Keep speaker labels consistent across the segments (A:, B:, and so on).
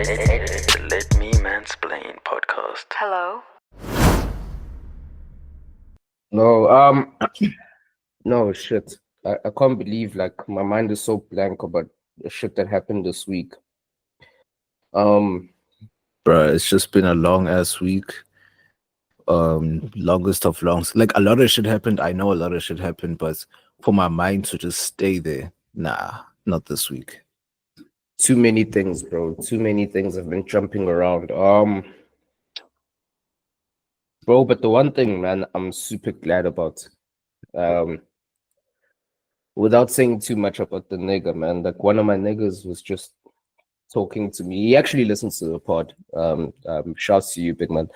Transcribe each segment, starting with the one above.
A: Let Me Mansplain Podcast.
B: Hello?
C: No, no shit. I can't believe like my mind is so blank about the shit that happened this week.
D: Bruh, it's just been a long ass week. Longest of longs. Like a lot of shit happened. I know a lot of shit happened, but for my mind to just stay there, nah, not this week.
C: Too many things, bro. Too many things have been jumping around. Bro, but the one thing, man, I'm super glad about. Without saying too much about the nigga, man, like one of my niggas was just talking to me. He actually listens to the pod. Shouts to you, big man.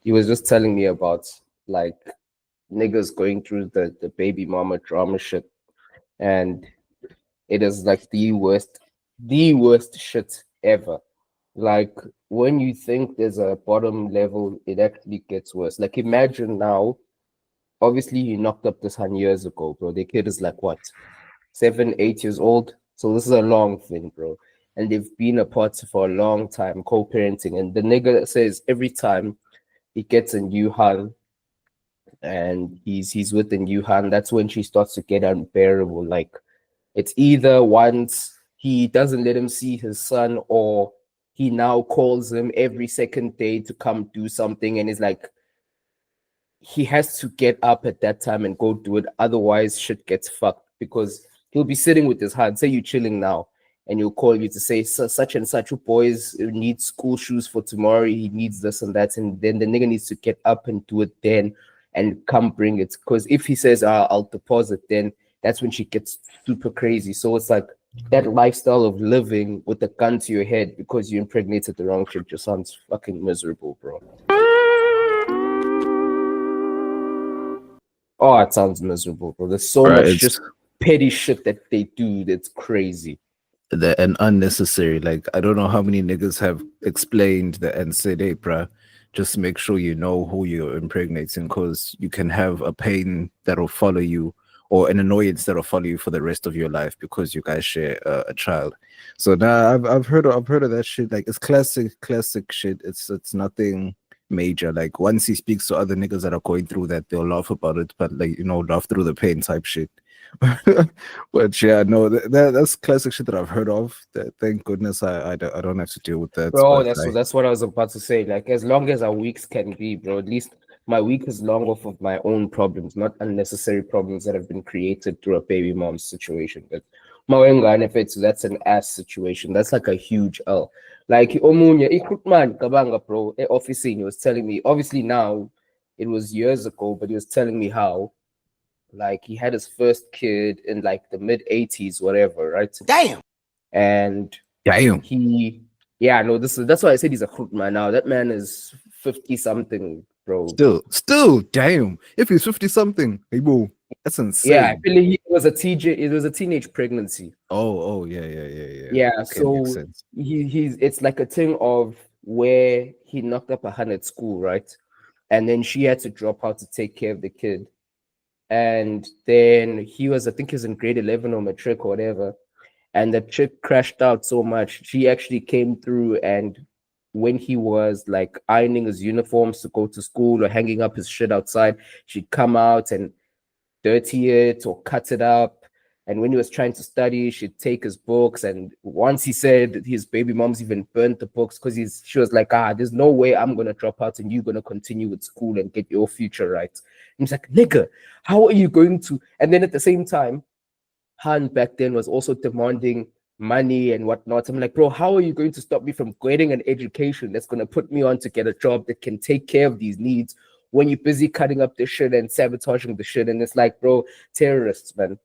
C: He was just telling me about like niggas going through the baby mama drama shit, and it is like the worst shit ever. Like when you think there's a bottom level, it actually gets worse. Like imagine now, obviously he knocked up this 100 years ago, bro. The kid is like what, 7, 8 years old. So this is a long thing, bro. And they've been apart for a long time, co-parenting. And the nigga says every time he gets a new hun and he's with a new hun, that's when she starts to get unbearable. Like it's either once he doesn't let him see his son, or he now calls him every second day to come do something, and it's like he has to get up at that time and go do it. Otherwise, shit gets fucked, because he'll be sitting with his hand. Say you're chilling now, and he'll call you to say such and such boys need school shoes for tomorrow. He needs this and that, and then the nigga needs to get up and do it then and come bring it. Because if he says I'll deposit, then that's when she gets super crazy. So it's like that lifestyle of living with a gun to your head because you impregnated the wrong chick just sounds fucking miserable, bro. Oh, it sounds miserable, bro. There's so much just petty shit that they do that's crazy.
D: And unnecessary. Like, I don't know how many niggas have explained that and said, hey, bruh, just make sure you know who you're impregnating, because you can have a pain that'll follow you, or an annoyance that'll follow you for the rest of your life because you guys share a child. So now I've heard of that shit. Like, it's classic shit. It's nothing major. Like, once he speaks to other niggas that are going through that, they'll laugh about it, but like, laugh through the pain type shit. But yeah, no, that's classic shit that I've heard of. Thank goodness I don't have to deal with that,
C: bro. That's what I was about to say. Like, as long as our weeks can be, bro, at least my week is long off of my own problems, not unnecessary problems that have been created through a baby mom situation. But if it's that's an ass situation, that's like a huge L. Like Omunya, man, Kabanga, bro, officing, he was telling me, obviously now it was years ago, but he was telling me how like he had his first kid in like the mid-80s, whatever, right?
E: Damn.
C: And
D: damn.
C: That's why I said he's a hoot man now. That man is 50 something, bro.
D: Still, damn. If he's 50 something, hey bro, that's insane.
C: Yeah, I believe it was a teenage pregnancy.
D: Oh, yeah.
C: Yeah,
D: okay,
C: so he's it's like a thing of where he knocked up a hun at school, right? And then she had to drop out to take care of the kid. And then I think he was in grade 11 or matric or whatever. And the chick crashed out so much. She actually came through, and when he was like ironing his uniforms to go to school or hanging up his shit outside, she'd come out and dirty it or cut it up. And when he was trying to study, she'd take his books. And once he said his baby mom's even burnt the books because she was like, there's no way I'm going to drop out and you're going to continue with school and get your future right. And he's like, nigga, how are you going to? And then at the same time, Han back then was also demanding money and whatnot. I'm like, bro, how are you going to stop me from getting an education that's going to put me on to get a job that can take care of these needs when you're busy cutting up the shit and sabotaging the shit? And it's like, bro, terrorists, man.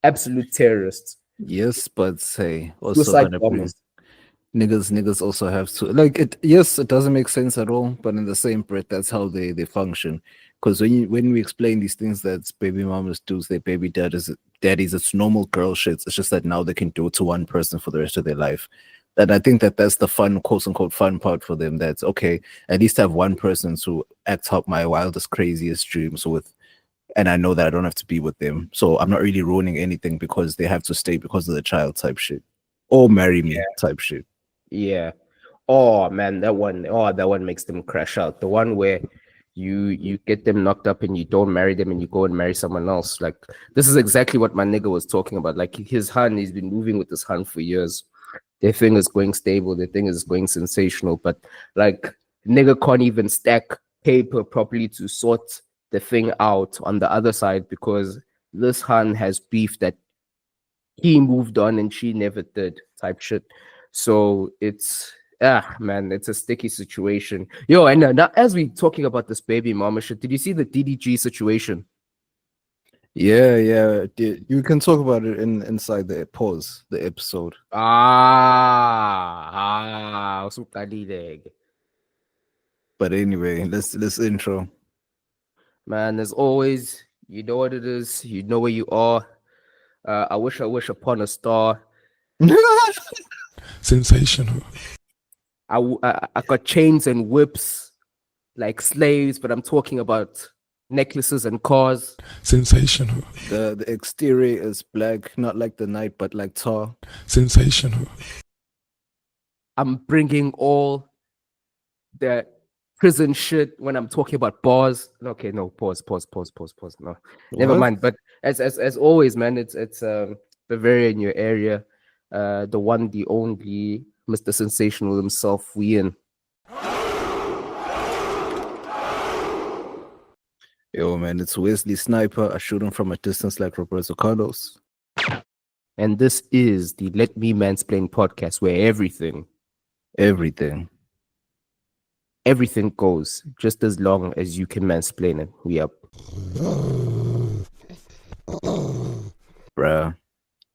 C: Absolute terrorists.
D: Yes, but say also niggas also have to like it. Yes, it doesn't make sense at all, but in the same breath, that's how they function. Because when we explain these things that baby mamas do to their baby daddies, it's normal girl shit. It's just that now they can do it to one person for the rest of their life. And I think that's the fun, quote unquote, fun part for them. That's okay. At least have one person to act out my wildest, craziest dreams with. And I know that I don't have to be with them. So I'm not really ruining anything because they have to stay because of the child type shit. Or marry me type shit.
C: Yeah. Oh man, that one. Oh, that one makes them crash out. The one where you get them knocked up and you don't marry them and you go and marry someone else. Like this is exactly what my nigga was talking about. Like his hun, he's been moving with his hun for years. Their thing is going stable. Their thing is going sensational. But like nigga can't even stack paper properly to sort the thing out on the other side because this hun has beef that he moved on and she never did type shit. So it's man, it's a sticky situation. Yo, and now as we talking about this baby mama shit, did you see the DDG situation?
D: Yeah. You can talk about it inside the the episode.
C: Usukadile.
D: But anyway, let's intro.
C: Man, as always, you know what it is. You know where you are. I wish upon a star.
B: Sensational.
C: I got chains and whips like slaves, but I'm talking about necklaces and cars.
B: Sensational.
D: The exterior is black, not like the night, but like tar.
B: Sensational.
C: I'm bringing all the prison shit when I'm talking about bars. Okay, no, pause. No, never
D: What?
C: mind. But as always, man, it's Bavaria in your area. The one, the only, Mr. Sensational himself, we in.
D: Yo, man, it's Wesley Sniper. I shoot him from a distance like Roberto Carlos.
C: And this is the Let Me Mansplain podcast, where everything goes just as long as you can mansplain it. We up.
D: Bruh.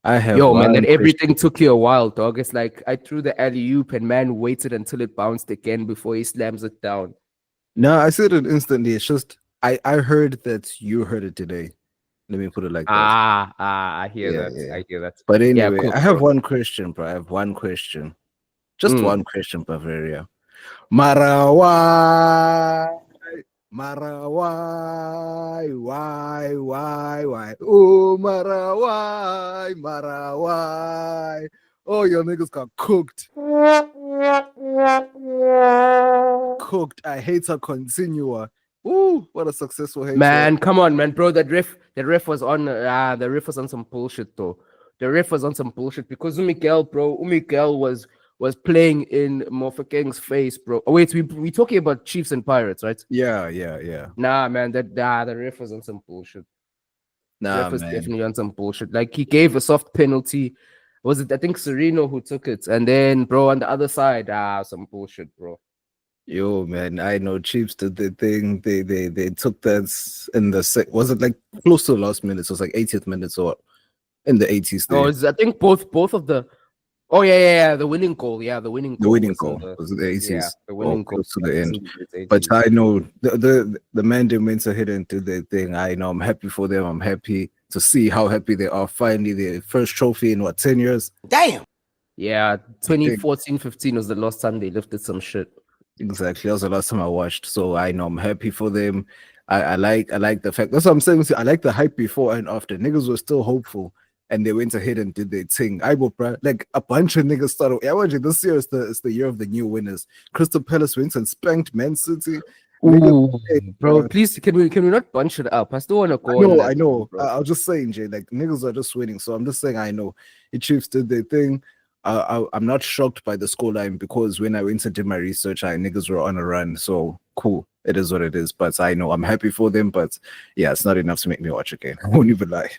D: I have
C: Man, that
D: one
C: everything took you a while, dog. It's like I threw the alley-oop and man waited until it bounced again before he slams it down.
D: No, I said it instantly. It's just I heard that you heard it today. Let me put it like that.
C: I hear
D: Yeah,
C: that.
D: yeah.
C: I hear that.
D: But anyway,
C: Yeah, cool,
D: I have
C: bro.
D: one question, bro. I have one question. Just one question, Bavaria. Marawai. Why? Oh, Marawai. Oh, your niggas got cooked. Cooked. I hate her Continua. Ooh, what a successful hate.
C: Man, come on, man, bro. That ref was on. The ref was on some bullshit, though. The ref was on some bullshit because Umigel was playing in Mofokeng's face, bro. Oh, wait, we talking about Chiefs and Pirates, right?
D: Yeah.
C: Nah, man, the ref was on some bullshit.
D: Nah,
C: Ref was
D: man.
C: definitely on some bullshit. Like he gave a soft penalty. Was it? I think Sereno who took it, and then bro on the other side, some bullshit, bro.
D: Yo, man, I know Chiefs did the thing. They took that in the was it like close to the last minute? So it was like 80th minutes or in the 80s.
C: No, I think both of the. Oh yeah, the winning goal. Yeah, the winning goal.
D: The winning
C: was
D: goal was in the 80s.
C: Yeah, the winning goal
D: close to the end.
C: The
D: But I know the man they went ahead and did their thing. I know I'm happy for them. I'm happy to see how happy they are. Finally, their first trophy in 10 years?
C: Damn. Yeah, 2014-15 was the last time they lifted some shit.
D: Exactly. That was the last time I watched. So I know I'm happy for them. I like the fact. That's what I'm saying. I like the hype before and after. Niggas were still hopeful. And they went ahead and did their thing. Like a bunch of niggas started. Yeah, this year is the year of the new winners. Crystal Palace went and spanked Man City.
C: Ooh, bro, please can we not bunch it up? I still want to go.
D: I know. I was just saying, Jay, like niggas are just winning. So I'm just saying I know. The Chiefs did their thing. I'm not shocked by the scoreline because when I went and did my research, niggas were on a run. So cool. It is what it is. But I know I'm happy for them. But yeah, it's not enough to make me watch again. I won't even lie.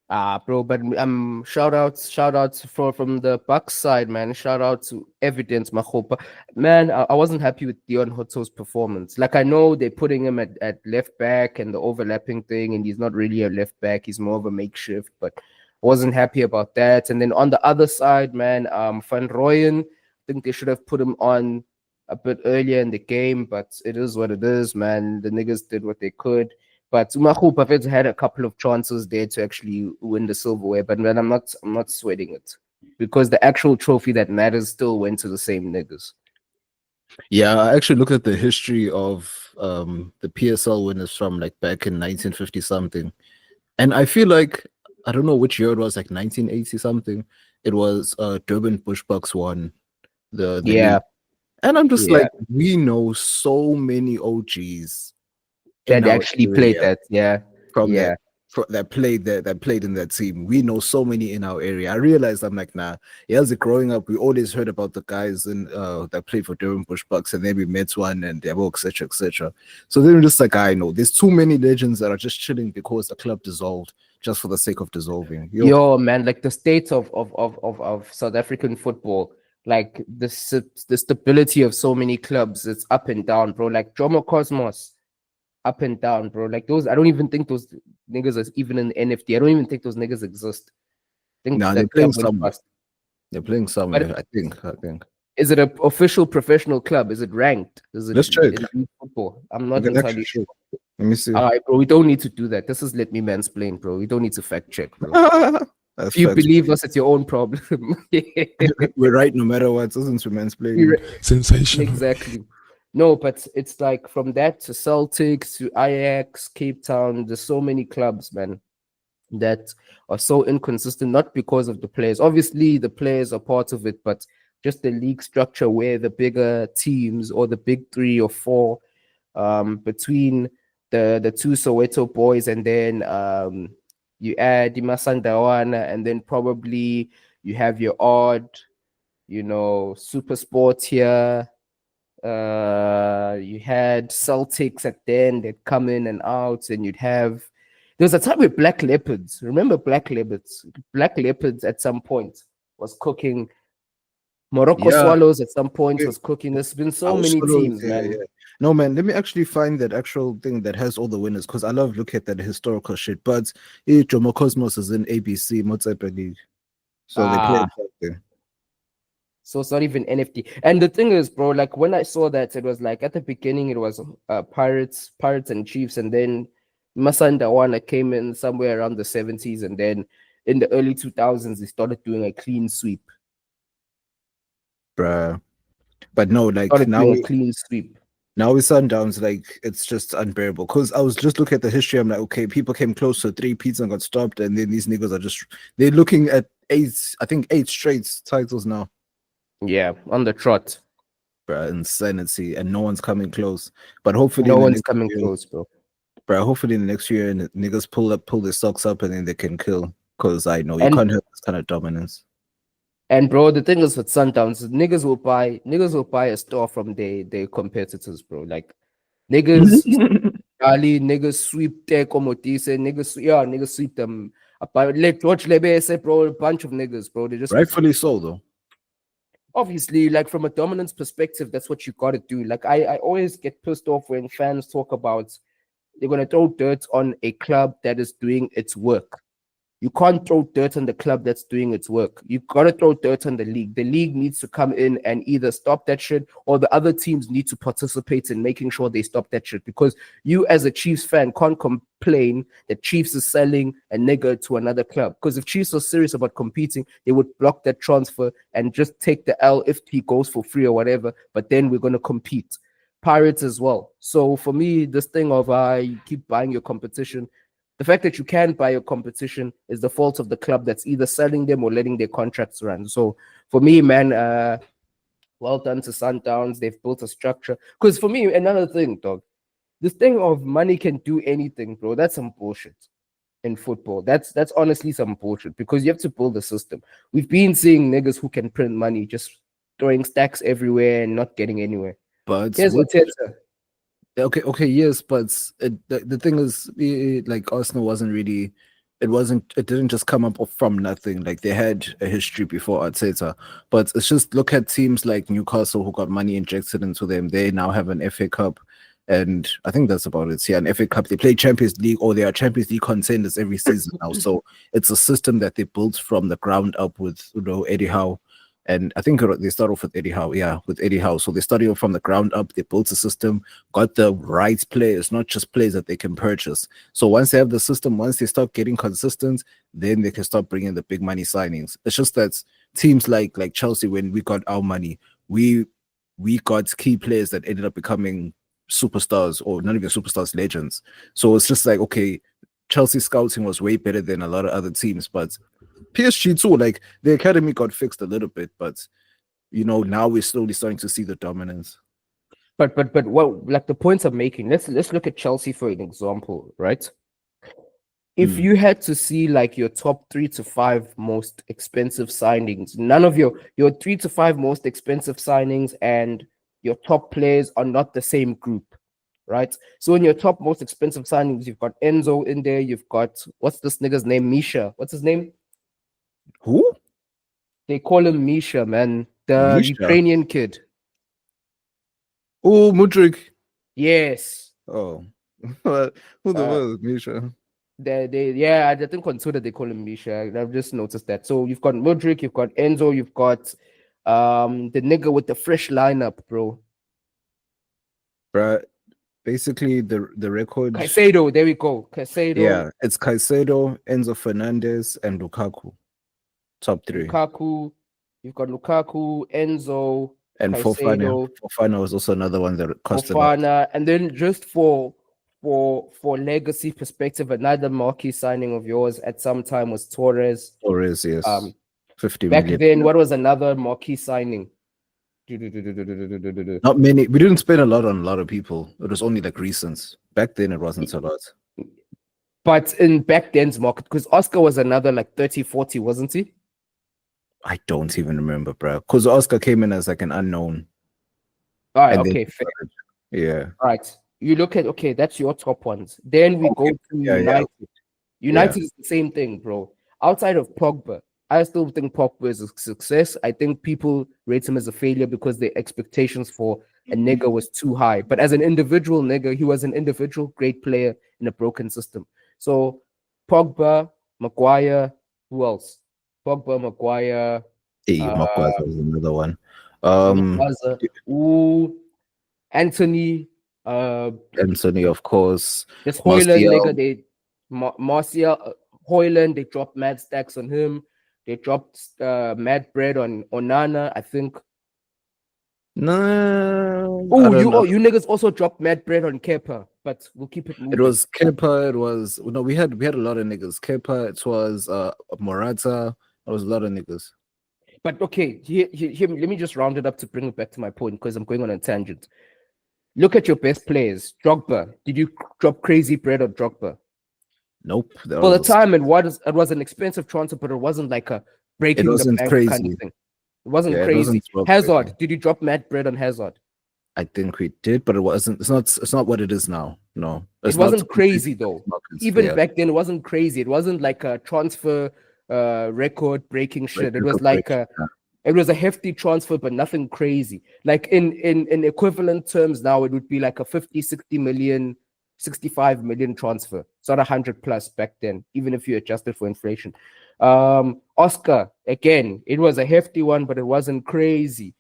C: Bro, but shout outs from the Bucks side, man. Shout out to Evidence Mahopa. Man, I wasn't happy with Dion Hoto's performance. Like I know they're putting him at left back and the overlapping thing, and he's not really a left back, he's more of a makeshift, but wasn't happy about that. And then on the other side, man, Van Rooyen, I think they should have put him on a bit earlier in the game, but it is what it is, man. The niggas did what they could. But Umahu Buffett had a couple of chances there to actually win the silverware, but man, I'm not sweating it because the actual trophy that matters still went to the same niggas.
D: Yeah, I actually looked at the history of the PSL winners from like back in 1950 something, and I feel like I don't know which year it was, like 1980 something. It was Durban Bushbucks won, the
C: Yeah,
D: league. And I'm just
C: yeah.
D: like, we know so many OGs in
C: That
D: our
C: actually played
D: area
C: that. Yeah,
D: from
C: yeah.
D: that played in that team. We know so many in our area. I realized I'm like, nah. As growing up, we always heard about the guys in that played for Durham Bush Bucks, and then we met one and they were etc. etc. So then we're just like, I know there's too many legends that are just chilling because the club dissolved just for the sake of dissolving.
C: Yo, man, like the state of South African football, like the stability of so many clubs, it's up and down, bro. Like Jomo Cosmos, up and down, bro. Like those, I don't even think those niggas are even in NFT. I don't even think those niggas exist. I think
D: Nah, they're
C: that
D: playing
C: club went
D: somewhere.
C: bust.
D: They're playing
C: But
D: somewhere. I think.
C: is it an official professional club? Is it ranked? Is it
D: Let's check.
C: in youth football? I'm
D: We
C: not
D: can actually
C: entirely
D: check.
C: sure.
D: Let me see.
C: All right, bro. We don't need to do that. This is Let Me Mansplain, bro. We don't need to fact check, bro.
D: That's
C: If you
D: facts.
C: believe us, it's your own problem.
D: We're right no matter what. Isn't we mansplaining?
C: You're-
B: Sensational.
C: Exactly. No, but it's like from that to Celtics to Ajax, Cape Town. There's so many clubs, man, that are so inconsistent, not because of the players. Obviously, the players are part of it, but just the league structure where the bigger teams or the big three or four, between the two Soweto boys, and then you add Dimasandawana, and then probably you have your odd, super sport here. You had Celtics at the end that come in and out, and you'd have there was a time with Black Leopards. Remember Black Leopards? Black Leopards at some point was cooking. Morocco
D: Yeah.
C: Swallows at some point was cooking. There's been so
D: Our
C: many
D: Swallows,
C: teams,
D: yeah,
C: man.
D: yeah. No, man, let me actually find that actual thing that has all the winners because I love looking at that historical shit. But Jomo Cosmos is in ABC, Motsepe League. So they play something.
C: So it's not even NFT. And the thing is, bro, like when I saw that, it was like at the beginning it was Pirates and Chiefs, and then Masandawana came in somewhere around the 70s, and then in the early 2000s they started doing a clean sweep.
D: Bruh. But no, like
C: Started
D: now
C: doing a clean sweep.
D: now with Sundowns, like it's just unbearable. Because I was just looking at the history. I'm like, okay, people came close to 3 peats and got stopped, and then these niggas are they're looking at eight straight titles now.
C: Yeah, on the trot.
D: Bruh, insanity, and no one's coming close. But hopefully,
C: No
D: in the
C: one's
D: next
C: coming
D: year,
C: close, bro.
D: bruh, hopefully in the next year, and niggas pull their socks up, and then they can kill. Because I know you
C: And
D: can't have this kind of dominance.
C: and bro, the thing is with Sundowns, niggas will buy a store from their competitors, bro. Like niggas Ali, niggas sweep their Komotise, niggas sweep them. Let George Lebe say, bro, a bunch of niggas, bro. They just
D: Rightfully so, though.
C: obviously, like from a dominance perspective, that's what you gotta do. Like I always get pissed off when fans talk about they're gonna throw dirt on a club that is doing its work. You can't throw dirt on the club that's doing its work. You gotta throw dirt on the league. The league needs to come in and either stop that shit, or the other teams need to participate in making sure they stop that shit. Because you, as a Chiefs fan, can't complain that Chiefs is selling a nigga to another club. Because if Chiefs are serious about competing, they would block that transfer and just take the L if he goes for free or whatever. But then we're gonna compete. Pirates as well. So for me, this thing of you keep buying your competition, the fact that you can't buy your competition is the fault of the club that's either selling them or letting their contracts run. So for me, man, well done to Sundowns. They've built a structure. Because for me, another thing, dog, this thing of money can do anything, bro. That's some bullshit in football. That's honestly some bullshit because you have to build a system. We've been seeing niggas who can print money just throwing stacks everywhere and not getting anywhere.
D: But
C: Here's
D: what
C: Arteta.
D: Okay, yes, but the thing is, like Arsenal wasn't really, it didn't just come up from nothing. Like they had a history before Arteta, but it's just look at teams like Newcastle who got money injected into them. They now have an FA Cup, and I think that's about it. Yeah, an FA Cup. They play Champions League, or they are Champions League contenders every season now. So it's a system that they built from the ground up with Eddie Howe. And I think they start off with Eddie Howe. Yeah, with Eddie Howe. So they started off from the ground up. They built a system, got the right players, not just players that they can purchase. So once they have the system, once they start getting consistent, then they can start bringing the big money signings. It's just that teams like Chelsea, when we got our money, we got key players that ended up becoming superstars, or not even superstars, legends. So it's just like, okay, Chelsea scouting was way better than a lot of other teams, but PSG too, like the academy got fixed a little bit, but now we're slowly starting to see the dominance.
C: But what, like, the points I'm making, let's look at Chelsea for an example, right? If you had to see like your top 3 to 5 most expensive signings, none of your 3 to 5 most expensive signings and your top players are not the same group, right? So in your top most expensive signings, you've got Enzo in there, you've got, what's this nigga's name? Misha. What's his name?
D: Who?
C: They call him Misha, man. The
D: Misha?
C: Ukrainian kid.
D: Oh, Mudryk.
C: Yes.
D: Oh. Who the hell is Misha?
C: I didn't consider they call him Misha. I've just noticed that. So you've got Mudryk, you've got Enzo, you've got the nigga with the fresh lineup, bro.
D: Bruh, basically the record.
C: Caicedo, there we go. Caicedo.
D: Yeah, it's Caicedo, Enzo Fernandez, and Lukaku. Top 3.
C: Lukaku. You've got Lukaku, Enzo,
D: and
C: Caicedo.
D: Fofana was also another one that cost
C: Fofana, and then just for legacy perspective, another marquee signing of yours at some time was Torres.
D: Torres, yes. 50
C: back
D: million.
C: then, what was another marquee signing?
D: Not many. We didn't spend a lot on a lot of people. It was only like recent. Back then, it wasn't a lot.
C: But in back then's market, because Oscar was another like 30, 40, wasn't he?
D: I don't even remember, bro. Because Oscar came in as like an unknown.
C: All right, okay, fair.
D: Yeah.
C: All right. You look at, okay, that's your top ones. Then we go to United. United is the same thing, bro. Outside of Pogba, I still think Pogba is a success. I think people rate him as a failure because the expectations for a nigga was too high. But as an individual nigga, he was an individual great player in a broken system. So Pogba, Maguire, who else? Pogba, Maguire.
D: Maguire was another one.
C: Anthony.
D: Anthony, of course.
C: This Højlund nigga, Martial, Højlund, they dropped mad stacks on him. They dropped mad bread on Onana, I think.
D: No.
C: You niggas also dropped mad bread on Kepa, but we'll keep it moving.
D: It was Kepa. We had a lot of niggas. Kepa. It was Morata. There was a lot of niggas.
C: But okay, here, let me just round it up to bring it back to my point because I'm going on a tangent. Look at your best players. Drogba. Did you drop crazy bread on Drogba?
D: Nope.
C: For the time, it was an expensive transfer, but it wasn't like a breaking the bank
D: crazy
C: kind of thing. It wasn't crazy. Hazard. Did you drop mad bread on Hazard?
D: I think we did, but it wasn't. It's not what it is now. No,
C: it wasn't crazy though. Even back then, it wasn't crazy. It wasn't like a transfer record breaking shit. It was like it was a hefty transfer, but nothing crazy. Like in equivalent terms now, it would be like a 50, 60 million, 65 million transfer. It's not 100 plus back then, even if you adjusted for inflation. Oscar, again, it was a hefty one, but it wasn't crazy.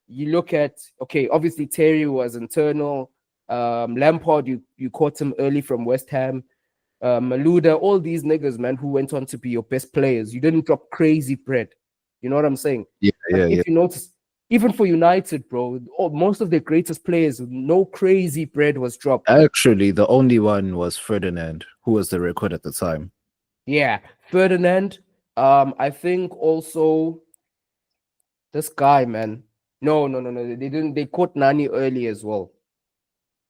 C: You look at, okay, obviously Terry was internal. Lampard, you caught him early from West Ham. Maluda, all these niggas, man, who went on to be your best players. You didn't drop crazy bread. You know what I'm saying? If you notice, even for United, bro, most of their greatest players, no crazy bread was dropped.
D: Actually, the only one was Ferdinand, who was the record at the time.
C: Yeah, Ferdinand. I think also this guy, man. No. They didn't. They caught Nani early as well.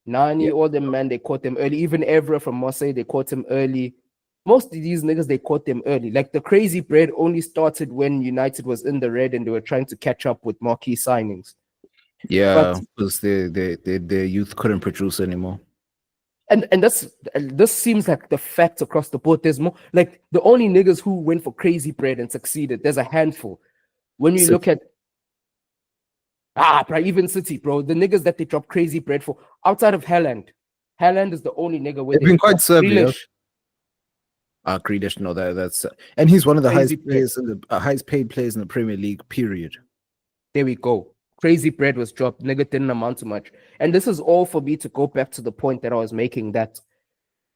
C: All them, man, they caught them early. Even Evra from Marseille, they caught him early. Most of these niggas, they caught them early. Like the crazy bread only started when United was in the red and they were trying to catch up with marquee signings.
D: Yeah, because their youth couldn't produce anymore.
C: And this seems like the fact across the board. There's more, like the only niggas who went for crazy bread and succeeded, there's a handful. When you look at even City, bro, the niggas that they drop crazy bread for, outside of Haaland is the only nigga where
D: they've been quite Grealish. Grealish, no, that's and he's one of the highest paid players in the Premier League, period.
C: There we go. Crazy bread was dropped. Nigga didn't amount to much. And this is all for me to go back to the point that I was making, that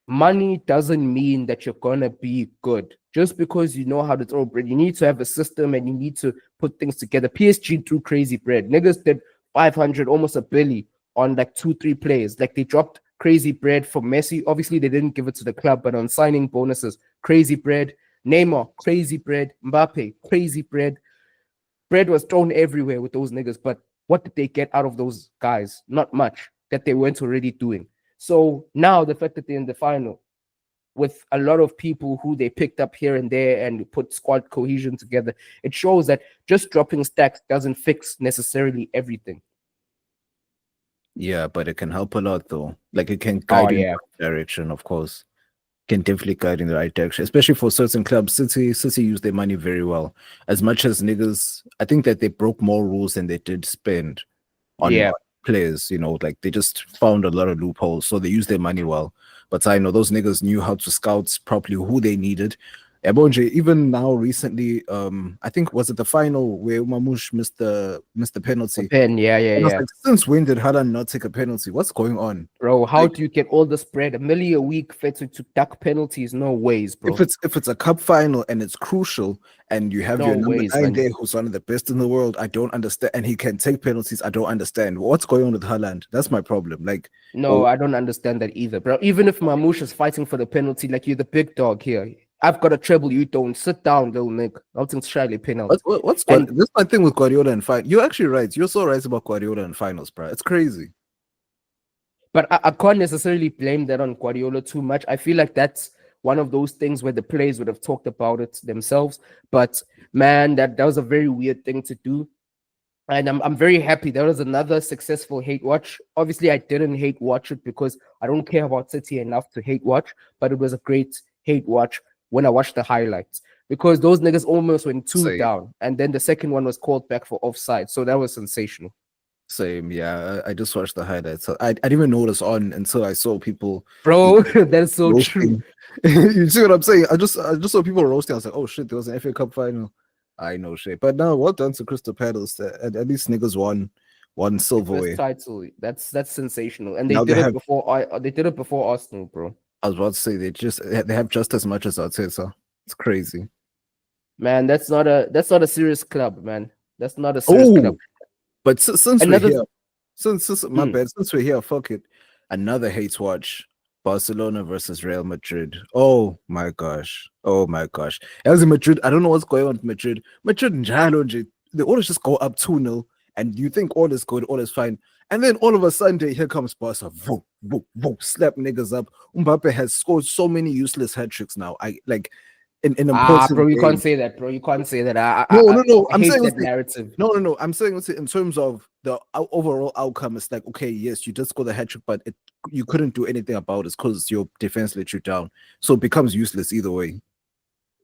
C: money doesn't mean that you're gonna be good. Just because you know how to throw bread, you need to have a system and you need to put things together. PSG threw crazy bread. Niggas did 500, almost a billy on like 2-3 players. Like they dropped crazy bread for Messi. Obviously, they didn't give it to the club, but on signing bonuses, crazy bread. Neymar, crazy bread. Mbappe, crazy bread. bread was thrown everywhere with those niggas, but what did they get out of those guys? Not much that they weren't already doing. So now the fact that they're in the final with a lot of people who they picked up here and there and put squad cohesion together, it shows that just dropping stacks doesn't fix necessarily everything.
D: Yeah, but it can help a lot though. Like it can guide you in the right direction, of course. Can definitely guide in the right direction, especially for certain clubs. City use their money very well. As much as niggas, I think that they broke more rules than they did spend on players. You know, like they just found a lot of loopholes, so they use their money well. But I know those niggas knew how to scout properly who they needed. Ebonje, even now recently, I think was it the final where Mamouche missed the penalty?
C: The pen, yeah.
D: Like, since when did Haaland not take a penalty? What's going on,
C: bro? How do you get all the spread? $1 million a week fed to duck penalties? No ways, bro.
D: If it's a cup final and it's crucial, and you have your number 9 there who's one of the best in the world, I don't understand, and he can take penalties. I don't understand what's going on with Haaland. That's my problem. Like,
C: no, I don't understand that either, bro. Even if Mamouche is fighting for the penalty, like you're the big dog here. I've got a treble, you don't. Sit down, little nigga. I'll think Shiley penalty.
D: What's going on? This is my thing with Guardiola and finals. You're actually right. You're so right about Guardiola and finals, bro. It's crazy.
C: But I can't necessarily blame that on Guardiola too much. I feel like that's one of those things where the players would have talked about it themselves. But man, that was a very weird thing to do. And I'm very happy. There was another successful hate watch. Obviously, I didn't hate watch it because I don't care about City enough to hate watch, but it was a great hate watch when I watched the highlights, because those niggas almost went 2 down, and then the second one was called back for offside. So that was sensational.
D: Same, yeah. I just watched the highlights. So I didn't even know it was on until I saw people.
C: Bro, that's so
D: roasting. True. You see what I'm saying? I just saw people roasting. I was like, oh shit, there was an FA Cup final. I know shit. But now, well done to Crystal Palace. At least niggas won silverware
C: title. That's sensational, and they did it before Arsenal, bro.
D: I was about to say they have just as much as Arteta. It's crazy,
C: man. That's not a serious club, man. That's not a serious club.
D: But since we're here, my bad. Since we're here, fuck it. Another hate watch: Barcelona versus Real Madrid. Oh my gosh. As in Madrid, I don't know what's going on with Madrid. They always just go up 2-0, and you think all is good, all is fine. And then all of a sudden, here comes Barca, slap niggas up. Mbappe has scored so many useless hat tricks now. In important
C: bro, you can't say that, bro. You can't say that.
D: No. I'm saying
C: that narrative.
D: No. I'm saying in terms of the overall outcome, it's like, okay, yes, you just scored the hat trick, but you couldn't do anything about it because your defense let you down. So it becomes useless either way.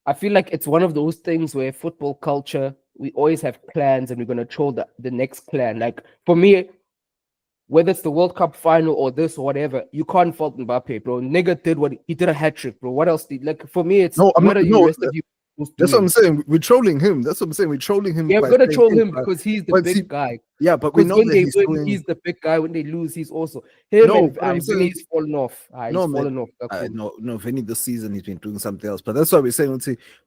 C: I feel like it's one of those things where football culture, we always have clans, and we're gonna troll the next clan. Like for me, whether it's the World Cup final or this or whatever, you can't fault Mbappe, bro. Nigga did a hat trick, bro. What else for me, it's
D: that's what I'm saying. We're trolling him. That's what I'm saying. We're trolling him.
C: Yeah, we're gonna troll him because he's the big guy.
D: Yeah, but we know when
C: they win, he's the big guy. When they lose, he's also him. Vinny's fallen off.
D: No, Vinny this season he's been doing something else. But that's why we're saying,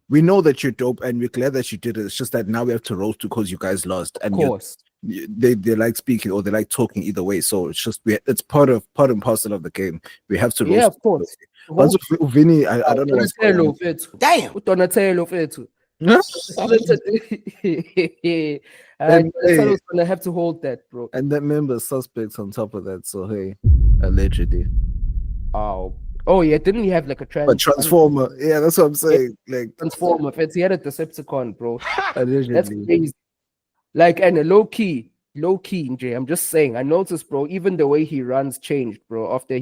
D: we know that you're dope and we're glad that you did it. It's just that now we have to roast because you guys lost. And
C: of course.
D: They like speaking or they like talking either way, so it's just it's part and parcel of the game. We have to roast.
C: Yeah, of course.
D: But Vinny, I don't know what's going on.
C: Damn, Donatello Fetu. Donatello's gonna have to hold that, bro.
D: And that member suspects on top of that. So hey, allegedly.
C: Oh yeah, didn't he have like a
D: transformer? Yeah, that's what I'm saying. Like
C: transformer. He had a Decepticon, bro.
D: Allegedly.
C: That's crazy. Like, and a low key, Jay. I'm just saying. I noticed, bro. Even the way he runs changed, bro. After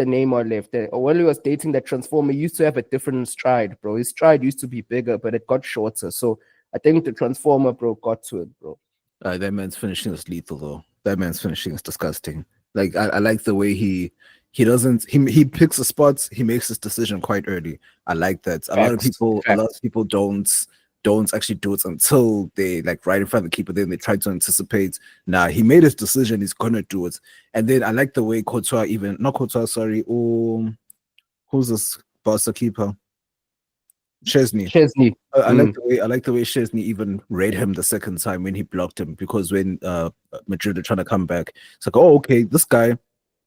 C: Neymar left, when he was dating that transformer, he used to have a different stride, bro. His stride used to be bigger, but it got shorter. So I think the transformer, bro, got to it, bro.
D: That man's finishing is lethal, though. That man's finishing is disgusting. Like I like the way he picks the spots. He makes his decision quite early. I like that. A lot of people don't actually do it until they like right in front of the keeper. Then they try to anticipate. Nah, he made his decision. He's gonna do it. And then I like the way who's this Barca keeper? Chesney. I like the way Chesney even read him the second time when he blocked him, because when Madrid are trying to come back, it's like, oh, okay, this guy,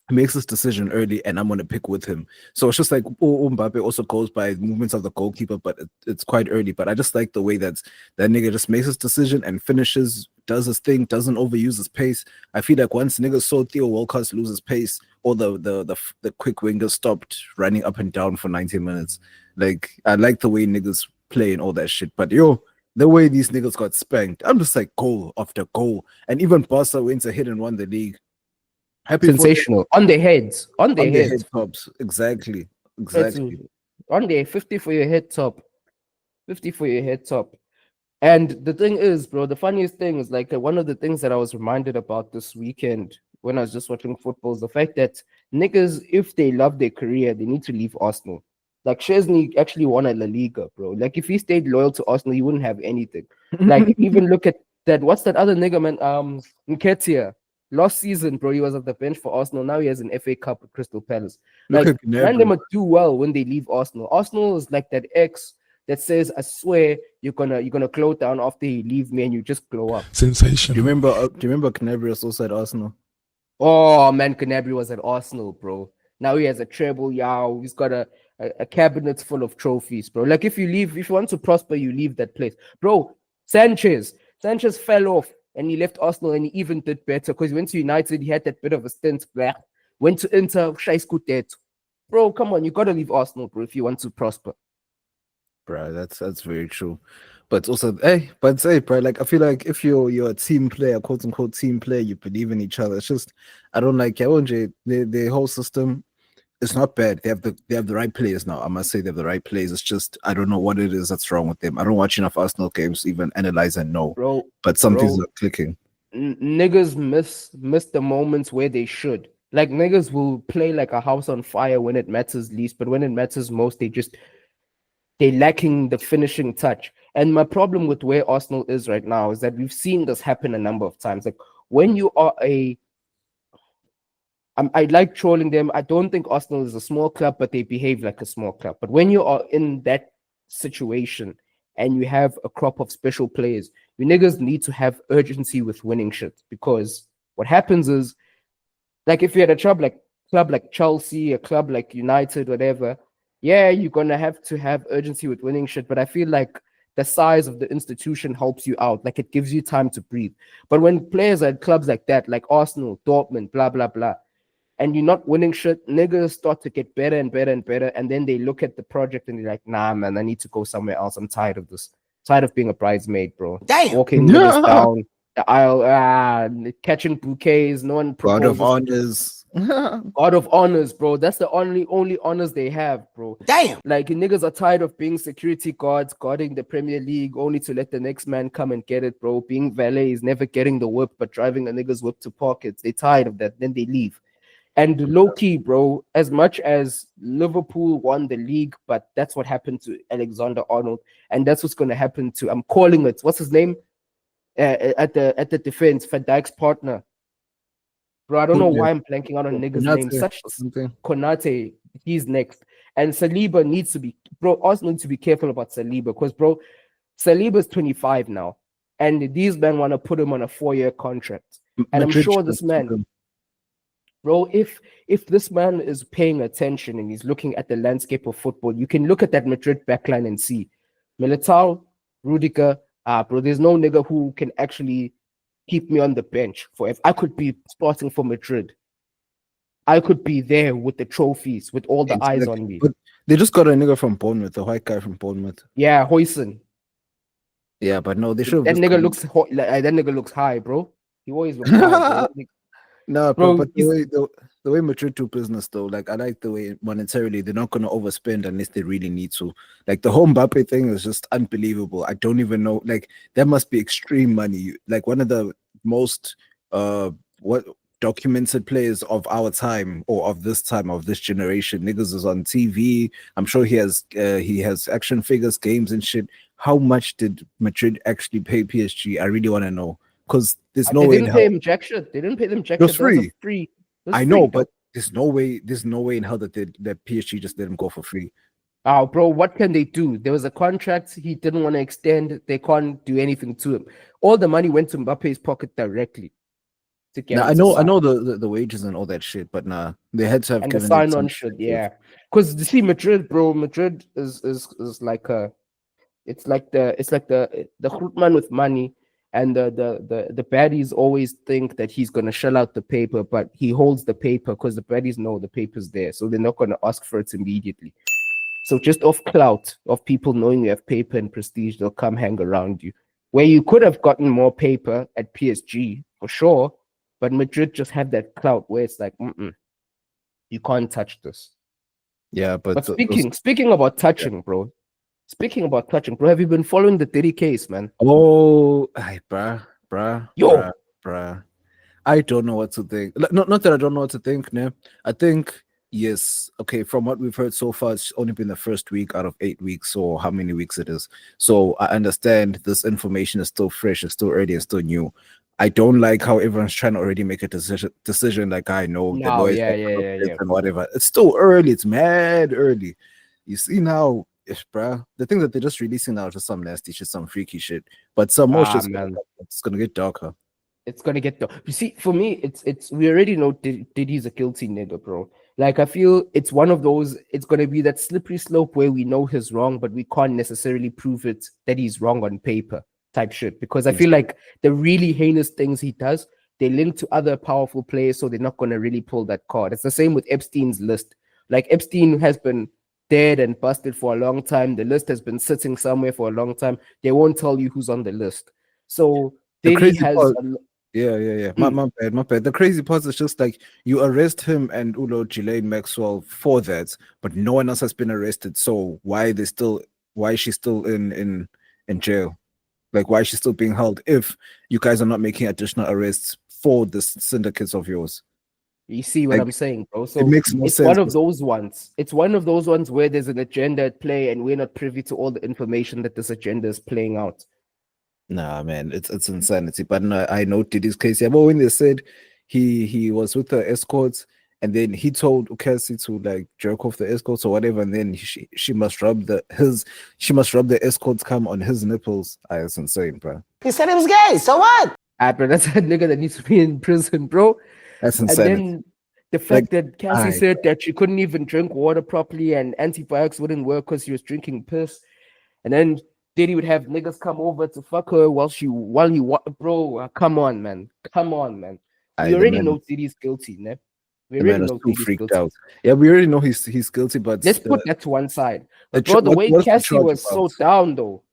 D: makes his decision early, and I'm gonna pick with him. So it's just like Mbappe also goes by movements of the goalkeeper, but it's quite early. But I just like the way that nigga just makes his decision and finishes, does his thing, doesn't overuse his pace. I feel like once niggas saw Theo Walcott lose his pace, or the quick winger stopped running up and down for 90 minutes. Like I like the way niggas play and all that shit. But yo, the way these niggas got spanked, I'm just like goal after goal. And even Barca went ahead and won the league. Happy
C: Sensational. On their heads. On their
D: on the head
C: heads.
D: tops. Exactly.
C: It's on there, 50 for your head top. 50 for your head top. And the thing is, bro, the funniest thing is like one of the things that I was reminded about this weekend when I was just watching football is the fact that niggas, if they love their career, they need to leave Arsenal. Like Chesney actually won a La Liga, bro. Like if he stayed loyal to Arsenal, he wouldn't have anything. Like even look at that. What's that other nigga, man? Nketiah. Last season, bro, he was at the bench for Arsenal. Now he has an FA Cup with Crystal Palace.
D: Look
C: Like,
D: at
C: man, them do well when they leave Arsenal. Arsenal is like that ex that says, "I swear you're gonna glow down after you leave me," and you just glow up.
B: Sensational.
D: Do you remember Gnabry was also at Arsenal?
C: Oh man, Gnabry was at Arsenal, bro. Now he has a treble. Yeah, he's got a cabinet full of trophies, bro. Like if you want to prosper, you leave that place, bro. Sanchez fell off. And he left Arsenal and he even did better because he went to United. He had that bit of a stint. Went to Inter. Bro, come on. You got to leave Arsenal, bro, if you want to prosper.
D: Bro, that's very true. But also, bro, like I feel like if you're a team player, quote unquote team player, you believe in each other. It's just I don't like the whole system. It's not bad. They have the right players now. I must say they have the right players. It's just I don't know what it is that's wrong with them. I don't watch enough Arsenal games to even analyze and know.
C: Bro,
D: but something's not clicking.
C: Niggas miss the moments where they should. Like niggas will play like a house on fire when it matters least, but when it matters most, they're lacking the finishing touch. And my problem with where Arsenal is right now is that we've seen this happen a number of times. Like when you are I like trolling them. I don't think Arsenal is a small club, but they behave like a small club. But when you are in that situation and you have a crop of special players, you niggas need to have urgency with winning shit. Because what happens is, like if you had a club like Chelsea, a club like United, whatever, yeah, you're gonna have to have urgency with winning shit. But I feel like the size of the institution helps you out. Like it gives you time to breathe. But when players are at clubs like that, like Arsenal, Dortmund, blah, blah, blah, and you're not winning shit, niggas start to get better and better and better. And then they look at the project and they're like, nah, man, I need to go somewhere else. I'm tired of this. Tired of being a bridesmaid, bro.
E: Damn.
C: Walking niggas down the aisle, catching bouquets. No one
D: God
C: proposes.
D: of honors.
C: God of honors, bro. That's the only honors they have, bro.
E: Damn.
C: Like niggas are tired of being security guards, guarding the Premier League, only to let the next man come and get it, bro. Being valet is never getting the whip, but driving a nigga's whip to pockets. They're tired of that. Then they leave. And low-key, bro, as much as Liverpool won the league, but that's what happened to Alexander-Arnold, and that's what's going to happen to, I'm calling it, what's his name? At the defense, Van Dijk's partner. Bro, I don't know why I'm blanking out on niggas' name. Such Konate, he's next. And Saliba needs to be, bro, Arsenal needs to be careful about Saliba, because, bro, Saliba's 25 now, and these men want to put him on a 4-year contract. And I'm sure this man... Bro, if this man is paying attention and he's looking at the landscape of football, you can look at that Madrid backline and see Militao, Rudiger. Bro, there's no nigga who can actually keep me on the bench for if I could be starting for Madrid. I could be there with the trophies, with all the eyes on me.
D: But they just got a nigga from Bournemouth, the white guy from Bournemouth.
C: Yeah, Hoyson.
D: Yeah, but no, they should.
C: That nigga looks high, bro. He always looks high, bro.
D: No, bro, but the way Madrid do business though, like I like the way monetarily they're not gonna overspend unless they really need to. Like the whole Mbappe thing is just unbelievable. I don't even know. Like that must be extreme money. Like one of the most documented players of our time or of this time of this generation. Niggas is on TV. I'm sure he has action figures, games and shit. How much did Madrid actually pay PSG? I really want to know. Because there's no way.
C: They didn't pay him jack shit. They didn't pay them jack shit.
D: It was
C: free.
D: I know, but there's no way in hell that PSG just let him go for free.
C: Oh, bro, what can they do? There was a contract he didn't want to extend. They can't do anything to him. All the money went to Mbappe's pocket directly. to get
D: Now
C: him
D: I
C: to
D: know
C: sign.
D: The wages and all that shit, but nah, they had to have
C: And the
D: given it
C: sign-on
D: some
C: shit,
D: incentive.
C: yeah. Because you see, Madrid, bro, Madrid is like a, it's like the Grootman with money, and the baddies always think that he's gonna shell out the paper, but he holds the paper because the baddies know the paper's there, so they're not gonna ask for it immediately. So just off clout of people knowing you have paper and prestige, they'll come hang around you. Where you could have gotten more paper at PSG for sure, but Madrid just have that clout where it's like, you can't touch this.
D: Yeah, but
C: But speaking about touching, bro. Speaking about touching, bro, have you been following the Diddy case, man?
D: oh, ay, bruh.
C: Yo,
D: I don't know what to think. Not that I don't know what to think, no. I think yes. Okay, from what we've heard so far, it's only been the first week out of 8 weeks, or how many weeks it is. So I understand this information is still fresh, it's still early, it's still new. I don't like how everyone's trying to already make a decision. Like I know the
C: no,
D: lawyers
C: yeah.
D: and whatever. It's still early. It's mad early. You see now, bruh, the thing that they're just releasing now is just some nasty shit, some freaky shit. But some more shit's
C: Man,
D: it's gonna get darker.
C: it's gonna get though. You see, for me, it's we already know Diddy's a guilty nigga, bro. Like I feel it's one of those. It's gonna be that slippery slope where we know he's wrong, but we can't necessarily prove it that he's wrong on paper, type shit. Because I feel like the really heinous things he does, they link to other powerful players, so they're not gonna really pull that card. It's the same with Epstein's list. Like Epstein has been dead and busted for a long time. The list has been sitting somewhere for a long time. They won't tell you who's on the list. So
D: The
C: Diddy
D: crazy
C: has
D: part, yeah. My bad. The crazy part is just like you arrest him and Ulo Ghislaine Maxwell for that, but no one else has been arrested. So why is she still in jail? Like why is she still being held if you guys are not making additional arrests for the syndicates of yours?
C: You see what
D: Like,
C: I'm saying, bro?
D: it
C: So
D: makes no
C: it's
D: sense.
C: one of those ones. It's one of those ones where there's an agenda at play, and we're not privy to all the information that this agenda is playing out.
D: Nah, man, it's insanity. But no, I know Diddy's case. Yeah, but when they said he was with the escorts, and then he told Cassie to like jerk off the escorts or whatever, and then she must rub the escorts cum on his nipples. It's insane, bro.
E: He said he was gay. So what?
C: Bro, that's a nigga that needs to be in prison, bro.
D: That's
C: And
D: insanity.
C: then the fact that Cassie
D: aye.
C: said that she couldn't even drink water properly and antibiotics wouldn't work because she was drinking piss. And then Diddy would have niggas come over to fuck her bro, come on, man.
D: Aye,
C: We
D: the
C: already
D: man-
C: know Diddy's guilty, ne? We
D: The
C: already
D: man was
C: know
D: too
C: Diddy's
D: freaked
C: guilty.
D: out. Yeah, we already know he's guilty, but
C: Let's put that to one side. But
D: the
C: bro, the way
D: what's the
C: Cassie
D: charge
C: was so
D: about?
C: down though.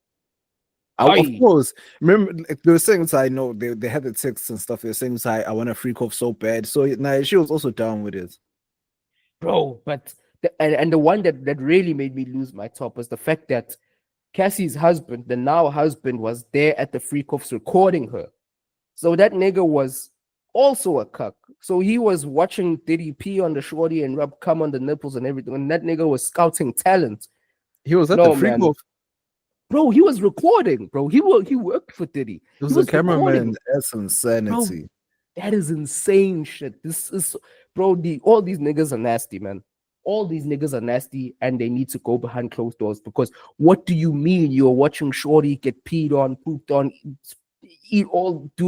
D: Of
C: Aye.
D: course. Remember, like, they were saying, I know they had the texts and stuff. They were saying, I want to freak off so bad. So nah, she was also down with it.
C: Bro, but the one that really made me lose my top was the fact that Cassie's husband, the now husband, was there at the freak offs recording her. So that nigga was also a cuck. So he was watching Diddy pee on the shorty and rub cum on the nipples and everything. And that nigga was scouting talent.
D: He was at
C: No,
D: the freak
C: man.
D: off.
C: Bro, he was recording, bro. He worked for Diddy.
D: He was a cameraman. That's insanity.
C: That is insane shit. This is, bro, all these niggas are nasty, man. All these niggas are nasty and they need to go behind closed doors, because what do you mean you're watching shorty get peed on, pooped on, do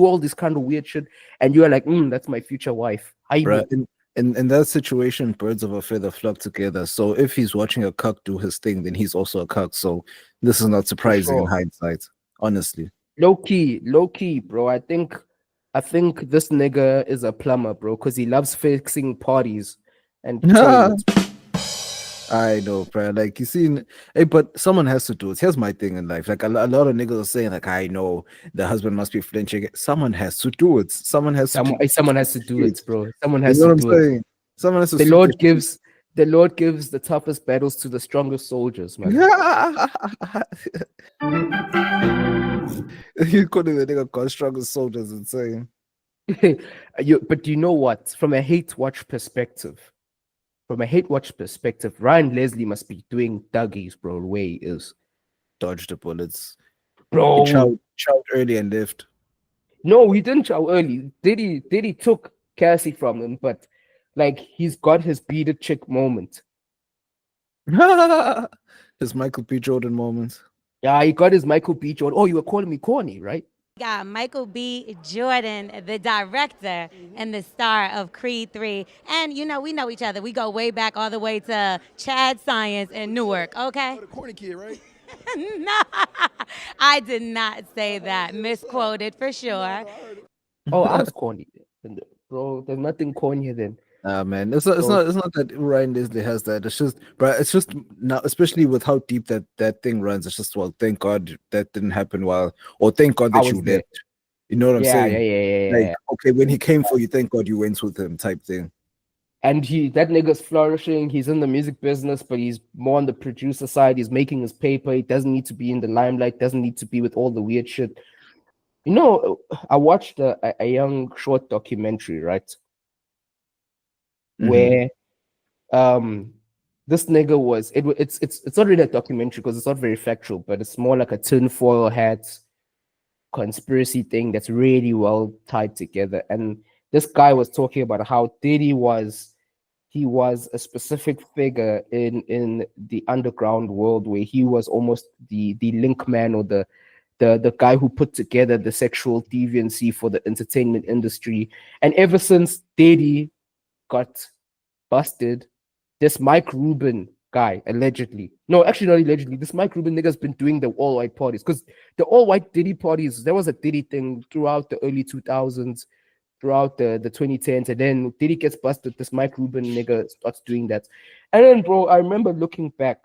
C: all this kind of weird shit, and you're like, that's my future wife.
D: Bruh, in that situation, birds of a feather flock together. So if he's watching a cuck do his thing, then he's also a cuck. So this is not surprising in hindsight, honestly.
C: Low key, bro. I think this nigga is a plumber, bro, because he loves fixing parties and toilets.
D: I know, bro. Like, you see, hey, but someone has to do it. Here's my thing in life. Like, a lot of niggas are saying, like, I know the husband must be flinching. Someone has to do it. Someone has to do it,
C: bro. Someone has to do it.
D: Someone has to.
C: The Lord gives the toughest battles to the strongest soldiers, man.
D: You calling the nigga called strongest soldiers insane.
C: But you know what? From a hate watch perspective, Ryan Leslie must be doing Dougie's, bro, the way he is.
D: Dodge the bullets.
C: Bro.
D: He chowed early and left.
C: No, he didn't chow early. Diddy took Cassie from him, but like he's got his beat chick moment.
D: His Michael B. Jordan moment.
C: Yeah, he got his Michael B. Jordan. Oh, you were calling me corny, right?
F: Got Michael B. Jordan, the director and the star of Creed 3. And, we know each other. We go way back all the way to Chad Science in Newark, okay?
B: The corny kid, right?
F: No, I did not say that. Misquoted for sure.
C: Oh, I was corny. Bro, there's nothing cornier than.
D: Man, it's not that Ryan Leslie has that. It's just, bro, it's just now, especially with how deep that thing runs. It's just, well, thank God that didn't happen or thank God
C: I
D: that
C: was
D: you
C: there.
D: left. You know what I'm saying?
C: Yeah.
D: Like, okay, when he came for you, thank God you went with him, type thing.
C: And that nigga's flourishing. He's in the music business, but he's more on the producer side. He's making his paper. He doesn't need to be in the limelight. Doesn't need to be with all the weird shit. I watched a young short documentary, right? Where this nigga was it's not really a documentary because it's not very factual, but it's more like a tinfoil hat conspiracy thing that's really well tied together. And this guy was talking about how Diddy was a specific figure in the underground world, where he was almost the link man, or the guy who put together the sexual deviancy for the entertainment industry. And ever since Diddy got busted, this Mike Rubin guy, allegedly, no, actually not allegedly, this Mike Rubin nigga's been doing the all-white parties, because the all-white Diddy parties, there was a Diddy thing throughout the early 2000s, throughout the 2010s, and then Diddy gets busted, this Mike Rubin nigga starts doing that. And then, bro, I remember looking back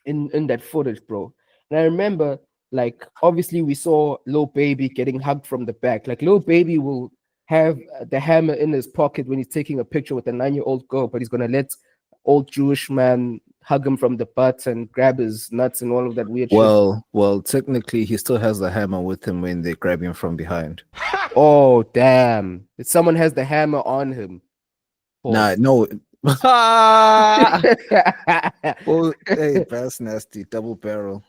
C: in that footage, bro, and I remember, like, obviously we saw Lil Baby getting hugged from the back. Like, Lil Baby will have the hammer in his pocket when he's taking a picture with a 9-year-old girl, but he's gonna let old Jewish man hug him from the butt and grab his nuts and all of that weird shit.
D: Well, technically he still has the hammer with him when they grab him from behind.
C: Oh damn! If someone has the hammer on him.
D: Nah, no. Oh, hey, that's nasty. Double barrel.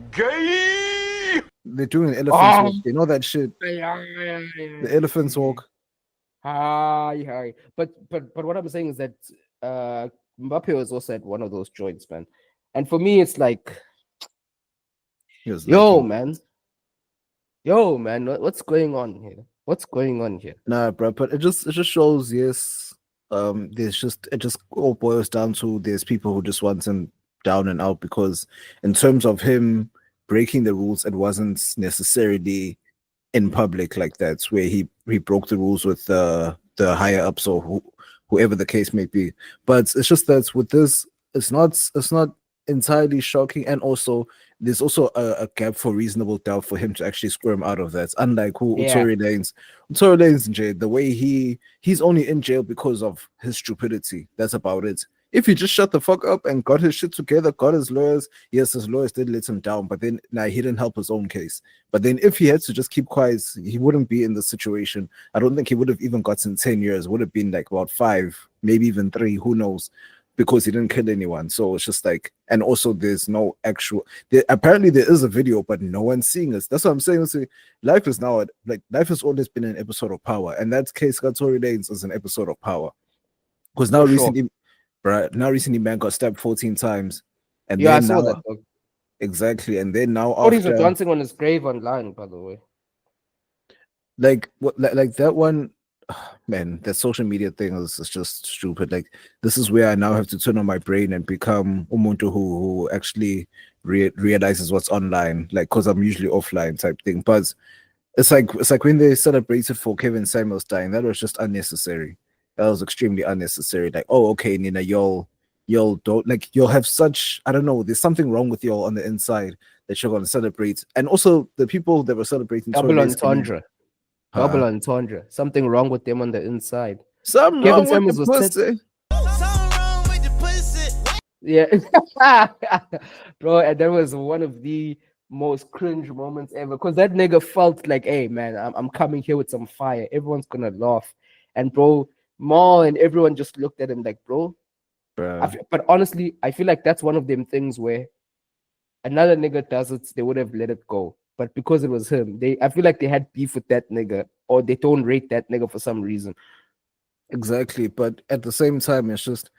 B: Gay.
D: They're doing elephants walk. You know that shit. The elephants walk.
C: Hi. But what I'm saying is that Mbappe was also at one of those joints, man. And for me, it's like, yo, man, what's going on here? What's going on here?
D: Nah, bro, but it just shows, yes. It just all boils down to there's people who just want him down and out, because in terms of him breaking the rules, it wasn't necessarily in public like that, where he broke the rules with the higher ups or whoever the case may be. But it's just that with this, it's not entirely shocking, and also there's also a gap for reasonable doubt for him to actually squirm out of that. Unlike Tory Lanez in jail, the way he's only in jail because of his stupidity. That's about it. If he just shut the fuck up and got his shit together, got his lawyers, yes, his lawyers did let him down, but then he didn't help his own case. But then if he had to just keep quiet, he wouldn't be in the situation. I don't think he would have even gotten 10 years. It would have been like about 5, maybe even 3, who knows, because he didn't kill anyone. So it's just like, and also there's no actual, apparently there is a video, but no one's seeing us. That's what I'm saying. So life has always been an episode of Power, and that case got Tory Lanez as an episode of Power. Because now recently, man got stabbed 14 times. And
C: yeah,
D: then
C: I saw
D: now,
C: that, dog.
D: Exactly. And then now
C: Bodies are dancing on his grave online, by the way.
D: Like that one, man, that social media thing is just stupid. Like, this is where I now have to turn on my brain and become umuntu who actually realizes what's online, like, because I'm usually offline type thing. But it's like when they celebrated for Kevin Samuels dying, that was just unnecessary. That was extremely unnecessary. Like, oh, okay, Nina, y'all don't, like, you'll have such, I don't know, there's something wrong with y'all on the inside that you're going to celebrate. And also the people that were celebrating
C: double entendre. Something wrong with them on the inside.
D: Something
C: Kevin
D: wrong with
C: Samuels
D: the
C: was
D: pussy.
C: Yeah. Bro, and that was one of the most cringe moments ever, because that nigga felt like, hey man, I'm coming here with some fire, everyone's gonna laugh. And bro, Maul and everyone just looked at him like, bro. But honestly, I feel like that's one of them things where another nigga does it, they would have let it go. But because it was him, I feel like they had beef with that nigga, or they don't rate that nigga for some reason.
D: Exactly. But at the same time, it's just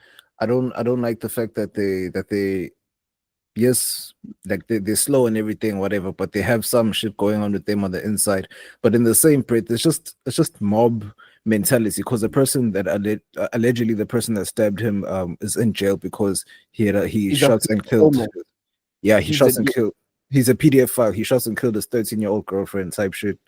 D: I don't like the fact that they yes, like they're slow and everything, whatever, but they have some shit going on with them on the inside. But in the same breath, it's just mob mentality because the person that allegedly the person that stabbed him is in jail because he
C: He's a
D: shot and killed.
C: homo.
D: Yeah, he
C: He's a
D: shot and killed. He's a PDF file. He shot and killed his 13-year-old girlfriend type shit.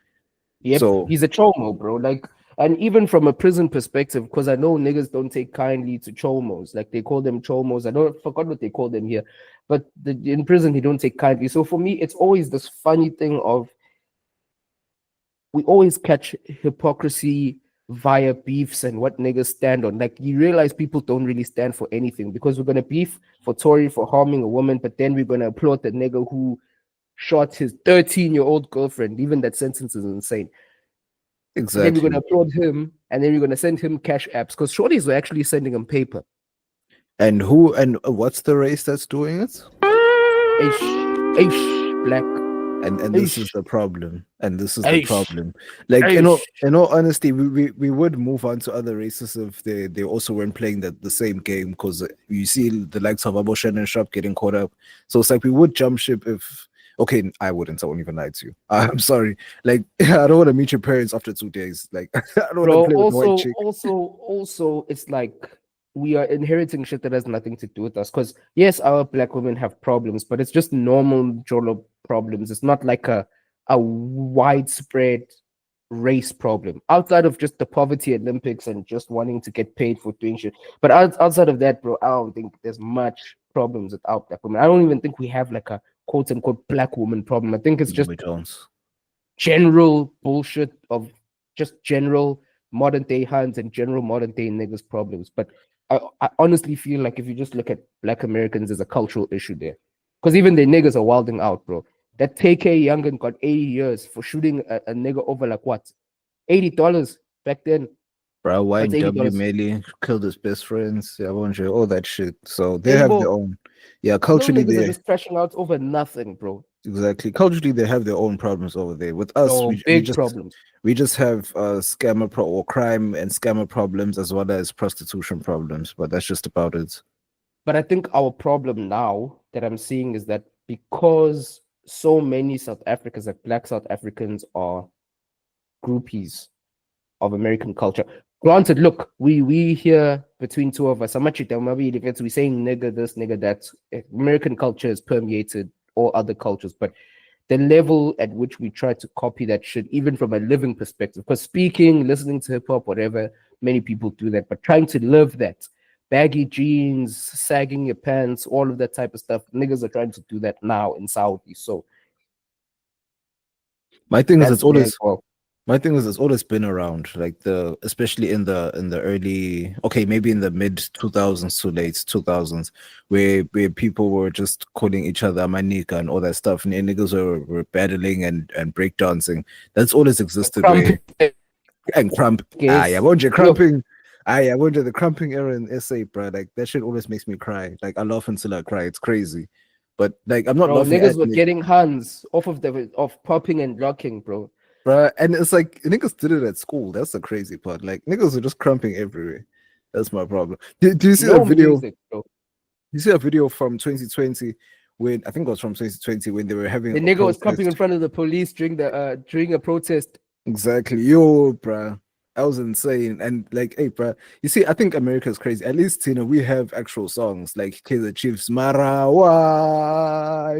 C: Yep,
D: So
C: he's a chomo, bro. Like, and even from a prison perspective, because I know niggas don't take kindly to chomos. Like they call them chomos. Forgot what they call them here, but in prison he don't take kindly. So for me, it's always this funny thing of we always catch hypocrisy via beefs and what niggas stand on. Like you realize people don't really stand for anything because we're gonna beef for Tory for harming a woman, but then we're gonna applaud the nigga who shot his 13-year-old girlfriend. Even that sentence is insane. And then we're
D: exactly.
C: going to applaud him, and then we're going to send him cash apps because shorties were actually sending him paper.
D: And what's the race that's doing it?
C: Black.
D: And this is the problem. And this is the
C: Aish.
D: problem. Like in all honesty, we would move on to other races if they also weren't playing the same game because you see the likes of Abu Shannon Shop getting caught up. So it's like we would jump ship if okay, I wouldn't. I won't even lie to you. I'm sorry. Like I don't want to meet your parents after 2 days. Like I don't want to play with a white chick.
C: Also, it's like we are inheriting shit that has nothing to do with us. Because yes, our black women have problems, but it's just normal jolo problems. It's not like a widespread race problem outside of just the poverty Olympics and just wanting to get paid for doing shit. But outside of that, bro, I don't think there's much problems with our black women. I don't even think we have like a quote unquote black woman problem. I think it's just
D: We don't.
C: general bullshit of just general modern day hands and general modern day niggas problems. But I honestly feel like if you just look at black Americans, there's a cultural issue there. Because even the niggas are wilding out, bro. That TK Youngin got 80 years for shooting a nigga over like what? $80 back then.
D: Bro,
C: That's
D: YNW
C: $80.
D: Melly killed his best friends. Yeah, all that shit. So they
C: Then,
D: have
C: bro,
D: their own. Yeah,
C: those
D: culturally
C: niggas are
D: they
C: just crashing out over nothing, bro.
D: exactly. Culturally they have their own problems over there. With us,
C: No, big problems.
D: we just have or crime and scammer problems as well as prostitution problems. But that's just about it.
C: But I think our problem now that I'm seeing is that because so many South Africans, like black South Africans, are groupies of American culture. Granted, look, we here between two of us, I'm actually we saying nigga this, nigga that. American culture is permeated all other cultures, but the level at which we try to copy that shit, even from a living perspective, because speaking, listening to hip hop, whatever, many people do that, but trying to live that, baggy jeans, sagging your pants, all of that type of stuff, niggas are trying to do that now in Saudi. So
D: My thing is
C: that's
D: it's always been around, like especially in the early, okay, maybe in the mid 2000s to late 2000s, where people were just calling each other manika and all that stuff, and niggas were battling and breakdancing. That's always existed. And crump, I want you crumping. I want you the crumping era in SA, bro. Like that shit always makes me cry. Like I laugh until I cry. It's crazy. But like I'm not
C: bro,
D: laughing
C: niggas
D: at
C: were getting hands off of popping and locking, bro.
D: Bruh, and it's like niggas did it at school. That's the crazy part. Like niggas are just crumping everywhere. That's my problem. Do you see that video?
C: Music, bro.
D: You see a video from 2020 when I think it was from 2020 when they were having
C: the
D: a
C: nigga was
D: protest.
C: crumping in front of the police during a protest.
D: Exactly. Yo, bruh. That was insane. And like, hey, bruh, you see, I think America is crazy. At least, you know, we have actual songs like Kaiser Chiefs, Mara, why?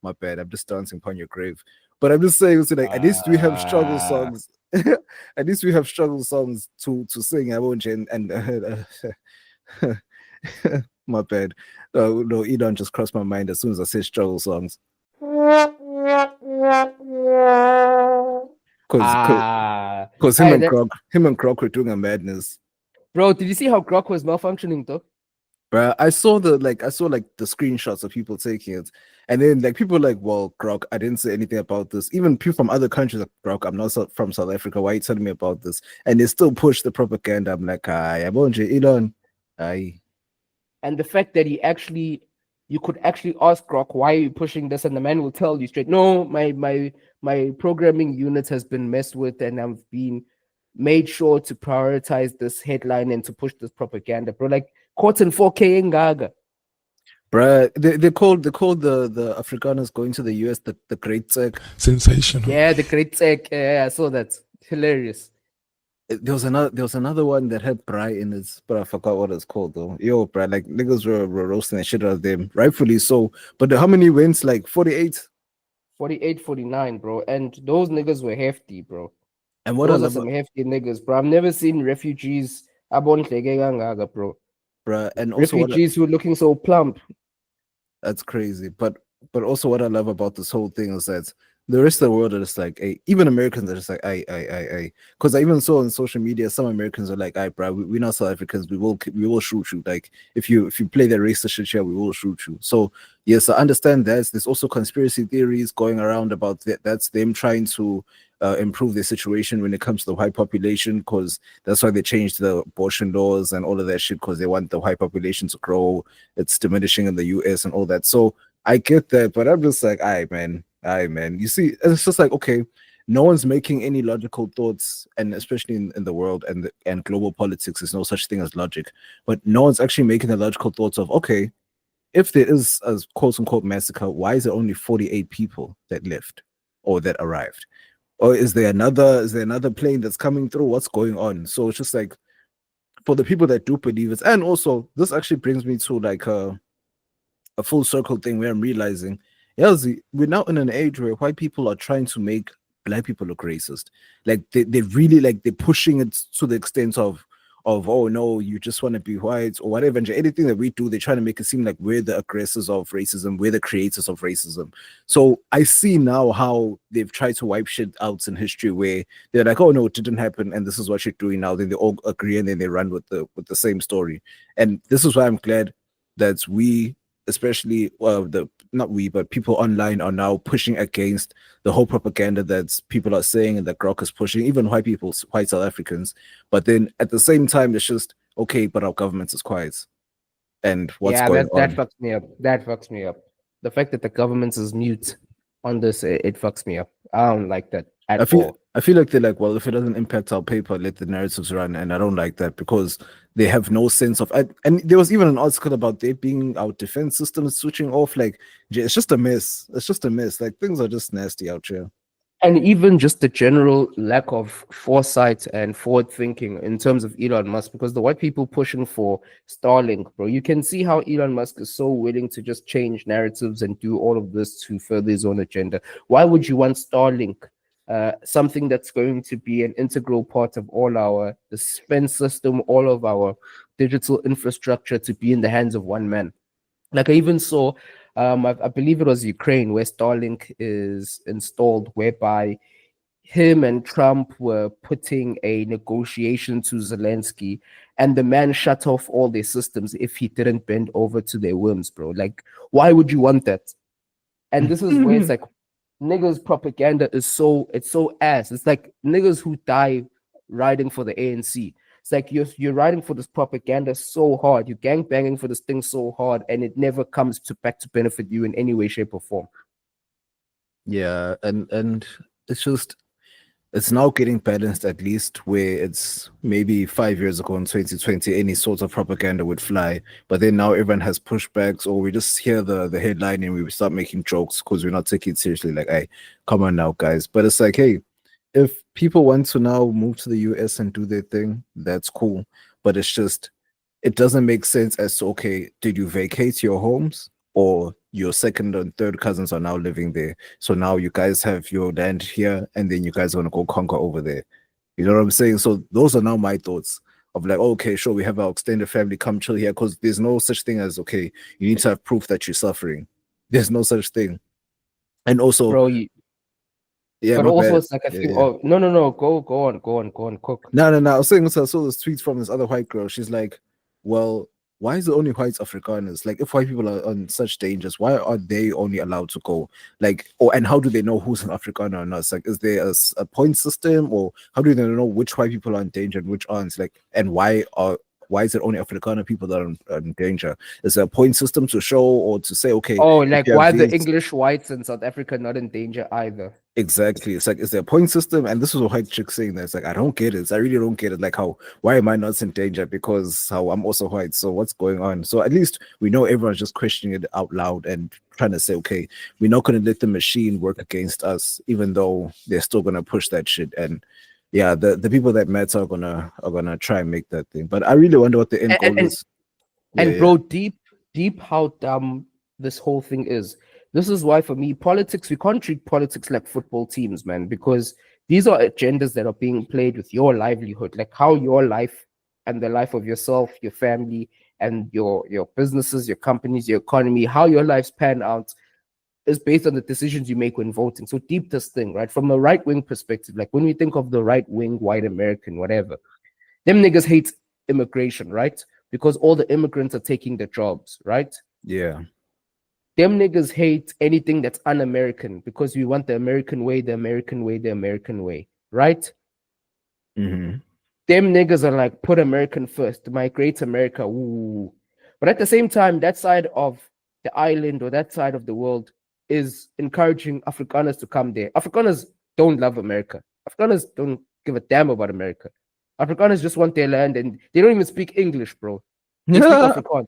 D: My bad. I'm just dancing upon your grave. But I'm just saying, like, at least we have struggle songs. At least we have struggle songs to sing. I won't and my bad. No, Elon just crossed my mind as soon as I said struggle songs. Because him and Grok were doing a madness.
C: Bro, did you see how Grok was malfunctioning though?
D: Bro, I saw the screenshots of people taking it, and then like people were like, well, Grok, I didn't say anything about this. Even people from other countries like, Grok, I'm not from South Africa. Why are you telling me about this? And they still push the propaganda. I'm like, I won't Elon.
C: And the fact that he actually you could actually ask Grok, why are you pushing this? And the man will tell you straight, no, my programming unit has been messed with, and I've been made sure to prioritize this headline and to push this propaganda, bro. Like caught in 4K in Gaga.
D: Bruh, they called the Afrikaners going to the US the Great Tsek.
B: Sensational.
C: Yeah, the great Tsek. Yeah, I saw that. Hilarious.
D: There was another one that had Bry in it, but I forgot what it's called though. Yo, Bry, like niggas were roasting the shit out of them, rightfully so. But how many wins? Like 48.
C: 48, 49, bro. And those niggas were hefty, bro.
D: And what I
C: Those are
D: love,
C: some hefty niggas, bro. I've never seen refugees bro.
D: bruh, and also
C: Refugees who are looking so plump.
D: that's crazy. But also what I love about this whole thing is that the rest of the world are just like, hey, even Americans are just like, I. Because I even saw on social media, some Americans are like, bro, we're not South Africans. We will shoot you. Like if you play the racist shit here, we will shoot you. So yes, I understand that. There's also conspiracy theories going around about that. That's them trying to improve their situation when it comes to the white population, because that's why they changed the abortion laws and all of that shit, because they want the white population to grow. It's diminishing in the US and all that. So I get that, but I'm just like, all right, man. You see, it's just like, okay, no one's making any logical thoughts, and especially in the world and global politics, there's no such thing as logic. But no one's actually making the logical thoughts of, okay, if there is a quote unquote massacre, why is there only 48 people that left or that arrived? Or is there another plane that's coming through? What's going on? So it's just like, for the people that do believe it, and also this actually brings me to like a full circle thing where I'm realizing, we're now in an age where white people are trying to make black people look racist. Like they really, like, they're pushing it to the extent of oh no, you just want to be white or whatever. And anything that we do, they're trying to make it seem like we're the aggressors of racism, we're the creators of racism. So I see now how they've tried to wipe shit out in history, where they're like, oh no, it didn't happen, and this is what you're doing now. Then they all agree, and then they run with the same story. And this is why I'm glad that we, especially not we, but people online, are now pushing against the whole propaganda that people are saying and that Grok is pushing, even white South Africans. But then at the same time, it's just, okay, but our government is quiet. And what's going on?
C: That fucks me up. That fucks me up. The fact that the government is mute on this, it fucks me up. I don't like that at all.
D: I feel like they're like, well, if it doesn't impact our paper, let the narratives run. And I don't like that, because they have no sense of. And there was even an article about there being our defense system switching off. Like, it's just a mess. It's just a mess. Like, things are just nasty out here.
C: And even just the general lack of foresight and forward thinking in terms of Elon Musk, because the white people pushing for Starlink, bro, you can see how Elon Musk is so willing to just change narratives and do all of this to further his own agenda. Why would you want Starlink? Something that's going to be an integral part of all our defense system, all of our digital infrastructure, to be in the hands of one man. Like I even saw, I believe it was Ukraine, where Starlink is installed, whereby him and Trump were putting a negotiation to Zelensky, and the man shut off all their systems if he didn't bend over to their whims, bro. Like, why would you want that? And this is where it's like, niggas propaganda is so ass. It's like niggas who die riding for the ANC. It's like you're riding for this propaganda so hard, you're gangbanging for this thing so hard, and it never comes back to benefit you in any way, shape, or form.
D: Yeah, and it's now getting balanced, at least, where it's maybe 5 years ago in 2020, any sort of propaganda would fly. But then now everyone has pushbacks, or we just hear the headline and we start making jokes because we're not taking it seriously. Like, hey, come on now, guys. But it's like, hey, if people want to now move to the US and do their thing, that's cool. But it's just, it doesn't make sense as to, okay, did you vacate your homes, or your second and third cousins are now living there? So now you guys have your land here, and then you guys are going to go conquer over there. You know what I'm saying? So those are now my thoughts of like, okay, sure, we have our extended family, come chill here, because there's no such thing as, okay, you need to have proof that you're suffering. There's no such thing. And also,
C: Bro,
D: yeah,
C: but
D: my
C: also
D: bad.
C: it's like I think,
D: Yeah.
C: oh no, go on, cook.
D: No. I was saying, so I saw this tweet from this other white girl. She's like, well, why is it only white Afrikaners? Like, if white people are on such dangers, why are they only allowed to go? Like, and how do they know who's an Afrikaner or not? It's like, is there a point system, or how do they know which white people are in danger and which aren't? Like, and why why is it only Afrikaner people that are in danger? Is there a point system to show or to say, okay,
C: Oh,
D: if
C: like
D: you have
C: why the
D: these-
C: English whites in South Africa not in danger either?
D: Exactly. It's like, is there a point system? And this was a white chick saying that. It's like, I don't get it. I really don't get it. Like, why am I not in danger? Because I'm also white. So what's going on? So at least we know everyone's just questioning it out loud and trying to say, okay, we're not going to let the machine work against us, even though they're still going to push that shit. And yeah, the people that matter are gonna try and make that thing. But I really wonder what the end goal is.
C: And bro, deep how dumb this whole thing is. This is why, for me, politics, we can't treat politics like football teams, man, because these are agendas that are being played with your livelihood, like how your life and the life of yourself, your family, and your businesses, your companies, your economy, how your lives pan out is based on the decisions you make when voting. So deep this thing, right? From a right-wing perspective, like when we think of the right-wing, white American, whatever, them niggas hate immigration, right? Because all the immigrants are taking the jobs, right?
D: Yeah.
C: Them niggas hate anything that's un-American because we want the American way, the American way, the American way, right?
D: Mm-hmm.
C: Them niggas are like, put American first, migrate America, ooh. But at the same time, that side of the island or that side of the world is encouraging Afrikaners to come there. Afrikaners don't love America. Afrikaners don't give a damn about America. Afrikaners just want their land and they don't even speak English, bro. They speak Afrikaans.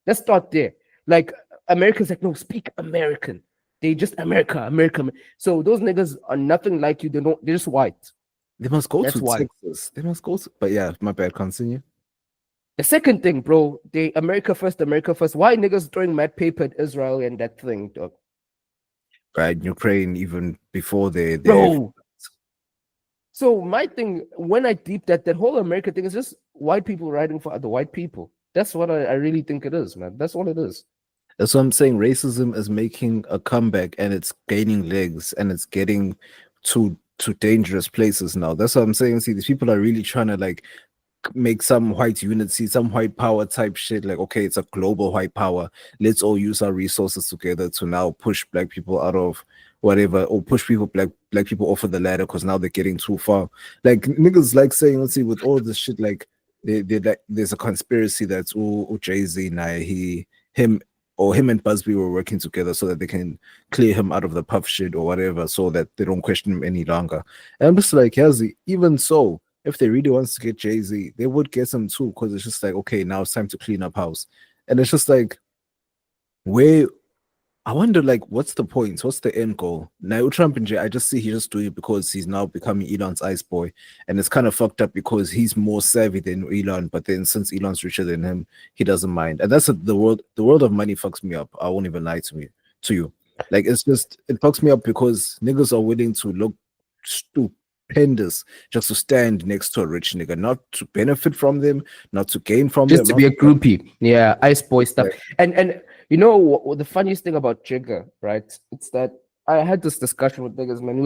C: Let's start there. Like, Americans like, no, speak American. They just America. So those niggas are nothing like you. They're just white.
D: They must go
C: That's
D: to
C: why.
D: Texas. They must go to, but yeah, my bad. Continue.
C: The second thing, bro, they America first. Why niggas throwing mad paper at Israel and that thing, dog?
D: Right, Ukraine, even before they
C: Bro. So my thing, when I deep that whole America thing is just white people writing for other white people. That's what I really think it is, man. That's all it is.
D: That's what I'm saying. Racism is making a comeback and it's gaining legs and it's getting to dangerous places now. That's what I'm saying. See, these people are really trying to like make some white unity, some white power type shit. Like, okay, it's a global white power. Let's all use our resources together to now push black people out of whatever, or push people black people off of the ladder because now they're getting too far. Like niggas like saying, let's see, with all this shit, like they like there's a conspiracy that's Jay-Z him and Busby were working together so that they can clear him out of the puff shit or whatever, so that they don't question him any longer. And I'm just like, Yazzie, even so, if they really wants to get Jay-Z, they would get him too, because it's just like, okay, now it's time to clean up house. And it's just like, I wonder, like, what's the point? What's the end goal? Now, Trump and Jay, I just see he just doing it because he's now becoming Elon's ice boy. And it's kind of fucked up because he's more savvy than Elon. But then since Elon's richer than him, he doesn't mind. And that's the world of money fucks me up. I won't even lie to you. Like, it's just, it fucks me up because niggas are willing to look stupendous just to stand next to a rich nigga, not to benefit from them, not to gain from them.
C: Just to be a groupie. Yeah, ice boy stuff. And you know what the funniest thing about Jigga, right? It's that I had this discussion with niggas, man.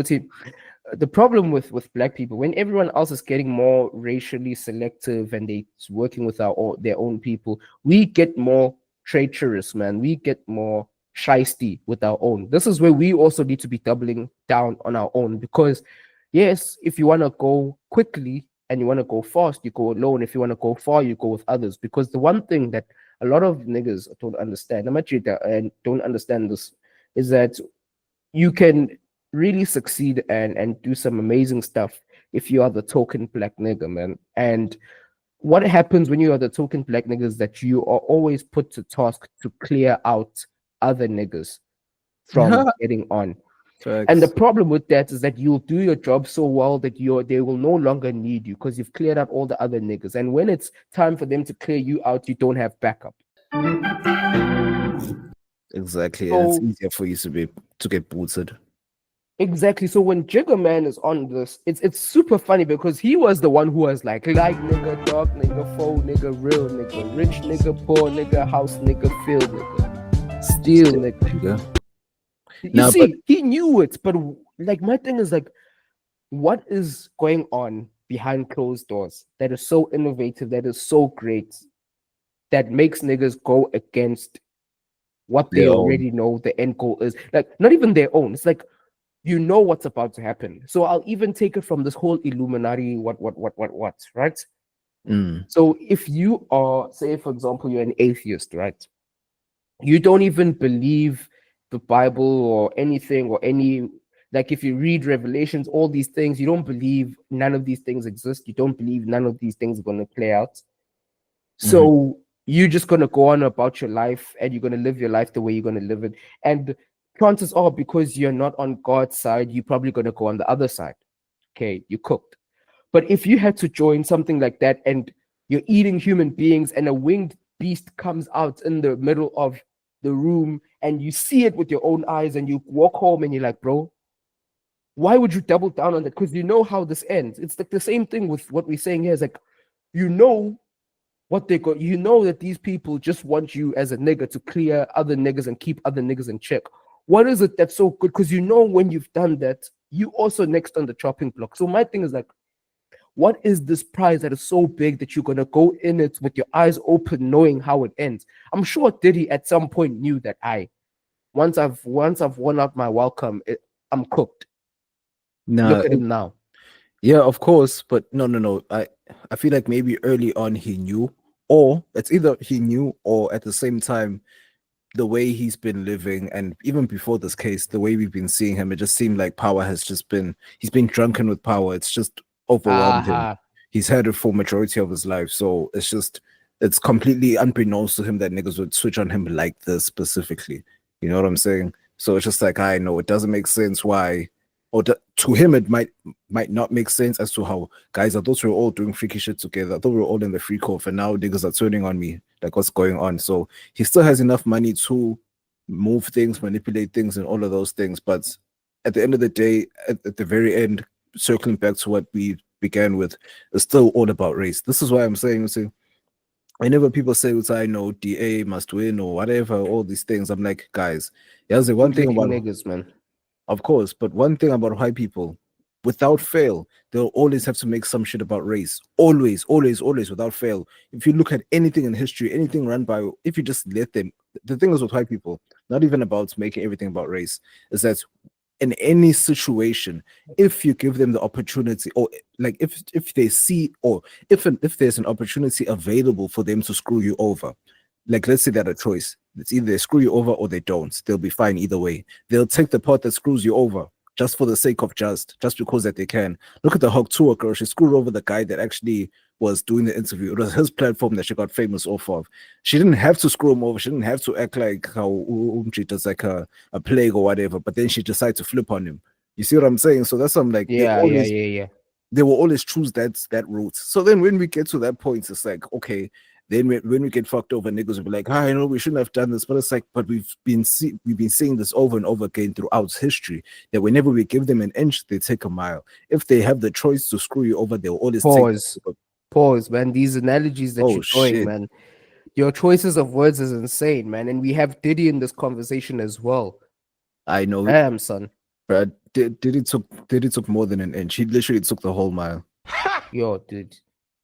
C: The problem with black people, when everyone else is getting more racially selective and they're working with their own people, we get more traitorous, man. We get more shiesty with our own. This is where we also need to be doubling down on our own, because yes, if you want to go quickly and you want to go fast, you go alone. If you want to go far, you go with others. Because the one thing that a lot of niggas don't understand, and don't understand this, is that you can really succeed and do some amazing stuff if you are the token black nigga, man. And what happens when you are the token black nigga is that you are always put to task to clear out other niggas from getting on.
D: Facts.
C: And the problem with that is that you'll do your job so well that they will no longer need you because you've cleared out all the other niggas. And when it's time for them to clear you out, you don't have backup.
D: Exactly.
C: So,
D: and it's easier for you to get booted.
C: Exactly. So when Jigga Man is on this, it's super funny because he was the one who was like light nigga, dark nigga, faux nigga, real nigga, rich nigga, poor nigga, house nigga, field nigga, steel nigga. He knew it, but like my thing is like, what is going on behind closed doors that is so innovative, that is so great, that makes niggas go against what they already know the end goal is? Like, not even their own. It's like, you know what's about to happen. So I'll even take it from this whole Illuminati, what, right? So if you are, say, for example, you're an atheist, right? You don't even believe the Bible or anything or any, like if you read Revelations, all these things, you don't believe none of these things exist. You don't believe none of these things are going to play out. So you're just going to go on about your life and you're going to live your life the way you're going to live it. And chances are, because you're not on God's side, you're probably going to go on the other side. Okay, you cooked. But if you had to join something like that and you're eating human beings and a winged beast comes out in the middle of the room and you see it with your own eyes and you walk home and you're like, bro, why would you double down on that? Because you know how this ends. It's like the same thing with what we're saying here. Is like, you know what they got. You know that these people just want you as a nigga to clear other niggas and keep other niggas in check. What is it that's so good? Because you know when you've done that, you also next on the chopping block. So my thing is like, what is this prize that is so big that you're gonna go in it with your eyes open, knowing how it ends? I'm sure Diddy at some point knew that once I've won out my welcome, I'm cooked.
D: Nah,
C: Look at him now.
D: yeah, of course, but no. I feel like maybe early on he knew, or it's either he knew or at the same time, the way he's been living, and even before this case, the way we've been seeing him, it just seemed like power has just been, he's been drunken with power. It's just overwhelmed him. He's had it for majority of his life. So it's completely unbeknownst to him that niggas would switch on him like this specifically. You know what I'm saying? So it's just like, I know it doesn't make sense why, or to him it might not make sense as to how, guys, I thought we were all doing freaky shit together. I thought we were all in the free cove, and now niggas are turning on me. Like, what's going on? So he still has enough money to move things, manipulate things, and all of those things. But at the end of the day, at the very end, circling back to what we began with, it's still all about race. This is why I'm saying, whenever people say, I know DA must win or whatever, all these things, I'm like, guys, there's the one thing about
C: niggas, man.
D: Of course, but one thing about white people, without fail, they'll always have to make some shit about race. Always, without fail. If you look at anything in history, anything run by, if you just let them, the thing is with white people, not even about making everything about race, is that in any situation, if you give them the opportunity, or like if they see, or if there's an opportunity available for them to screw you over, like let's say they had a choice, it's either they screw you over or they don't, they'll be fine either way. They'll take the part that screws you over just for the sake of just because that they can. Look at the Hawk Tour girl. She screwed over the guy that actually was doing the interview. It was his platform that she got famous off of. She didn't have to screw him over. She didn't have to act like how she does, like a plague or whatever, but then she decided to flip on him. You see what I'm saying? So that's something like,
C: yeah.
D: They will always choose that route. So then when we get to that point, it's like, okay, then when we get fucked over, niggas will be like, I know we shouldn't have done this. But it's like, but we've been seeing this over and over again throughout history, that whenever we give them an inch, they take a mile. If they have the choice to screw you over, they'll always
C: pause, man. These analogies that you're doing, man. Your choices of words is insane, man. And we have Diddy in this conversation as well.
D: I know.
C: Damn, son.
D: But Diddy took more than an inch. He literally took the whole mile.
C: Yo, dude.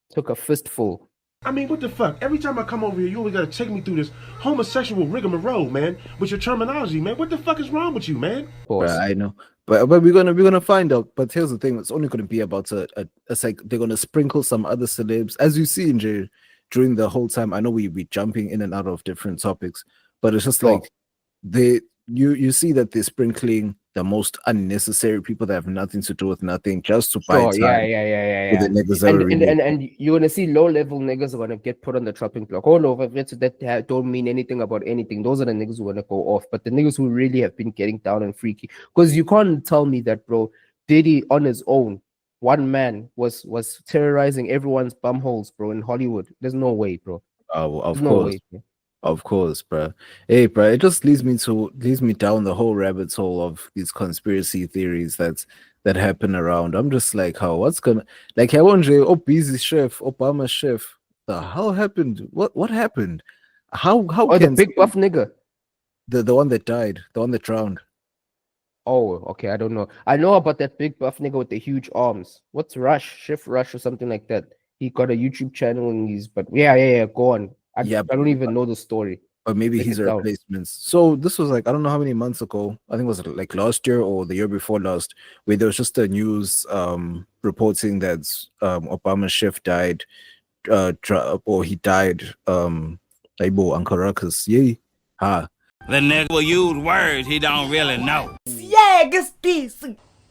C: Took a fistful.
G: I mean, what the fuck? Every time I come over here, you always gotta take me through this homosexual rigmarole, man, with your terminology, man. What the fuck is wrong with you, man?
D: I know, but we're gonna find out. But here's the thing: it's only gonna be about it's like they're gonna sprinkle some other celebs, as you see in during the whole time. I know we jumping in and out of different topics, but it's just like you see that they're sprinkling the most unnecessary people that have nothing to do with nothing, just to buy time.
C: Yeah. And you're gonna see low-level niggas are gonna get put on the chopping block. All over that don't mean anything about anything. Those are the niggas who wanna go off. But the niggas who really have been getting down and freaky, because you can't tell me that, bro, Diddy on his own, one man was terrorizing everyone's bum holes, bro, in Hollywood. There's no way, bro.
D: Oh, of course. Of course, bro. Hey, bro, it just leads me down the whole rabbit hole of these conspiracy theories that happen around. I'm just like, what's gonna, like, I wonder, busy chef, Obama chef, the hell happened? What happened? How
C: can the big buff nigga,
D: the one that died, the one that drowned?
C: Oh, okay, I don't know. I know about that big buff nigga with the huge arms. What's Chef Rush or something like that? He got a YouTube channel and yeah, go on. I don't even know the story.
D: But maybe he's a replacement. So this was like, I don't know how many months ago. I think it was like last year or the year before last, where there was just a news reporting that Obama's chef died or he died. Aibo Uncle Ruckus, yay, ha.
H: The nigga will use words he don't really know.
E: Yeah, guess this.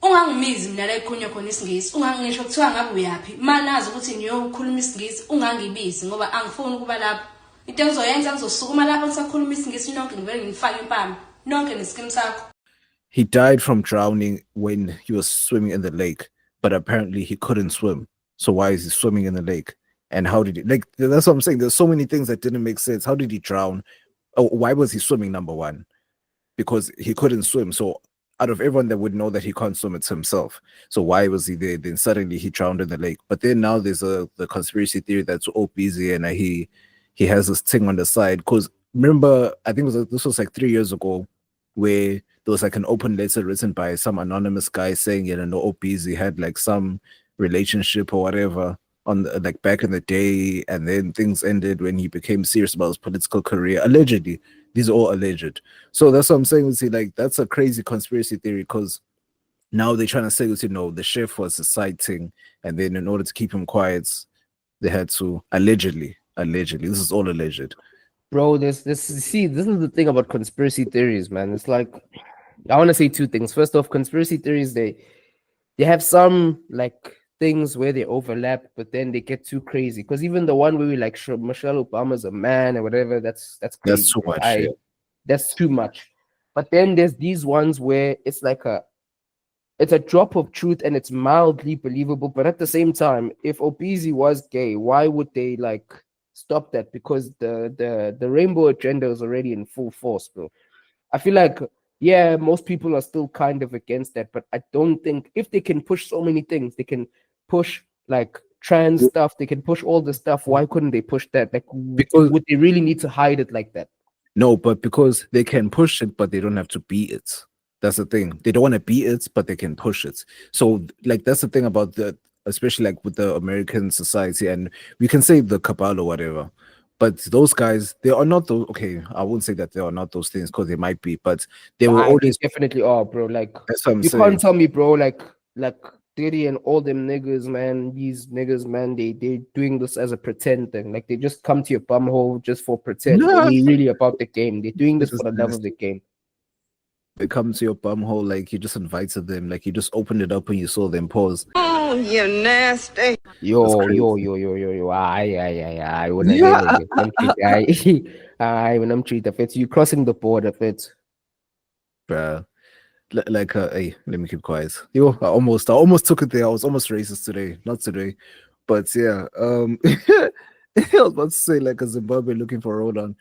I: Ungangimizi mina la ekhulunywa khona isingisi, ungangisho kuthiwa ngabe uyapi. Manazi ukuthi niyokhuluma isingisi, ungangibizi ngoba angifuni ukuba lapho. Into engizoyenza ngizosukuma lapho ngisakhuluma isingisi nonke ngivele ngifake impama. Nonke neskim sakho.
D: He died from drowning when he was swimming in the lake, but apparently he couldn't swim. So why is he swimming in the lake? And how did he, like, that's what I'm saying. There's so many things that didn't make sense. How did he drown? Oh, why was he swimming, number one? Because he couldn't swim. So out of everyone that would know that he can't swim, it's himself. So why was he there? Then suddenly he drowned in the lake. But then now there's the conspiracy theory that's all busy and he has this thing on the side. Because remember, I think this was like 3 years ago, where there was like an open letter written by some anonymous guy saying, you know, Obizi had like some relationship or whatever on the, like back in the day, and then things ended when he became serious about his political career. Allegedly, these are all alleged. So that's what I'm saying. See, like that's a crazy conspiracy theory because now they're trying to say, you know, the chef was a side thing, and then in order to keep him quiet, they had to allegedly. This is all alleged.
C: Bro, this is the thing about conspiracy theories, man. It's like I want to say two things. First off, conspiracy theories, they have some like things where they overlap, but then they get too crazy. Because even the one where we like Michelle Obama's a man or whatever, that's crazy.
D: That's too much. Yeah.
C: That's too much. But then there's these ones where it's like it's a drop of truth and it's mildly believable. But at the same time, if Obizi was gay, why would they like stop that? Because the rainbow agenda is already in full force, bro. I feel like, yeah, most people are still kind of against that, but I don't think if they can push so many things, they can push like trans stuff, they can push all the stuff. Why couldn't they push that? Like, because would they really need to hide it like that?
D: No, but because they can push it, but they don't have to be it. That's the thing. They don't want to be it, but they can push it. So, like, that's the thing about especially like with the American society, and we can say the Cabal or whatever. But those guys, they are not those. Okay, I won't say that they are not those things because they might be, but they will always
C: definitely are, bro. Like,
D: that's what I'm saying.
C: Can't tell me, bro. Like Diddy and all them niggas, man. These niggas, man. They doing this as a pretend thing. Like they just come to your bumhole just for pretend.
D: No.
C: They ain't really about the game. They're doing this for the love of the game.
D: They come to your bumhole like you just invited them, like you just opened it up and you saw them pause.
E: Oh, you nasty.
C: Yo. I when I'm treat of it. You crossing the border of it.
D: Bruh. Like hey, let me keep quiet. Yo, I almost took it there. I was almost racist today. Not today. But yeah, I was about to say like a Zimbabwe looking for a roll on.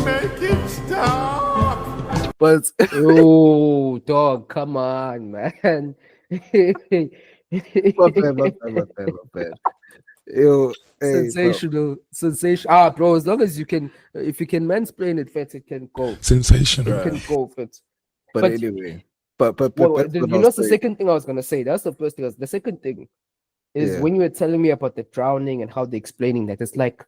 H: Make it stop.
D: But
C: oh, dog, come on, man.
D: my bad. Yo, hey,
C: sensational. Ah, bro, as long as you can, if you can mansplain it, fit, it can go.
B: Sensational.
C: It can go, fit.
D: But anyway, but
C: you know, the second thing I was gonna say. That's the first thing. The second thing is when you were telling me about the drowning and how they're explaining that. It's like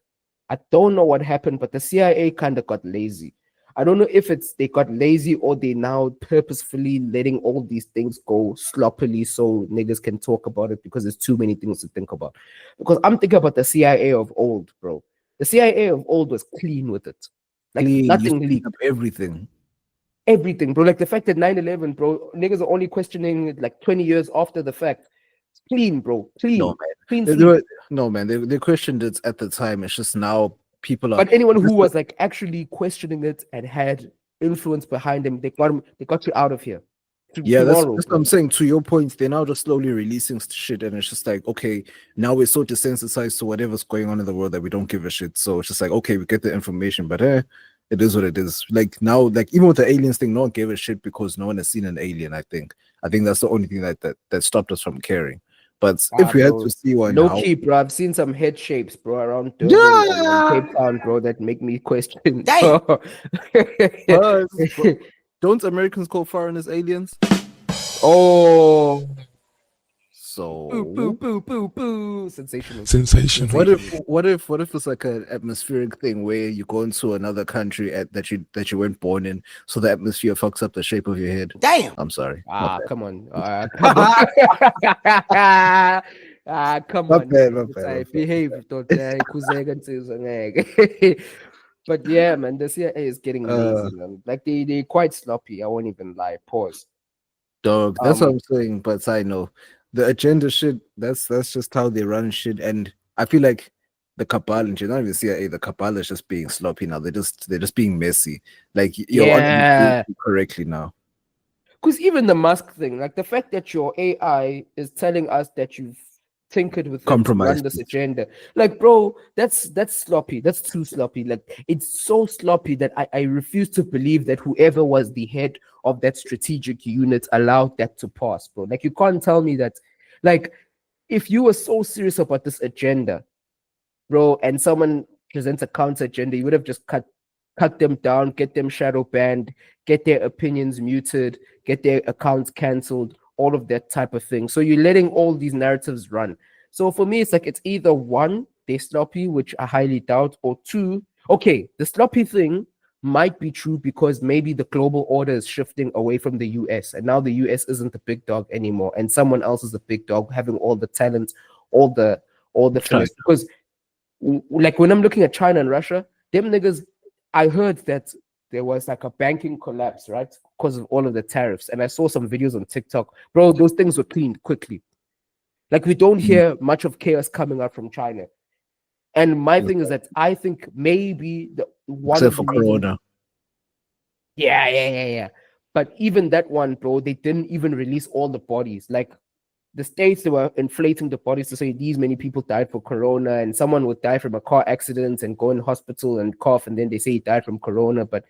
C: I don't know what happened, but the CIA kind of got lazy. I don't know if it's they got lazy or they now purposefully letting all these things go sloppily so niggas can talk about it because there's too many things to think about. Because I'm thinking about the CIA of old, bro. The CIA of old was clean with it. Like nothing leaked.
D: Everything,
C: bro. Like the fact that 9/11, bro, niggas are only questioning it like 20 years after the fact. It's clean, bro. Clean.
D: No, man. They questioned it at the time. It's just now people are.
C: But anyone who was like actually questioning it and had influence behind them, they got you out of here.
D: Yeah, that's what I'm saying. To your point, they're now just slowly releasing shit, and it's just like, okay, now we're so desensitized to whatever's going on in the world that we don't give a shit. So it's just like, okay, we get the information, but it is what it is. Like now, like even with the aliens thing, no one gave a shit because no one has seen an alien. I think that's the only thing that stopped us from caring. But if we had to see one,
C: key, bro. I've seen some head shapes, bro, around Durban and Cape Town, bro, that make me question.
D: Don't Americans call foreigners aliens?
C: Oh,
D: so
C: boo.
B: Sensational.
D: What if it's like an atmospheric thing where you go into another country that you weren't born in, so the atmosphere fucks up the shape of your head?
E: Damn.
D: I'm sorry.
C: Come on. Come
D: My
C: on,
D: bad,
C: man.
D: my bad,
C: I
D: my bad.
C: behave. But yeah, man, the CIA is getting lazy, man. Like they quite sloppy. I won't even lie. Pause.
D: Dog, that's what I'm saying. But I know the agenda shit. That's just how they run shit, and I feel like the Cabal and not even CIA. The Cabal is just being sloppy now. They're just being messy. Like you're on
C: Yeah.
D: correctly now.
C: Because even the Musk thing, like the fact that your AI is telling us that you've tinkered with it to run
D: Compromised.
C: this agenda, like, bro, that's sloppy. That's too sloppy. Like, it's so sloppy that I refuse to believe that whoever was the head of that strategic unit allowed that to pass, bro. Like, you can't tell me that, like, if you were so serious about this agenda, bro, and someone presents a counter agenda, you would have just cut them down, get them shadow banned, get their opinions muted, get their accounts cancelled, all of that type of thing. So you're letting all these narratives run. So for me, it's like it's either one, they're sloppy, which I highly doubt, or two, okay, the sloppy thing might be true because maybe the global order is shifting away from the US, and now the US isn't the big dog anymore, and someone else is the big dog having all the talent, all the finesse. Because like when I'm looking at China and Russia, them niggas, I heard that there was like a banking collapse, right? Because of all of the tariffs. And I saw some videos on TikTok. Bro, those things were cleaned quickly. Like we don't hear much of chaos coming out from China. And my thing is that I think maybe the one
D: Except
C: of
D: for
C: the reasons,
D: Corona.
C: yeah. But even that one, bro, they didn't even release all the bodies. Like the states, they were inflating the bodies to say these many people died for corona, and someone would die from a car accident and go in hospital and cough, and then they say he died from corona. But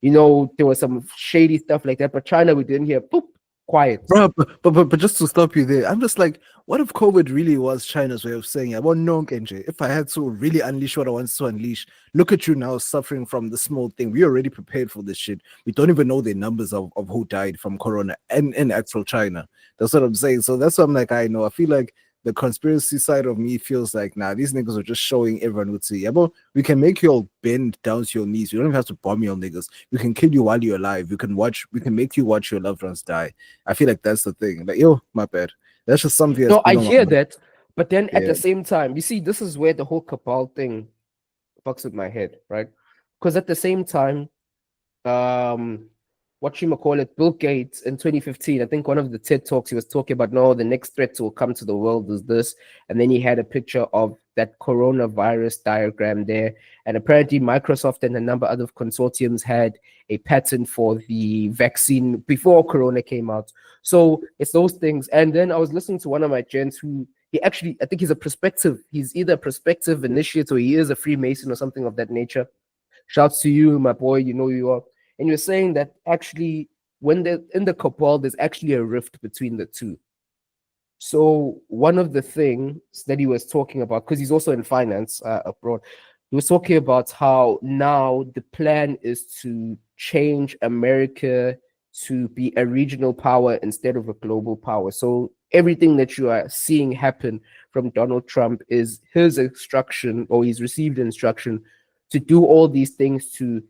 C: you know, there was some shady stuff like that. But China, we didn't hear. Boop, quiet.
D: Bro, but just to stop you there, I'm just like, what if COVID really was China's way of saying, I want no NJ. If I had to really unleash what I want to unleash, look at you now suffering from the small thing. We already prepared for this shit. We don't even know the numbers of who died from corona and in actual China. That's what I'm saying. So that's what I'm like, I know. I feel like the conspiracy side of me feels like, nah, these niggas are just showing everyone would see. Yeah, but we can make you all bend down to your knees. You don't even have to bomb your niggas. We can kill you while you're alive. We can make you watch your loved ones die. I feel like that's the thing. Like, yo, my bad. That's just something.
C: No, I hear that. But then at
D: Yeah.
C: the same time, you see, this is where the whole Cabal thing fucks with my head, right? Because at the same time, Bill Gates in 2015, I think one of the TED Talks, he was talking about, no, the next threat will come to the world is this. And then he had a picture of that coronavirus diagram there. And apparently Microsoft and a number of other consortiums had a patent for the vaccine before Corona came out. So it's those things. And then I was listening to one of my gents who I think he's either a prospective initiate or he is a Freemason or something of that nature. Shouts to you, my boy, you know you are. And you're saying that actually when they're in the Cabal, there's actually a rift between the two. So one of the things that he was talking about, because he's also in finance abroad, he was talking about how now the plan is to change America to be a regional power instead of a global power. So everything that you are seeing happen from Donald Trump is his instruction, or he's received instruction to do all these things to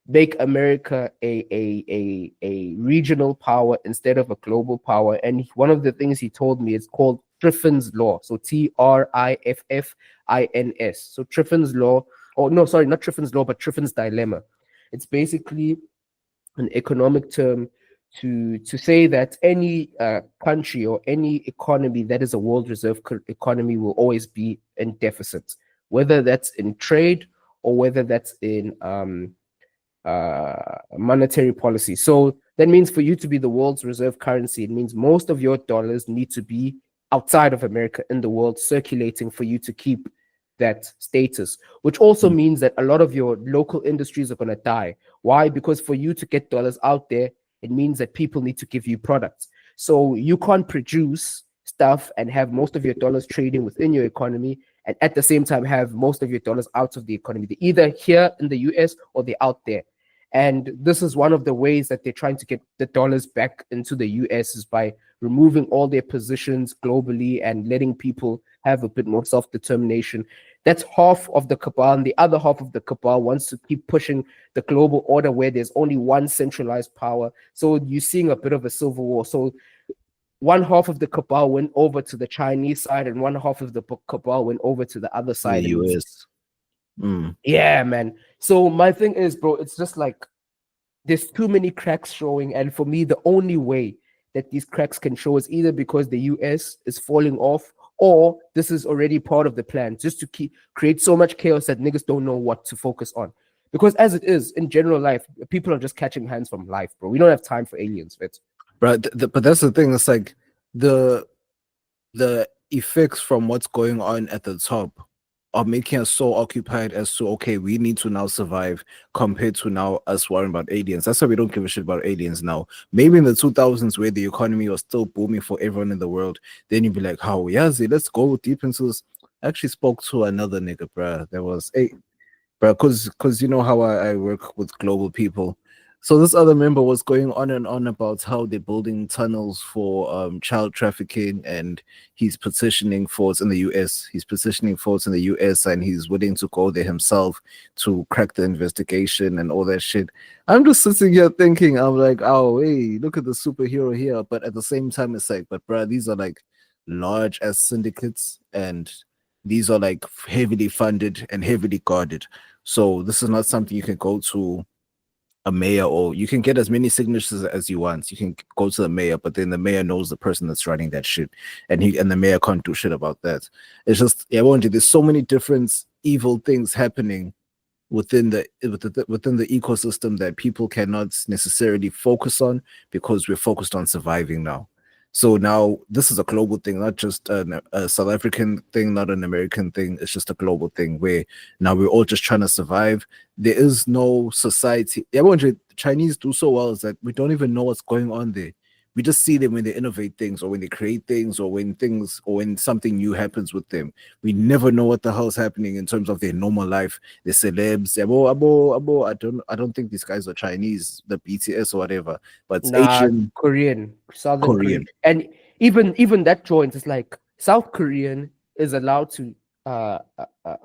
C: make America a regional power instead of a global power. And one of the things he told me is called Triffin's Law. So Triffins. So Triffin's Law, or no, sorry, not Triffin's Law, but Triffin's Dilemma. It's basically an economic term to say that any country or any economy that is a world reserve economy will always be in deficit, whether that's in trade or whether that's in monetary policy. So that means for you to be the world's reserve currency, it means most of your dollars need to be outside of America in the world circulating for you to keep that status, which also means that a lot of your local industries are going to die. Why? Because for you to get dollars out there, it means that people need to give you products. So you can't produce stuff and have most of your dollars trading within your economy and at the same time have most of your dollars out of the economy. They're either here in the US or they're out there. And this is one of the ways that they're trying to get the dollars back into the US is by removing all their positions globally and letting people have a bit more self-determination. That's half of the Cabal, and the other half of the Cabal wants to keep pushing the global order where there's only one centralized power. So you're seeing a bit of a civil war. So one half of the cabal went over to the Chinese side, and one half of the cabal went over to the other side.
D: The US.
C: Yeah, man. So my thing is, bro, it's just like there's too many cracks showing, and for me, the only way that these cracks can show is either because the US is falling off, or this is already part of the plan, just to create so much chaos that niggas don't know what to focus on. Because as it is in general life, people are just catching hands from life, bro. We don't have time for aliens, right?
D: But that's the thing. It's like the effects from what's going on at the top are making us so occupied as to, okay, we need to now survive, compared to now us worrying about aliens. That's why we don't give a shit about aliens now. Maybe in the 2000s, where the economy was still booming for everyone in the world, then you'd be like, how, let's go deep into this. I actually spoke to another nigga, bruh. There was because you know how I work with global people. So this other member was going on and on about how they're building tunnels for child trafficking, and he's petitioning for it in the US. He's petitioning for it in the US, and he's willing to go there himself to crack the investigation and all that shit. I'm just sitting here thinking, I'm like, oh, hey, look at the superhero here. But at the same time, it's like, but bruh, these are like large as syndicates, and these are like heavily funded and heavily guarded. So this is not something you can go to a mayor, or you can get as many signatures as you want. You can go to the mayor, but then the mayor knows the person that's running that shit, and the mayor can't do shit about that. It's just, there's so many different evil things happening within the ecosystem that people cannot necessarily focus on, because we're focused on surviving now. So now this is a global thing, not just a South African thing, not an American thing. It's just a global thing where now we're all just trying to survive. There is no society. The Chinese do so well is that we don't even know what's going on there. We just see them when they innovate things, or when they create things, or when something new happens with them. We never know what the hell's happening in terms of their normal life. The celebs, I don't think these guys are Chinese, the BTS or whatever, but it's Asian,
C: Korean, Southern Korean. And even that joint is like South Korean is allowed to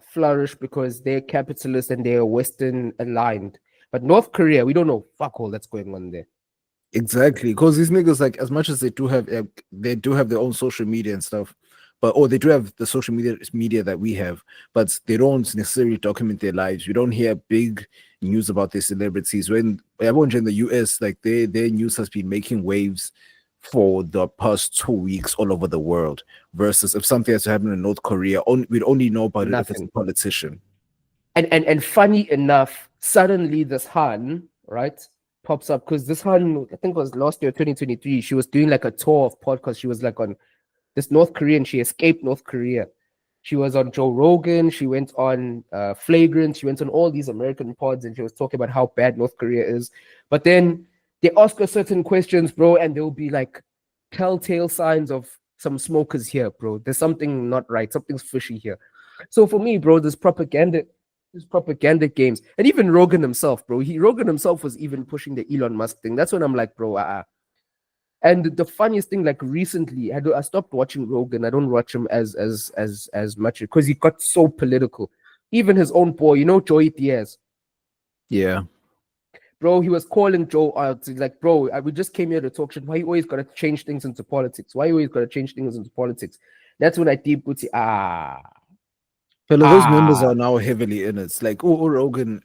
C: flourish because they're capitalist and they're Western aligned. But North Korea, we don't know fuck all that's going on there.
D: Exactly, because these niggas, like, as much as they do have their own social media and stuff, they do have the social media that we have, but they don't necessarily document their lives. We don't hear big news about their celebrities. When everyone in the US, like, their news has been making waves for the past 2 weeks all over the world, versus if something has to happen in North Korea, we'd only know about it if it's a politician.
C: And funny enough, suddenly this Han, right, pops up, because this Han, I think it was last year, 2023, she was doing like a tour of podcasts. She was like on this North Korean, she escaped North Korea. She was on Joe Rogan, she went on Flagrant, she went on all these American pods, and she was talking about how bad North Korea is. But then they ask her certain questions, bro, and there'll be like telltale signs of some smokers here, bro. There's something not right, something's fishy here. So for me, bro, this propaganda games, and even Rogan himself, bro. Rogan himself was even pushing the Elon Musk thing. That's when I'm like, bro, And the funniest thing, like recently, I stopped watching Rogan. I don't watch him as much because he got so political. Even his own boy, Joey Diaz.
D: Yeah.
C: Bro, he was calling Joe out. Like, bro, we just came here to talk shit. Why you always got to change things into politics? That's when I deep booty,
D: Those members are now heavily in it. It's like, Rogan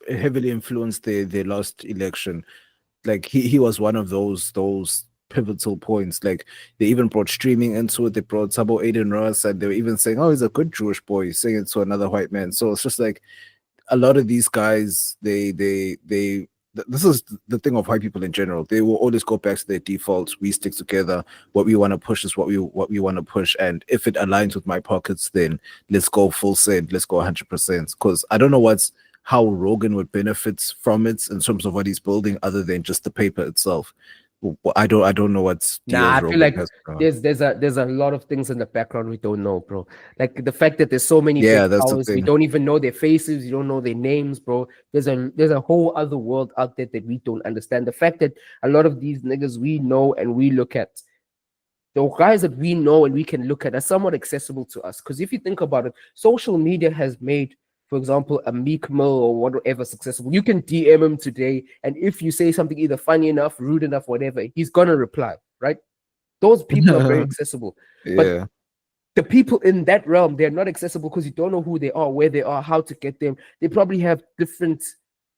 D: heavily influenced their last election. Like, he was one of those pivotal points. Like, they even brought streaming into it. They brought Sabo Aiden Ross, and they were even saying, oh, he's a good Jewish boy, saying it to another white man. So it's just like a lot of these guys, this is the thing of white people in general. They will always go back to their defaults. We stick together. What we want to push is what we want to push. And if it aligns with my pockets, then let's go full send. Let's go 100%. Because I don't know how Rogan would benefit from it in terms of what he's building, other than just the paper itself. I don't know what's.
C: I feel like there's a lot of things in the background we don't know, bro. Like the fact that there's so many powers, we don't even know their faces, you don't know their names, bro. There's a whole other world out there that we don't understand. The fact that a lot of these niggas we know and we look at, the guys that we know and we can look at, are somewhat accessible to us. Because if you think about it, social media has made, for example, a Meek Mill or whatever successful. You can DM him today, and if you say something either funny enough, rude enough, whatever, he's gonna reply, right? Those people are very accessible. But
D: Yeah.
C: the people in that realm, they're not accessible because you don't know who they are, where they are, how to get them. They probably have different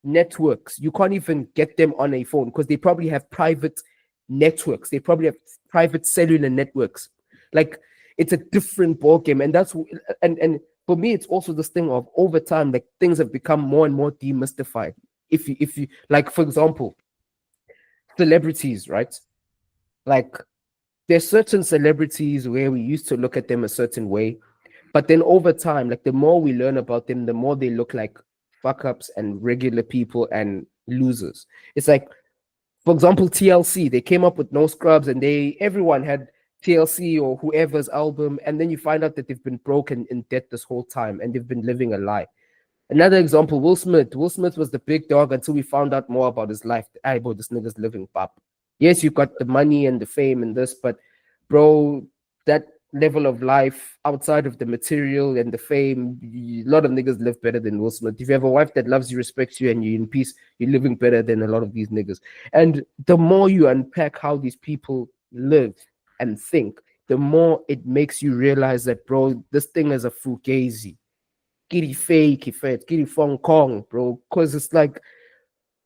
C: networks. You can't even get them on a phone because they probably have private networks. They probably have private cellular networks. Like it's a different ball game, and and for me, it's also this thing of over time, like things have become more and more demystified. If you like, for example, celebrities, right? Like there's certain celebrities where we used to look at them a certain way, but then over time, like the more we learn about them, the more they look like fuck ups and regular people and losers. It's like, for example, TLC, they came up with No Scrubs and everyone had TLC or whoever's album, and then you find out that they've been broken in debt this whole time and they've been living a lie. Another example, Will Smith. Will Smith was the big dog until we found out more about his life. Ay, bro, this nigga's living pop. Yes, you got the money and the fame and this, but bro, that level of life outside of the material and the fame, a lot of niggas live better than Will Smith. If you have a wife that loves you, respects you, and you're in peace, you're living better than a lot of these niggas. And the more you unpack how these people live and think, the more it makes you realize that, bro, this thing is a fugazi. Giddy fake, giddy Fong Kong, bro. Because it's like,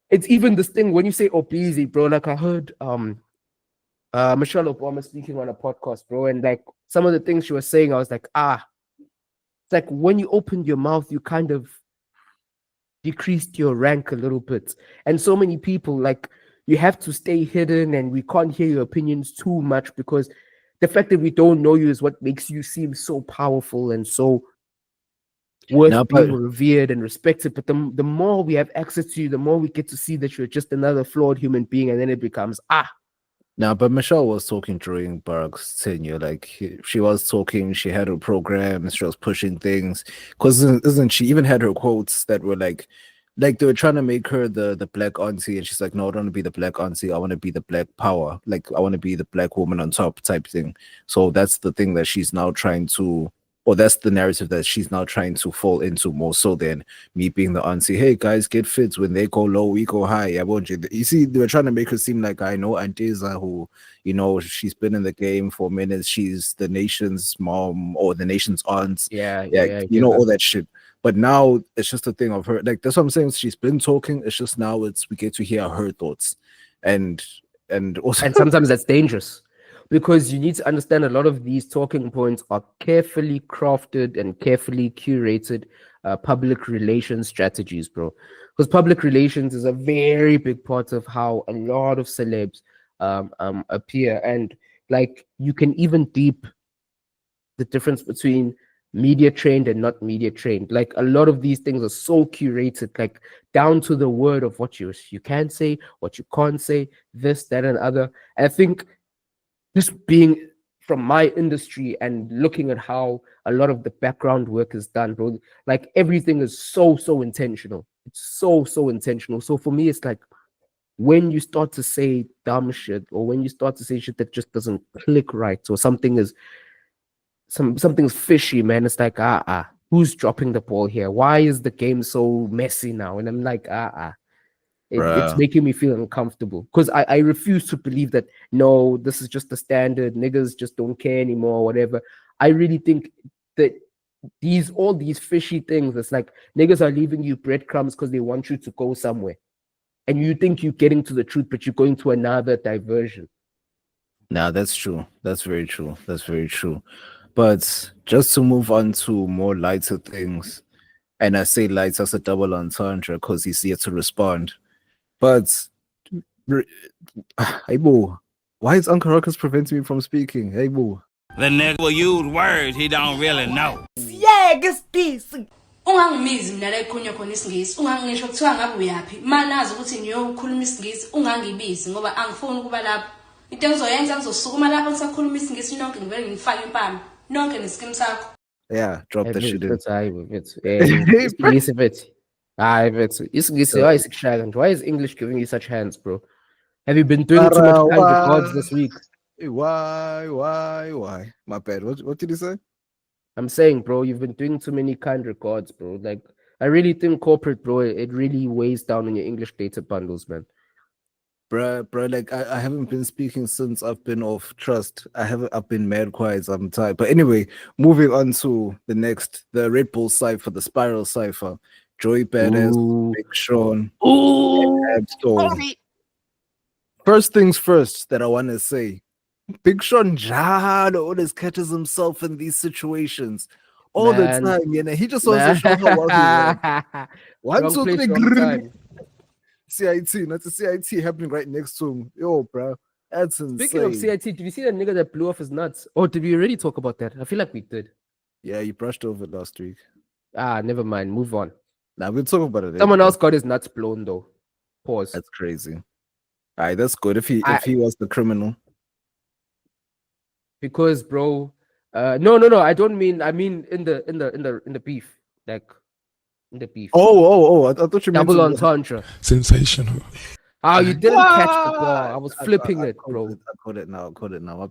C: it's even this thing when you say obese, bro. Like I heard Michelle Obama speaking on a podcast, bro, and like some of the things she was saying, I was like, it's like when you opened your mouth, you kind of decreased your rank a little bit. And so many people, like, you have to stay hidden and we can't hear your opinions too much because the fact that we don't know you is what makes you seem so powerful and so worth being revered and respected. But the more we have access to you, the more we get to see that you're just another flawed human being, and then it becomes
D: Now, but Michelle was talking during Barack's tenure. Like she was talking, she had her programs, she was pushing things. Because isn't she even had her quotes that were like they were trying to make her the black auntie, and she's like, no, I don't want to be the black auntie. I want to be the black power. Like I want to be the black woman on top type thing. So that's the thing that she's now trying to. Or that's the narrative that she's now trying to fall into more so than me being the auntie. Hey guys, get fit. When they go low, we go high. I won't you. You see, they were trying to make her seem like I know Anteza, who, you know, she's been in the game for minutes. She's the nation's mom or the nation's aunt.
C: Yeah,
D: you know, all that shit. But now it's just a thing of her. Like that's what I'm saying. She's been talking. It's just now we get to hear her thoughts, and also
C: sometimes that's dangerous. Because you need to understand a lot of these talking points are carefully crafted and carefully curated public relations strategies, bro. Because public relations is a very big part of how a lot of celebs appear. And like you can even deep the difference between media trained and not media trained. Like a lot of these things are so curated, like down to the word of what you can say, what you can't say, this, that, and other. And I think just being from my industry and looking at how a lot of the background work is done, bro, like everything is so intentional. It's so intentional. So for me, it's like when you start to say dumb shit or when you start to say shit that just doesn't click right or something's fishy, man, it's like, who's dropping the ball here? Why is the game so messy now? And I'm like, it's making me feel uncomfortable because I refuse to believe that, no, this is just the standard. Niggas just don't care anymore or whatever. I really think that all these fishy things, it's like niggas are leaving you breadcrumbs because they want you to go somewhere. And you think you're getting to the truth, but you're going to another diversion.
D: Nah, that's true. That's very true. That's very true. But just to move on to more lighter things, and I say lights as a double entendre because he's here to respond. But hey boo, why is Uncle Ruckus preventing me from speaking? Hey boo.
H: The nigga will use words he don't really know.
E: Yeah, guess this.
I: Ungangimizi mina la ekhulunywa khona isingisi, ungangisho kuthiwa ngabe uyaphi. Manazi ukuthi niyokhuluma isingisi, ungangibizi ngoba angifuni ukuba lapho. Into engizoyenza ngizosukuma lapho ngisakhuluma isingisi nonke ngivele ngifake impama. Nonke neskim sakho.
D: Yeah, drop that shit in.
C: Why is English giving you such hands, bro? Have you been doing too much time with gods this week?
D: Why? My bad. What did you say?
C: I'm saying, bro, you've been doing too many kind records, bro. Like, I really think corporate, bro, it really weighs down on your English data bundles, man.
D: Bruh, like I haven't been speaking since I've been off trust. I've been mad quiet sometimes. But anyway, moving on to the Red Bull cipher, the Spiral cipher. Joey Badass,
C: Ooh.
D: Big Sean,
C: Ooh.
D: and Abso. First things first that I want to say. Big Sean Jad always catches himself in these situations all
C: Man.
D: the time. You know, he just wants to show how well he went. One,
C: Wrong
D: two,
C: place,
D: three,
C: wrong
D: grrr.
C: time.
D: CIT, not the CIT happening right next to him. Yo, bro, that's insane.
C: Speaking of CIT, did you see that nigga that blew off his nuts? Or did we already talk about that? I feel like we did.
D: Yeah, you brushed over it last week.
C: Never mind. Move on.
D: Now we'll talk about it.
C: Someone else got his nuts blown though. Pause.
D: That's crazy. All right, that's good. If he was the criminal,
C: because bro, no. I don't mean. I mean in the beef, like in the beef.
D: Oh! I thought you meant
C: double entendre.
B: Sensational.
C: Oh, you didn't catch the ball. I was flipping it, bro.
D: I caught it now. My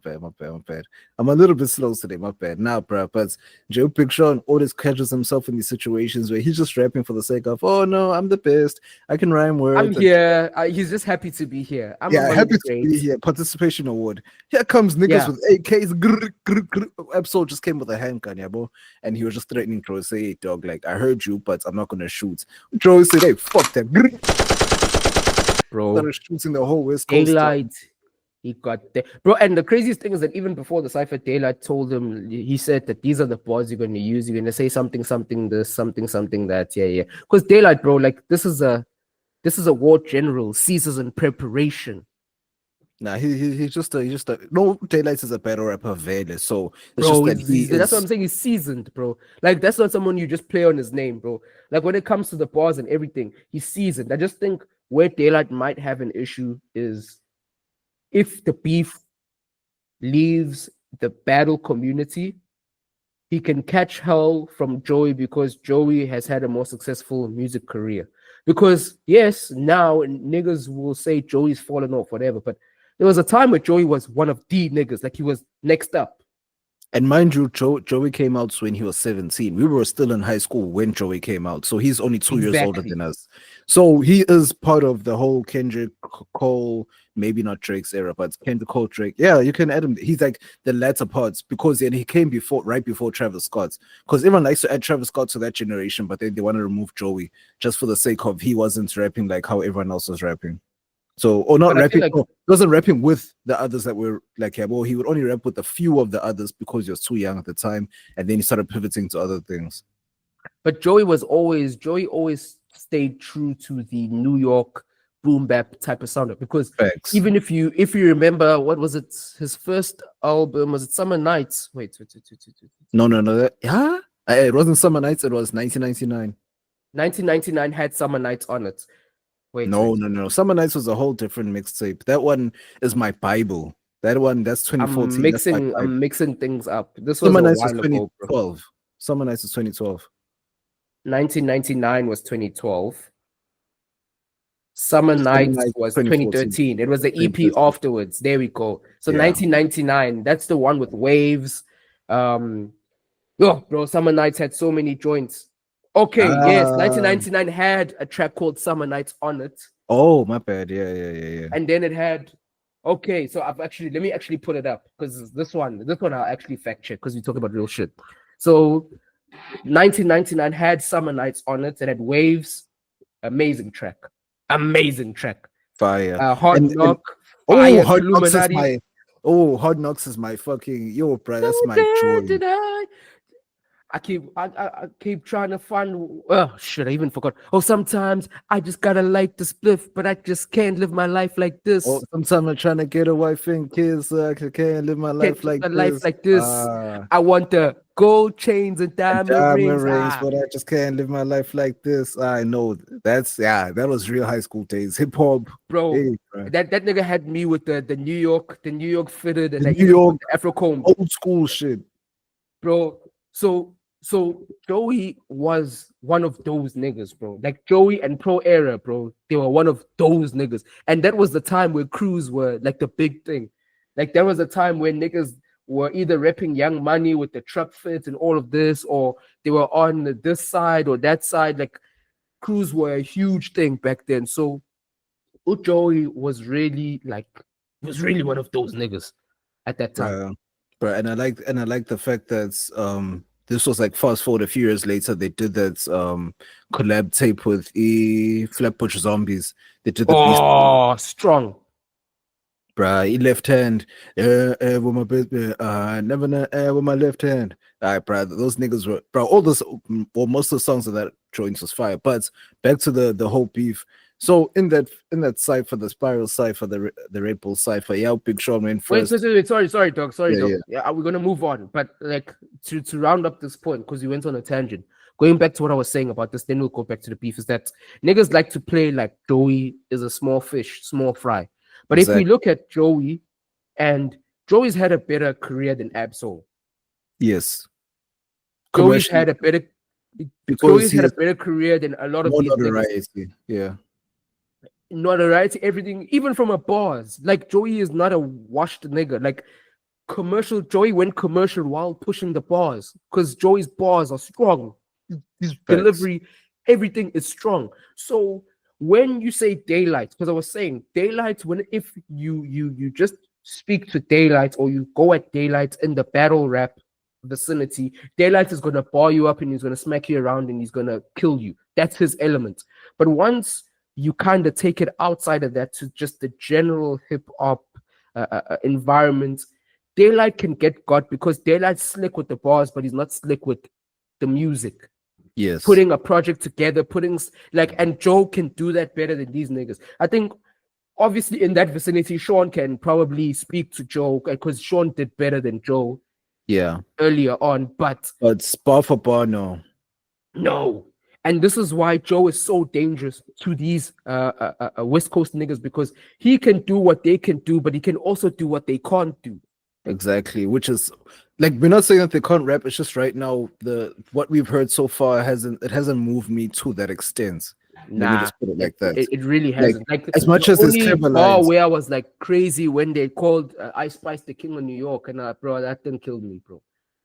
D: bad. I'm a little bit slow today. My bad. Now, bro. But Joe Big Sean always catches himself in these situations where he's just rapping for the sake of, oh no, I'm the best. I can rhyme words.
C: I'm here. He's just happy to be here. I'm
D: happy to be here. Participation award. Here comes niggas with AKs. Absol just came with a handgun, yeah, bro. And he was just threatening Joe. Say, hey, dog, like I heard you, but I'm not gonna shoot. Joe said, hey, fuck that.
C: Bro,
D: started shooting the whole West Coast.
C: Daylight, he got there, bro. And the craziest thing is that even before the cipher, Daylight told him, he said that these are the bars you're going to use. You're going to say something this, something that. Yeah. Because Daylight, bro, like this is a war general, Caesar's in preparation.
D: Nah, he's just a no. Daylight is a better rapper, Vele. So it's
C: bro,
D: just that
C: that's what I'm saying. He's seasoned, bro. Like that's not someone you just play on his name, bro. Like when it comes to the bars and everything, he's seasoned. I just think where Daylight might have an issue is if the beef leaves the battle community, he can catch hell from Joey because Joey has had a more successful music career. Because yes, now niggas will say Joey's fallen off, whatever, but there was a time where Joey was one of the niggas, like he was next up.
D: And mind you, Joey came out when he was 17. We were still in high school when Joey came out. So he's only 2 years older than us. So he is part of the whole Kendrick Cole, maybe not Drake's era, but Kendrick Cole, Drake. Yeah, you can add him. He's like the latter parts because he came right before Travis Scott. Because everyone likes to add Travis Scott to that generation, but then they want to remove Joey just for the sake of he wasn't rapping like how everyone else was rapping. So, or not rapping, he wasn't rapping with the others that were like, yeah, well, he would only rap with a few of the others because he was too young at the time, and then he started pivoting to other things.
C: But Joey always stayed true to the New York boom bap type of sound, because
D: Facts.
C: Even if you remember, what was it? His first album, was it Summer Nights? Wait.
D: No. It wasn't Summer Nights. It was 1999.
C: 1999 had Summer Nights on it. Wait.
D: No. Summer Nights was a whole different mixtape. That one is my Bible. That one, that's 2014.
C: I'm mixing things up. This was
D: Summer
C: a
D: Nights
C: while
D: was
C: ago,
D: 2012.
C: bro.
D: Summer Nights was 2012.
C: 1999 was 2012. Summer Nights was 2013. It was the EP afterwards. There we go. So 1999, that's the one with Waves. Bro, Summer Nights had so many joints. Okay, yes, 1999 had a track called Summer Nights on it.
D: Oh, my bad. Yeah.
C: And then it had, okay, so let me actually put it up, because this one I'll actually fact check, because we talk about real shit. So 1999 had Summer Nights on it. It had Waves. Amazing track.
D: Fire.
C: Hard Knock.
D: Hard Knocks is my fucking bro. That's my joy.
C: I keep trying to find. Oh shit! I even forgot. Oh, sometimes I just gotta light the spliff, but I just can't live my life like this.
D: Oh, sometimes I'm trying to get a wife and kids, so I can't live my life like this.
C: I want the gold chains and diamond rings,
D: but I just can't live my life like this. I know that was real high school days. Hip hop,
C: bro. Hey, bro. That nigga had me with the New York fitted and
D: New York
C: Afro comb,
D: old school shit,
C: bro. So Joey was one of those niggas, bro. Like Joey and Pro Era, bro. They were one of those niggas. And that was the time where crews were like the big thing. Like there was a time where niggas were either rapping Young Money with the truck fits and all of this, or they were on this side or that side. Like crews were a huge thing back then. So Joey was really one of those niggas at that time.
D: Bro, and I like the fact that this was like fast forward a few years later, they did that collab tape with Flatbush Zombies. They did the
C: strong.
D: Bruh, he left hand, with my never with my left hand. All right, bruh, those niggas were, bro. All this, well, most of the songs of that joint was fire. But back to the whole beef. So in that cipher, the Spiral cipher, the Red Bull cipher, yeah, Big Sean went first.
C: Wait, sorry, dog.
D: Yeah.
C: Yeah, we're gonna move on. But like to round up this point, because you went on a tangent. Going back to what I was saying about this, then we'll go back to the beef. Is that niggas like to play like Joey is a small fish, small fry. But if we look at Joey, and Joey's had a better career than Ab-Soul.
D: Yes.
C: Joey's had a better career than a lot of these
D: notoriety. Yeah.
C: Notoriety, everything, even from a bars. Like Joey is not a washed nigga. Like Joey went commercial while pushing the bars because Joey's bars are strong. His delivery, everything is strong. So when you say Daylight, because I was saying Daylight, if you just speak to Daylight or you go at Daylight in the battle rap vicinity, Daylight is gonna bar you up and he's gonna smack you around and he's gonna kill you. That's his element. But once you kind of take it outside of that to just the general hip hop environment, Daylight can get got because Daylight's slick with the bars, but he's not slick with the music.
D: Yes.
C: Putting a project together, and Joe can do that better than these niggas. I think obviously in that vicinity, Sean can probably speak to Joe because Sean did better than Joe.
D: Yeah.
C: Earlier on, but
D: bar for bar, no.
C: And this is why Joe is so dangerous to these West Coast niggas, because he can do what they can do, but he can also do what they can't do.
D: Exactly, which is like, we're not saying that they can't rap. It's just right now what we've heard so far hasn't moved me to that extent. Let me just put it like that.
C: It really hasn't. Like
D: as much as it's clever lines.
C: Where I was like crazy when they called Ice Spice the King of New York, and bro, that didn't kill me, bro.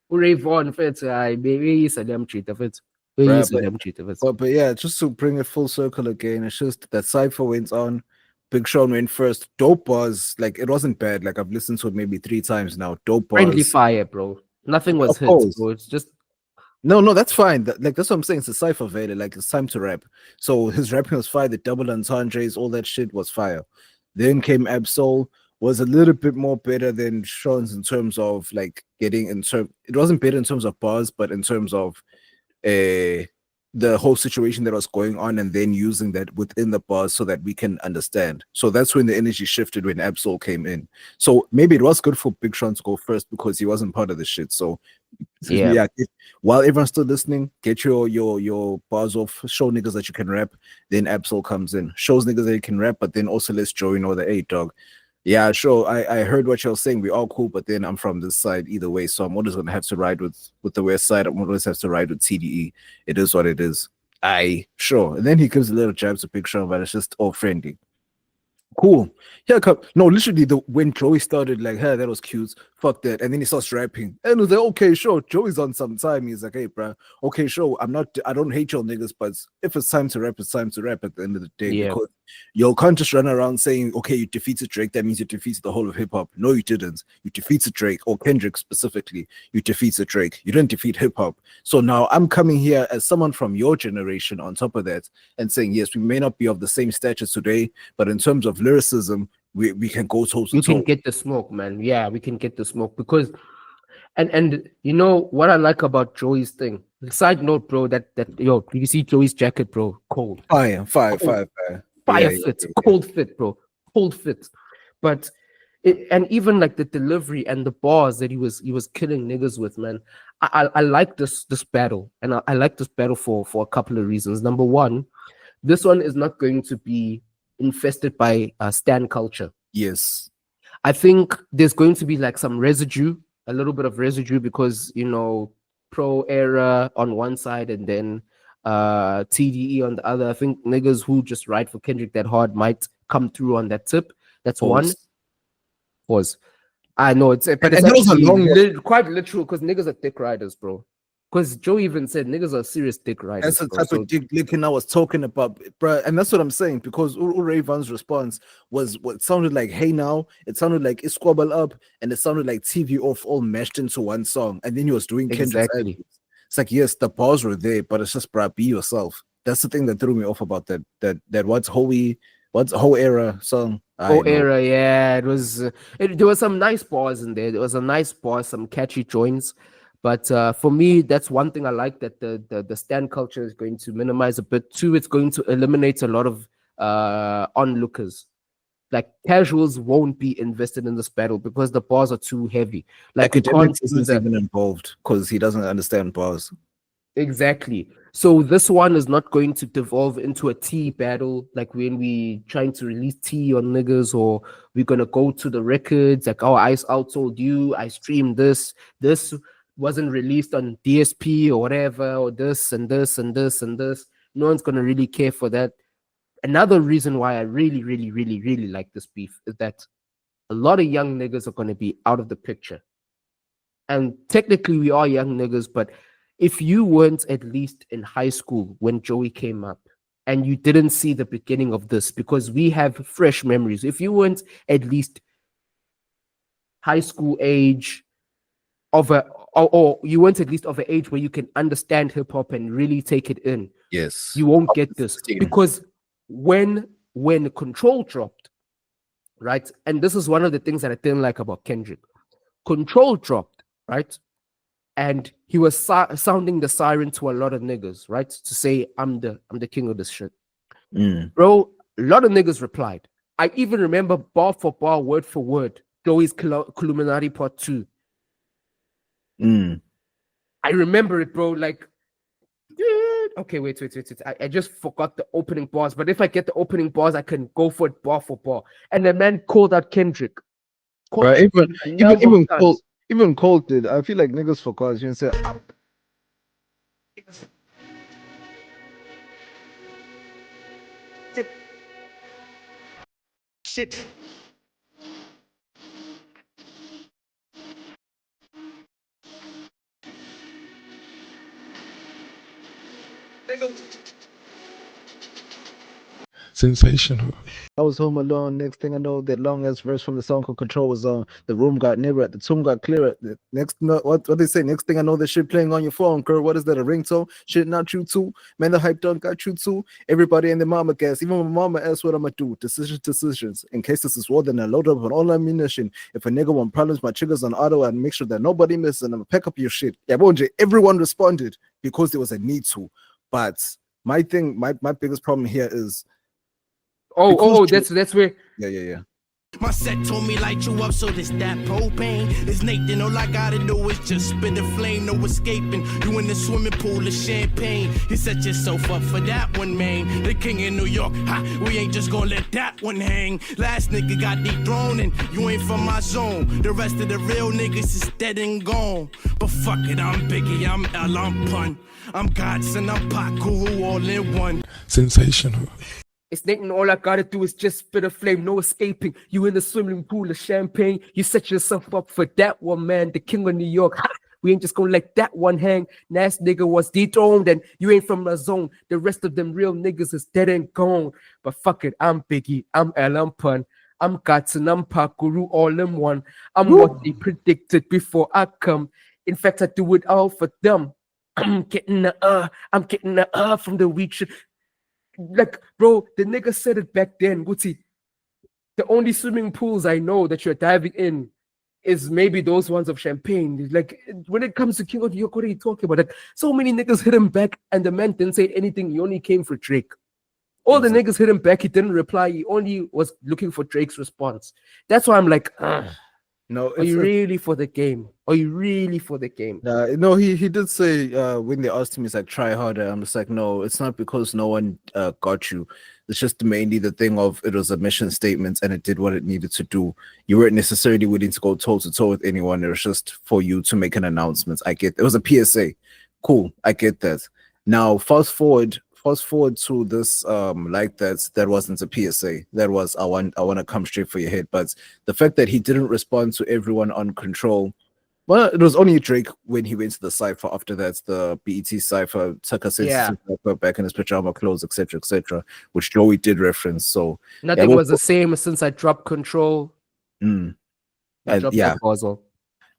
C: Ray Fitz, baby, is a damn cheater, Fitz.
D: But yeah, just to bring it full circle again, it's just that cypher went on. Big Sean went first. Dope bars, like, it wasn't bad. Like, I've listened to it maybe 3 times now. Dope bars.
C: Friendly fire, bro. Nothing was hit, bro. It's just
D: no, that's fine. That's what I'm saying. It's a cypher Vader. Like, it's time to rap. So his rapping was fire. The double entendres, all that shit was fire. Then came Ab-Soul, was a little bit more better than Sean's in terms of like it wasn't better in terms of bars, but in terms of the whole situation that was going on, and then using that within the bars so that we can understand. So that's when the energy shifted when Ab-Soul came in. So maybe it was good for Big Sean to go first because he wasn't part of the shit. So yeah, while everyone's still listening, get your bars off, show niggas that you can rap. Then Ab-Soul comes in, shows niggas that you can rap, but then also lets Joey know that, hey dog, yeah, sure, I heard what you're saying, we all cool, but then I'm from this side either way, so I'm always gonna have to ride with the west side. I'm always have to ride with TDE. It is what it is. Sure. And then he gives a little jabs to Big Sean, but it's just all friendly. Cool. Yeah, no, literally when Joey started, like, hey, that was cute. Fuck that. And then he starts rapping. And it was like, okay, sure. Joey's on some time. He's like, hey, bro, okay, sure. I don't hate y'all niggas, but if it's time to rap, it's time to rap at the end of the day.
C: Yeah.
D: Because you can't just run around saying, okay, you defeated Drake. That means you defeated the whole of hip hop. No, you didn't. You defeated Drake, or Kendrick specifically. You defeated Drake. You didn't defeat hip hop. So now I'm coming here as someone from your generation on top of that and saying, yes, we may not be of the same stature today, but in terms of lyricism, we can go toe to toe.
C: We can get the smoke, man. Yeah, we can get the smoke because, and you know what I like about Joey's thing. Side note, bro, that yo, you see Joey's jacket, bro, cold.
D: Fire fit,
C: cold fit, bro, cold fit. But and even like the delivery and the bars that he was killing niggas with, man. I like this battle, and I like this battle for a couple of reasons. Number one, this one is not going to be infested by stan culture.
D: Yes,
C: I think there's going to be like some residue, a little bit of residue, because you know, pro era on one side and then TDE on the other. I think niggas who just ride for Kendrick that hard might come through on that tip. That's one. I know it's, but it's actually quite literal because niggas are thick riders, bro. Because Joe even said niggas are serious dick riders.
D: That's the
C: bro.
D: type
C: So
D: of dick licking I was talking about, bro. And that's what I'm saying, because Rayvan's response was what sounded like "Hey Now," it sounded like "It's Squabble Up," and it sounded like "TV Off," all meshed into one song. And then he was doing Kendrick's
C: exactly.
D: ad-libs. It's like, yes, the bars were there, but it's just, bro, be yourself. That's the thing that threw me off about that what's whole era song.
C: Oh, era, yeah. It was. There was some nice bars in there. There was a nice bar, some catchy joints. But for me, that's one thing I like, that the stand culture is going to minimize a bit. Two, it's going to eliminate a lot of onlookers. Like casuals won't be invested in this battle because the bars are too heavy. Like you can't
D: Academics
C: do
D: isn't
C: that.
D: even involved because he doesn't understand bars.
C: Exactly. So this one is not going to devolve into a tea battle, like when we trying to release tea on niggas, or we're gonna go to the records like, oh, I outsold you, I streamed this wasn't released on DSP or whatever, or this and this and this and this. No one's gonna really care for that. Another reason why I really, really, really, really like this beef is that a lot of young niggas are gonna be out of the picture. And technically we are young niggas, but if you weren't at least in high school when Joey came up and you didn't see the beginning of this, because we have fresh memories, if you weren't at least high school age or you weren't at least of an age where you can understand hip hop and really take it in,
D: Yes,
C: you won't get this. Because when Control dropped, right, and this is one of the things that I didn't like about Kendrick. Control dropped, right? And he was sounding the siren to a lot of niggas, right? To say, I'm the king of this shit. Bro, a lot of niggas replied. I even remember bar for bar, word for word, Joey's Columinati Part 2. I remember it, bro. Like, okay, wait. I just forgot the opening bars. But if I get the opening bars, I can go for it bar for bar. And the man called out Kendrick.
J: Right, even Colt did. I feel like niggas forgot. You know, say,
E: Shit.
B: Sensational.
J: I was home alone. Next thing I know, that long ass verse from the song called Control was on. The room got nearer. The tomb got clearer. The what they say? Next thing I know, the shit playing on your phone, girl. What is that? A ringtone? Shit, not you too. Man, the hype done got you too. Everybody and the mama gas. Even my mama asked what I'ma do. Decisions. In case this is war, then I load up on all ammunition. If a nigga want problems, my triggers on auto and make sure that nobody misses. And I'ma pack up your shit. Yeah, Bonje, everyone responded because there was a need to. But my thing, my biggest problem here is.
C: That's where.
D: Yeah.
H: My set told me light you up, so this that propane. It's Nathan, all I gotta do is just spit a flame, no escaping. You in the swimming pool of champagne. You set yourself up for that one, man. The king in New York, ha, we ain't just gonna let that one hang. Last nigga got dethroned and you ain't from my zone. The rest of the real niggas is dead and gone. But fuck it, I'm Biggie, I'm L, I'm Pun. I'm Godson, I'm Pac, Guru, all in one.
B: Sensational.
C: It's Nathan, all I gotta do is just spit a flame, no escaping. You in the swimming pool of champagne. You set yourself up for that one, man. The king of New York. Ha! We ain't just gonna let that one hang. Nas nigga was dethroned and you ain't from the zone. The rest of them real niggas is dead and gone. But fuck it, I'm Biggie, I'm L, I'm Pun. I'm Godson, I'm Pac, Guru, all in one. I'm what they predicted before I come. In fact, I do it all for them. I'm getting the from the weak shit. Like, bro, the nigga said it back then, Gucci. The only swimming pools I know that you're diving in is maybe those ones of champagne. Like, when it comes to King of New York, what are you talking about? Like, so many niggas hit him back, and the man didn't say anything. He only came for Drake. All the niggas hit him back. He didn't reply. He only was looking for Drake's response. That's why I'm like,
D: no,
C: are you really for the game? Are you really for the game?
D: No, he did say when they asked him, he's like, try harder. I'm just like, no, it's not because no one got you. It's just mainly the thing of it was a mission statement and it did what it needed to do. You weren't necessarily willing to go toe to toe with anyone. It was just for you to make an announcement. I get it was a PSA. Cool, I get that. Now fast forward to this like that wasn't a PSA. That was I want to come straight for your head. But the fact that he didn't respond to everyone on Control Well, it was only Drake when he went to the cipher. After that, the BET cipher, Tucker said back in his pajama clothes, etc., which Joey did reference. So
K: nothing was the same since I dropped Control.
D: And
K: dropped that puzzle.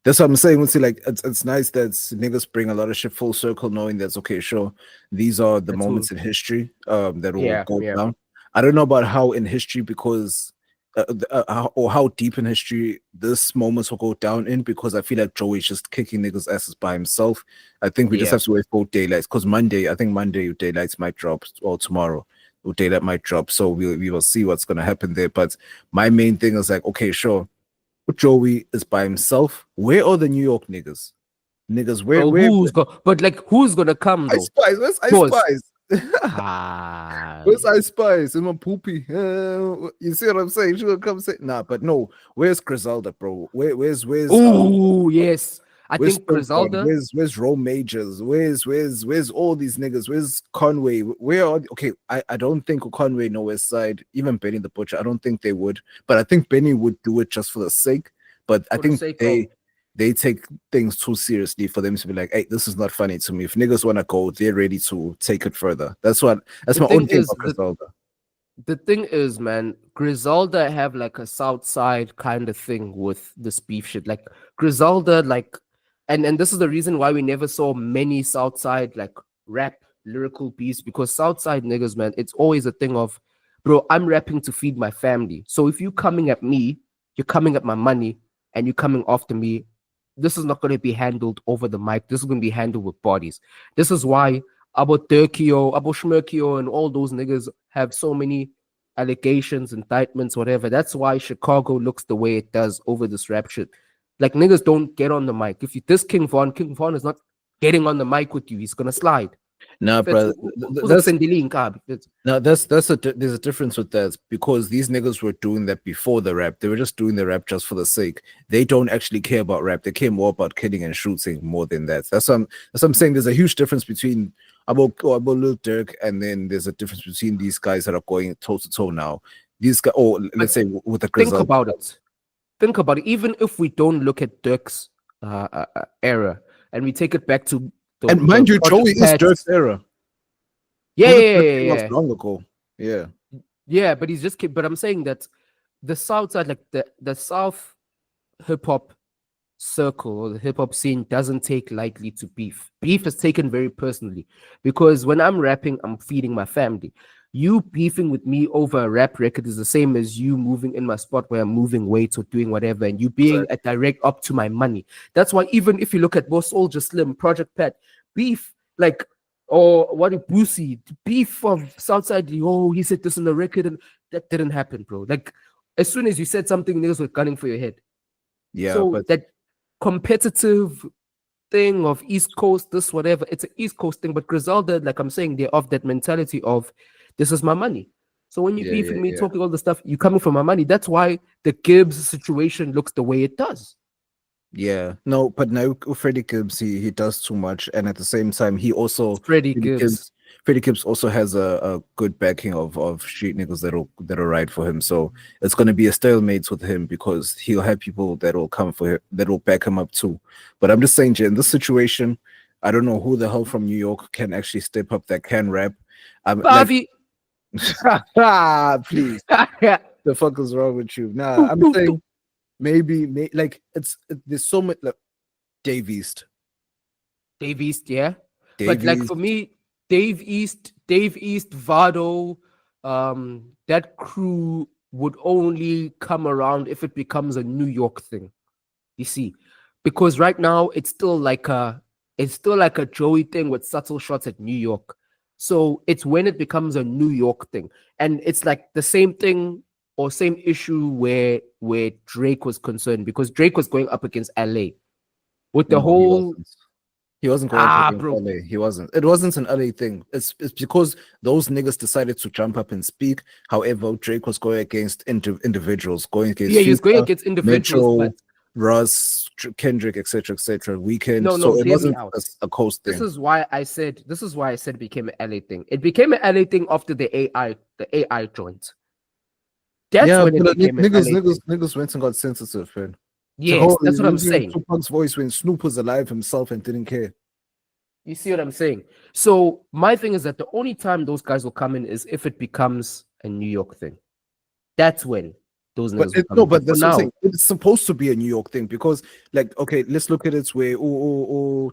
D: That's what I'm saying. Like it's nice that niggas bring a lot of shit full circle, knowing that's okay. Sure, these are the moments in history that will go down. I don't know about how in history because. Or how deep in history this moments will go down in, because I feel like Joey's just kicking niggas' asses by himself. I think we just have to wait for daylights, because Monday daylights might drop, or tomorrow daylight might drop, so we will see what's gonna happen there. But my main thing is like, okay, sure, Joey is by himself. Where are the New York niggas?
K: Who's gonna come though?
D: Where's Ice Spice? Where's Ice Spice in my poopy? You see what I'm saying? She gonna come say but no. Where's Griselda, bro? Where's
K: yes. I think Griselda.
D: Where's Rome Majors? Where's all these niggas? Where's Conway? Where are I don't think Conway know West Side, even Benny the Butcher. I don't think they would, but I think Benny would do it just for the sake. But I think they take things too seriously for them to be like, hey, this is not funny to me. If niggas want to go, they're ready to take it further. That's my own thing about Griselda.
K: The thing is, man, Griselda have like a South Side kind of thing with this beef shit. Like Griselda, like, and this is the reason why we never saw many South Side like rap lyrical beats, because South Side niggas, man, it's always a thing of, bro, I'm rapping to feed my family. So if you coming at me, you're coming at my money, and you're coming after me, this is not going to be handled over the mic. This is going to be handled with bodies. This is why Abo Turkio, Abo Shmerkio, and all those niggas have so many allegations, indictments, whatever. That's why Chicago looks the way it does over this rap shit. Like, niggas don't get on the mic. If you diss King Von is not getting on the mic with you. He's going to slide.
D: Nah, bro. There's a difference with that, because these niggas were doing that before the rap. They were just doing the rap just for the sake. They don't actually care about rap. They care more about killing and shooting more than that. That's what I'm saying. There's a huge difference between Abo Lil Durk, and then there's a difference between these guys that are going toe to toe now. These guys, let's say with the
K: Think about it. Even if we don't look at Durk's era, and we take it back to
D: and mind you, Joey is Durk's era.
K: Yeah.
D: Long ago. Yeah.
K: Yeah, but he's just. But I'm saying that the South side, like the South hip hop circle or the hip hop scene, doesn't take lightly to beef. Beef is taken very personally, because when I'm rapping, I'm feeding my family. You beefing with me over a rap record is the same as you moving in my spot where I'm moving weights or doing whatever, and you being a direct up to my money. That's why even if you look at both Soldier Slim, Project Pat, beef, like, or what if Boosie, beef of Southside, he said this in the record, and that didn't happen, bro. Like, as soon as you said something, niggas were gunning for your head.
D: Yeah,
K: so
D: but
K: that competitive thing of East Coast, this, whatever, it's an East Coast thing, but Griselda, like I'm saying, they're of that mentality of, this is my money. So when you beefing me, talking all the stuff, you coming for my money. That's why the Gibbs situation looks the way it does.
D: Yeah, no, but now Freddie Gibbs, he does too much, and at the same time, he also
K: Freddie Gibbs
D: also has a good backing of street niggas that'll ride for him. So it's gonna be a stalemate with him, because he'll have people that will come for him, that will back him up too. But I'm just saying, Jay, in this situation, I don't know who the hell from New York can actually step up that can rap.
K: Bobby.
D: Please. The fuck is wrong with you? Nah, I'm saying maybe like there's so much, like Dave East,
K: yeah. But like for me, Dave East, Vado, that crew would only come around if it becomes a New York thing. You see, because right now it's still like a Joey thing with subtle shots at New York. So it's when it becomes a New York thing. And it's like the same thing or same issue where Drake was concerned, because Drake was going up against LA with the whole.
D: He wasn't going up against LA. He wasn't. It wasn't an LA thing. It's because those niggas decided to jump up and speak. However, Drake was going against individuals, going against
K: he was going against individuals,
D: Metro, Russ, Kendrick, etc., Weekend.
K: No,
D: so it wasn't a coast thing.
K: This is why I said it became an LA thing. It became an LA thing after the AI joint. That's when it became
D: niggas went and got sensitive, man.
K: Yes, that's what I'm saying.
J: Tupac's voice when Snoop was alive himself and didn't care.
K: You see what I'm saying? So my thing is that the only time those guys will come in is if it becomes a New York thing. That's when those niggas will come in.
J: But that's
K: for
J: what I'm
K: now,
J: saying. It's supposed to be a New York thing because, like, okay, let's look at it where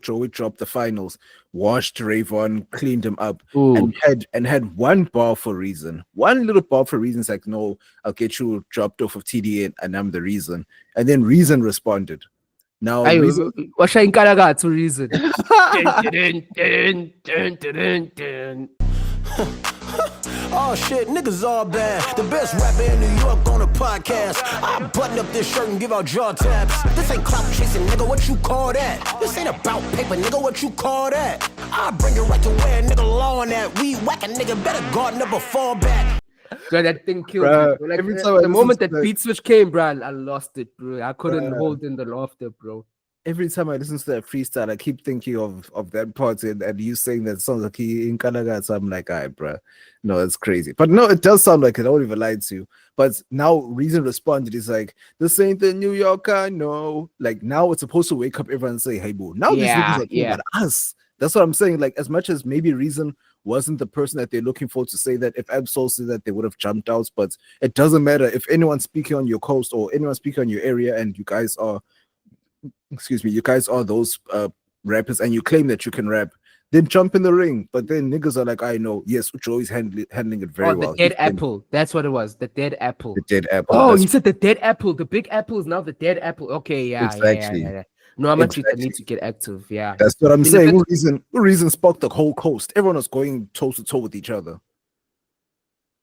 J: Joey dropped the finals, washed Rayvon, cleaned him up, and had one bar for reason. One little bar for reason. It's like, no, I'll get you dropped off of TDA and I'm the reason. And then Reason responded. Now, Reason.
K: What should I to Reason?
H: Oh shit, niggas all bad. The best rapper in New York on a podcast. I button up this shirt and give out jaw taps. This ain't clout chasing, nigga, what you call that? This ain't about paper, nigga, what you call that? I bring it right to where a nigga law on that. We whack a nigga, better garden up a fall back.
K: Bro, that thing killed me. Bro. Like, every time the moment that beat switch came, bro, I lost it, bro. I couldn't hold in the laughter, bro.
J: Every time I listen to that freestyle, I keep thinking of that part and you saying that sounds like he in Canada. So I'm like, all right, bro. No, it's crazy. But no, it does sound like it. I don't even lie to you. But now Reason responded. He's like, this ain't the New Yorker, no. Like now it's supposed to wake up everyone and say, hey, boo. Now these niggas are talking about us. That's what I'm saying. Like as much as maybe Reason wasn't the person that they're looking for to say that, if Absol said that, they would have jumped out. But it doesn't matter if anyone's speaking on your coast or anyone speaking on your area and you guys are those rappers and you claim that you can rap, then jump in the ring. But then niggas are like, I know, yes, Joey's handling it very well.
K: The dead apple. That's what it was. The dead apple.
J: The dead apple.
K: Oh, you said the dead apple. The big apple is now the dead apple. Okay, yeah.
J: Exactly.
K: Yeah. No, I'm actually need to get active. Yeah.
J: That's what I'm saying. What reason sparked the whole coast? Everyone was going toe to toe with each other.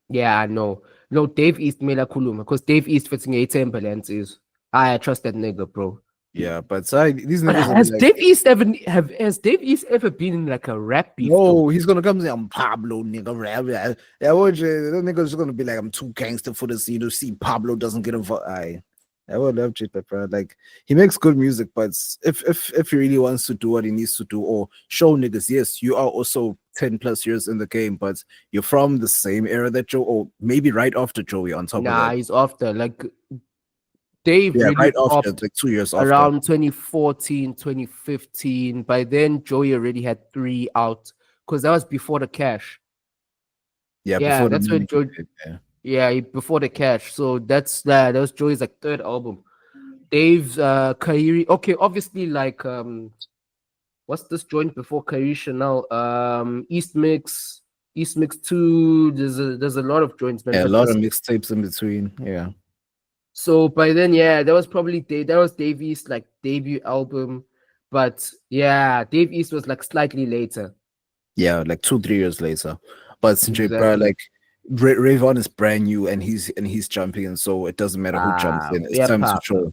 K: Yeah, I know. No, Dave East Mela Kuluma, because Dave East fitting a Timberlands is. I trust that nigga, bro.
J: Yeah, but these niggas
K: has Dave East ever been in like a rap beef?
J: No, he's gonna come and say I'm Pablo, nigga. Rap. Yeah, what the nigga's gonna be like, I'm too gangster for this. You know, see Pablo doesn't get involved. I would love it, bro. Like he makes good music, but if he really wants to do what he needs to do or show niggas, yes, you are also 10 plus years in the game, but you're from the same era that Joe, or maybe right after Joey on top of that.
K: Nah, he's after like. Dave
J: really right after, like 2 years after.
K: Around 2014, 2015. By then, Joey already had 3 out because that was before the cash.
J: Yeah, before
K: that's when Joey. Before the cash. So that was Joey's like 3rd album. Dave's Kairi. Okay, obviously like what's this joint before Kairi Chanel? East Mix 2. There's a lot of joints, man.
J: Yeah, a lot of mixtapes in between. Yeah.
K: So by then, that was probably Dave East's like debut album, but Dave East was like slightly later.
J: Yeah, like 2-3 years later. But exactly. Bro, like Rayvon is brand new and he's jumping in, so it doesn't matter who jumps in. It's time to show.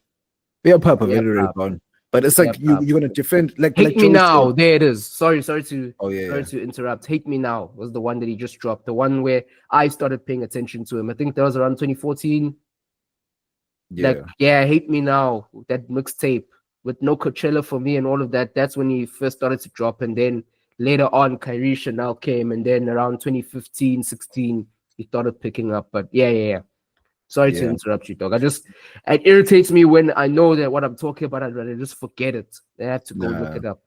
J: Yeah, Papa, very Rayvon. But it's like you're gonna defend like
K: Hate Me Now. Said. There it is. Sorry to
J: to
K: interrupt. Hate Me Now was the one that he just dropped. The one where I started paying attention to him. I think that was around 2014. Hate Me Now, that mixtape with no Coachella for me and all of that. That's when he first started to drop, and then later on Kairi Chanel came, and then around 2015, 16 he started picking up. But sorry to interrupt you, dog. It irritates me when I know that what I'm talking about, I'd rather just forget it. I have to go look it up.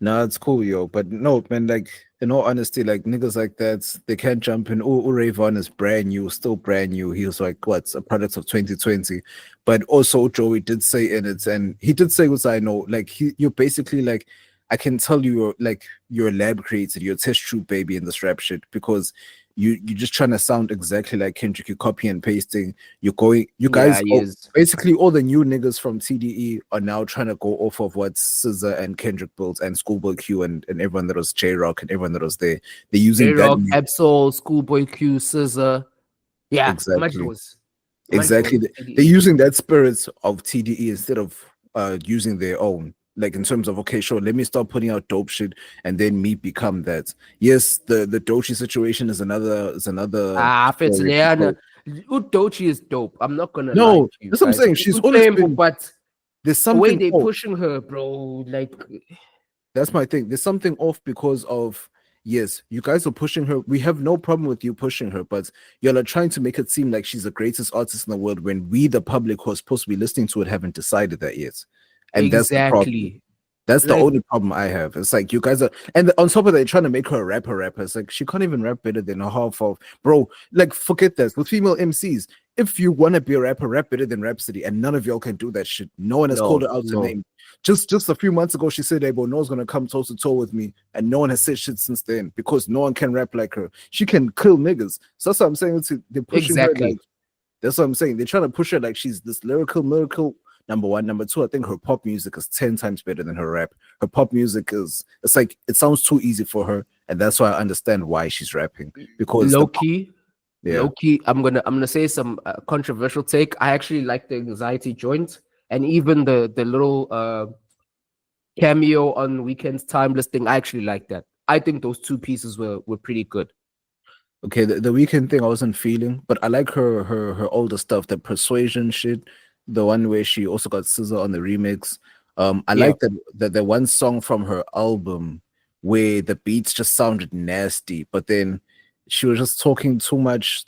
J: No, it's cool, yo. But no, man, like in all honesty, like niggas like that, they can't jump in. Rayvon is brand new, still brand new. He was like, what's a product of 2020. But also Joey did say in it, and he did say what I know, like you're basically like, I can tell you're a lab created, you're a test tube baby in this rap shit, because you're just trying to sound exactly like Kendrick. You're copy and pasting. Basically all the new niggas from TDE are now trying to go off of what SZA and Kendrick built and Schoolboy Q and everyone that was J-Rock and everyone that was there. They're using
K: J-Rock, Absol, Schoolboy Q, SZA. Yeah,
J: exactly. They're using that spirit of TDE instead of using their own. Like in terms of, okay, sure, let me start putting out dope shit and then me become that. Yes, the Doechii situation is another
K: Fitz Doechii is dope. I'm not gonna
J: lie to you, that's what I'm saying. She's always been,
K: but
J: there's something
K: the way they're pushing her, bro. Like
J: that's my thing. There's something off because of yes, you guys are pushing her. We have no problem with you pushing her, but y'all are trying to make it seem like she's the greatest artist in the world when we, the public who are supposed to be listening to it, haven't decided that yet. And that's the problem.
K: Exactly.
J: That's the
K: Like-
J: only problem I have. It's like you guys are, and on top of that, you're trying to make her a rapper. It's like she can't even rap better than a half of, bro. Like, forget this with female MCs. If you want to be a rapper, rap better than Rhapsody, and none of y'all can do that shit. No one has called her out to name. Just a few months ago, she said, "Hey, bro, no one's gonna come toe to toe with me," and no one has said shit since then because no one can rap like her. She can kill niggas. So that's what I'm saying. They're pushing her like. That's what I'm saying. They're trying to push her like she's this lyrical miracle. Number one. Number two, I think her pop music is 10 times better than her rap. Her pop music it's like it sounds too easy for her, and that's why I understand why she's rapping. Because
K: low key, I'm gonna say some controversial take. I actually like the Anxiety joint, and even the little cameo on Weekend's Timeless thing. I actually like that. I think those two pieces were pretty good.
J: Okay, the Weekend thing I wasn't feeling, but I like her older stuff, the Persuasion shit. The one where she also got Scissor on the remix. I like that the one song from her album where the beats just sounded nasty, but then she was just talking too much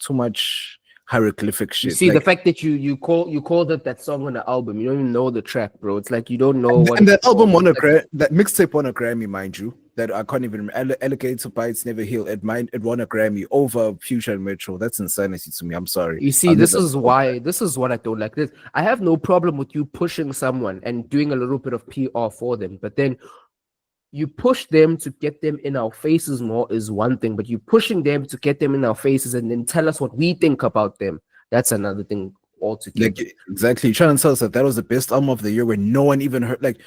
J: hieroglyphic shit.
K: You see, the fact that you called it that song on the album, you don't even know the track, bro. It's like you don't know what.
J: And that album won that mixtape won a Grammy, mind you. That I can't even Alligator Bites Never Heal. It won a Grammy over Future and Metro. That's insanity to me. I'm sorry.
K: You see, this is what I don't like. This I have no problem with you pushing someone and doing a little bit of PR for them, but then you push them to get them in our faces more is one thing, but you pushing them to get them in our faces and then tell us what we think about them. That's another thing altogether.
J: Like, exactly. You're trying to tell us that was the best album of the year when no one even heard. Like,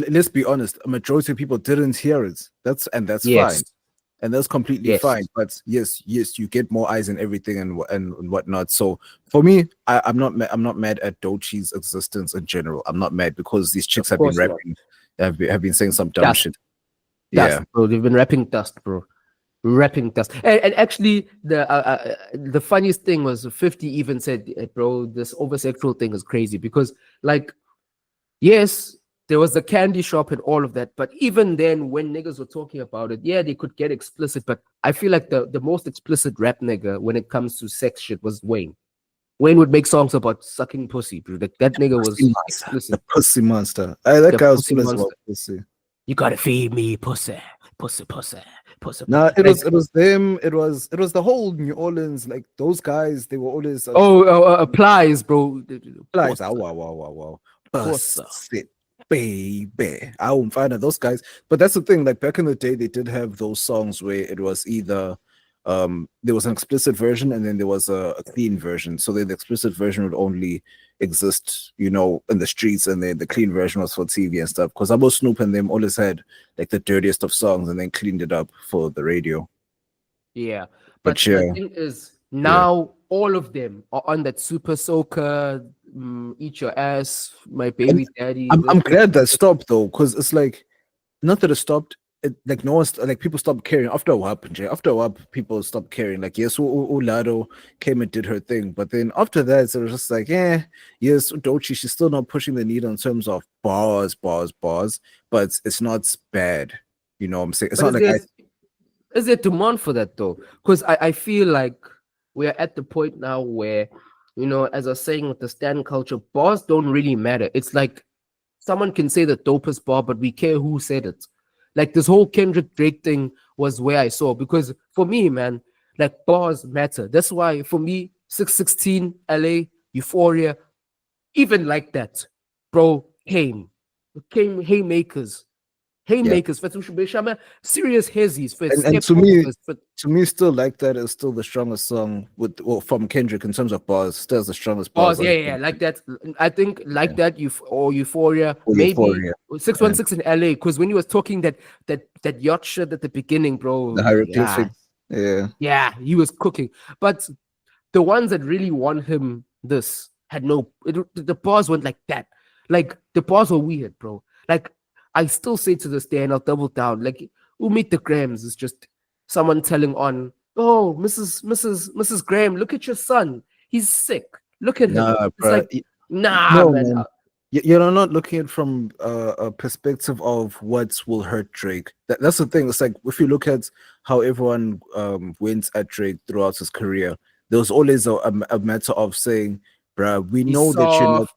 J: let's be honest, a majority of people didn't hear it. That's fine, and that's completely fine. But yes, you get more eyes and everything and whatnot. So for me, I'm not mad at Doechie's existence in general. I'm not mad because these chicks have been rapping, have been saying some dumb shit.
K: Dust, bro. They've been rapping dust, bro. Rapping dust. And actually, the funniest thing was 50 even said, bro, this over-sexual thing is crazy because, like, yes, there was the candy shop and all of that, but even then, when niggas were talking about it, yeah, they could get explicit, but I feel like the most explicit rap nigga when it comes to sex shit was Wayne. Wayne would make songs about sucking pussy, bro. That nigga was explicit.
J: The pussy monster. That guy was full as well. Pussy.
K: You gotta feed me pussy.
J: Nah, it was them. It was the whole New Orleans, like those guys. They were always
K: applies, bro.
J: Applies. Wow. Pussy, baby. I won't find out those guys. But that's the thing. Like back in the day, they did have those songs where it was either there was an explicit version and then there was a clean version. So then the explicit version would only exist, in the streets, and then the clean version was for TV and stuff. Because Abo Snoop and them always had like the dirtiest of songs and then cleaned it up for the radio.
K: Yeah, but the thing is now all of them are on that Super Soaker, Eat Your Ass, My Baby Daddy.
J: I'm glad that stopped though, because it's like not that it stopped. Like no one's like people stopped caring after a while. After a while, people stopped caring. Like yes, Ulado came and did her thing, but then after that, it was just like yes, Doechii, she's still not pushing the needle in terms of bars, but it's not bad. You know what I'm saying? It's not like
K: is there demand for that though? Because I feel like we are at the point now where as I was saying with the stan culture, bars don't really matter. It's like someone can say the dopest bar, but we care who said it. Like this whole Kendrick Drake thing was where I saw, because for me, man, like bars matter. That's why for me, 616, LA, Euphoria, even like that, bro, haymakers, serious hezzies.
J: And to me, still like that is still the strongest song from Kendrick in terms of bars. Still the strongest bars.
K: Like that. I think like that. Euphoria, maybe Euphoria. 616 in LA, because when he was talking that yacht shit at the beginning, bro,
J: the hieroglyphics.
K: Yeah, he was cooking. But the ones that really won him this had the bars went like that. Like the bars were weird, bro. Like I still say to this day, and I'll double down, like, who meet the Grahams is just someone telling on, oh, Mrs. Graham, look at your son. He's sick. Look at him.
J: Nah,
K: it's like, no, man.
J: You're not looking at it from a perspective of what will hurt Drake. That's the thing. It's like if you look at how everyone went at Drake throughout his career, there was always a matter of saying, bruh, we
K: He's
J: know that you're not.
K: soft.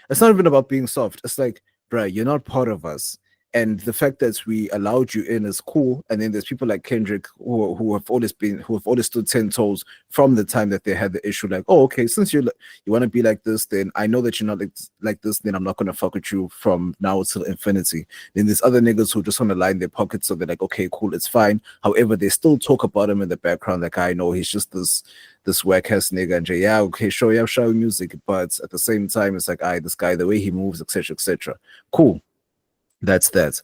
J: It's not even about being soft. It's like, bruh, you're not part of us. And the fact that we allowed you in is cool. And then there's people like Kendrick who have always stood 10 toes from the time that they had the issue. Like, oh, okay, since you want to be like this, then I know that you're not like this. Then I'm not gonna fuck with you from now till infinity. Then there's other niggas who just want to line their pockets, so they're like, okay, cool, it's fine. However, they still talk about him in the background. Like, I know he's just this whack ass nigga, and yeah, okay, sure, yeah, show music, but at the same time, it's like, this guy, the way he moves, etc., etc. Cool. That's that.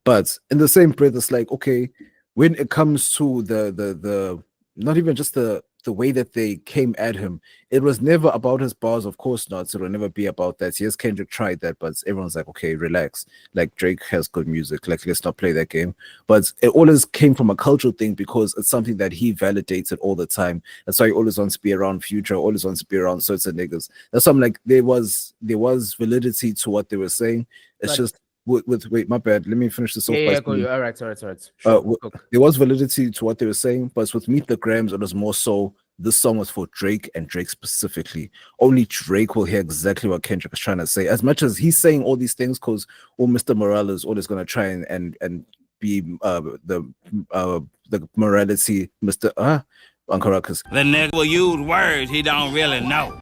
J: But in the same breath, it's like, okay, when it comes to the not even just the way that they came at him, it was never about his bars, of course not. It will never be about that. Yes, Kendrick tried that, but everyone's like, okay, relax. Like, Drake has good music. Like, let's not play that game. But it always came from a cultural thing because it's something that he validated all the time. That's why he always wants to be around Future, always wants to be around certain niggas. That's why I'm like, there was validity to what they were saying. It's just wait, my bad. Let me finish this off.
K: Go. All right. Sure.
J: There was validity to what they were saying, but with Meet the Grams, it was more so this song was for Drake and Drake specifically. Only Drake will hear exactly what Kendrick is trying to say. As much as he's saying all these things, because Mr. Morales always gonna try and be the morality, Mr. Ankarakis.
L: The nigga will use words he don't really know.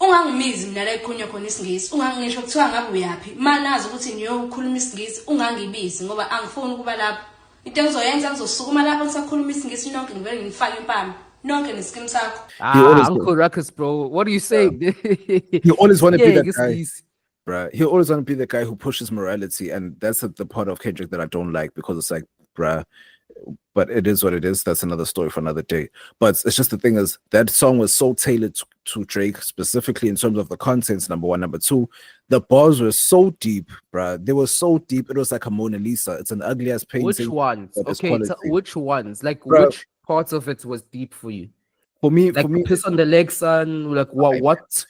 I: Ungangimizi mina la ekhulunywa khona isingisi, ungangisho kuthiwa ngabe uyaphi. Manazi ukuthi niyokhuluma isingisi, ungangibizi ngoba angifuni ukuba lapho. Into engizoyenza ngizosukuma lapho ngisakhuluma isingisi nonke ngivele ngifake impama. Nonke neskin sakho.
K: Uncle Ruckus, bro. What are you saying?
J: You always want to be that guy. Bruh, he always want to be the guy who pushes morality, and that's the part of Kendrick that I don't like, because it's like, bruh, but it is what it is. That's another story for another day. But it's just the thing is that song was so tailored to Drake, specifically in terms of the contents, number one. Number two, the bars were so deep, bruh. They were so deep. It was like a Mona Lisa. It's an ugly ass painting.
K: Which ones? Okay, which ones? Like,
J: bruh,
K: which parts of it was deep for you?
J: For me,
K: piss on the leg, son. Like what?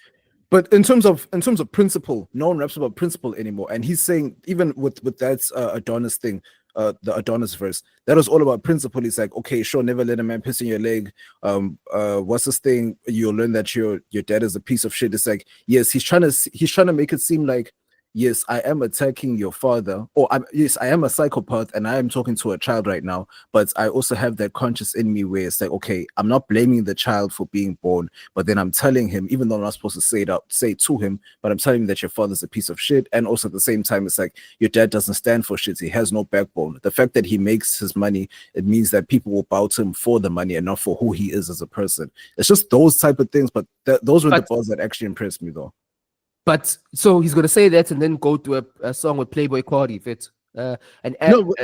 J: But in terms of principle, no one raps about principle anymore. And he's saying, even with that Adonis thing, the Adonis verse, that was all about principle. He's like, okay, sure, never let a man piss in your leg. What's this thing? You'll learn that your dad is a piece of shit. It's like, yes, he's trying to make it seem like, yes, I am attacking your father, or yes, I am a psychopath and I am talking to a child right now, but I also have that conscious in me where it's like, okay, I'm not blaming the child for being born, but then I'm telling him, even though I'm not supposed to say it to him, but I'm telling him that your father's a piece of shit. And also at the same time, it's like, your dad doesn't stand for shit. He has no backbone. The fact that he makes his money, it means that people will bow to him for the money and not for who he is as a person. It's just those type of things, but those were the bars that actually impressed me, though.
K: But so he's gonna say that and then go to a song with Playboy Cardi, fit literal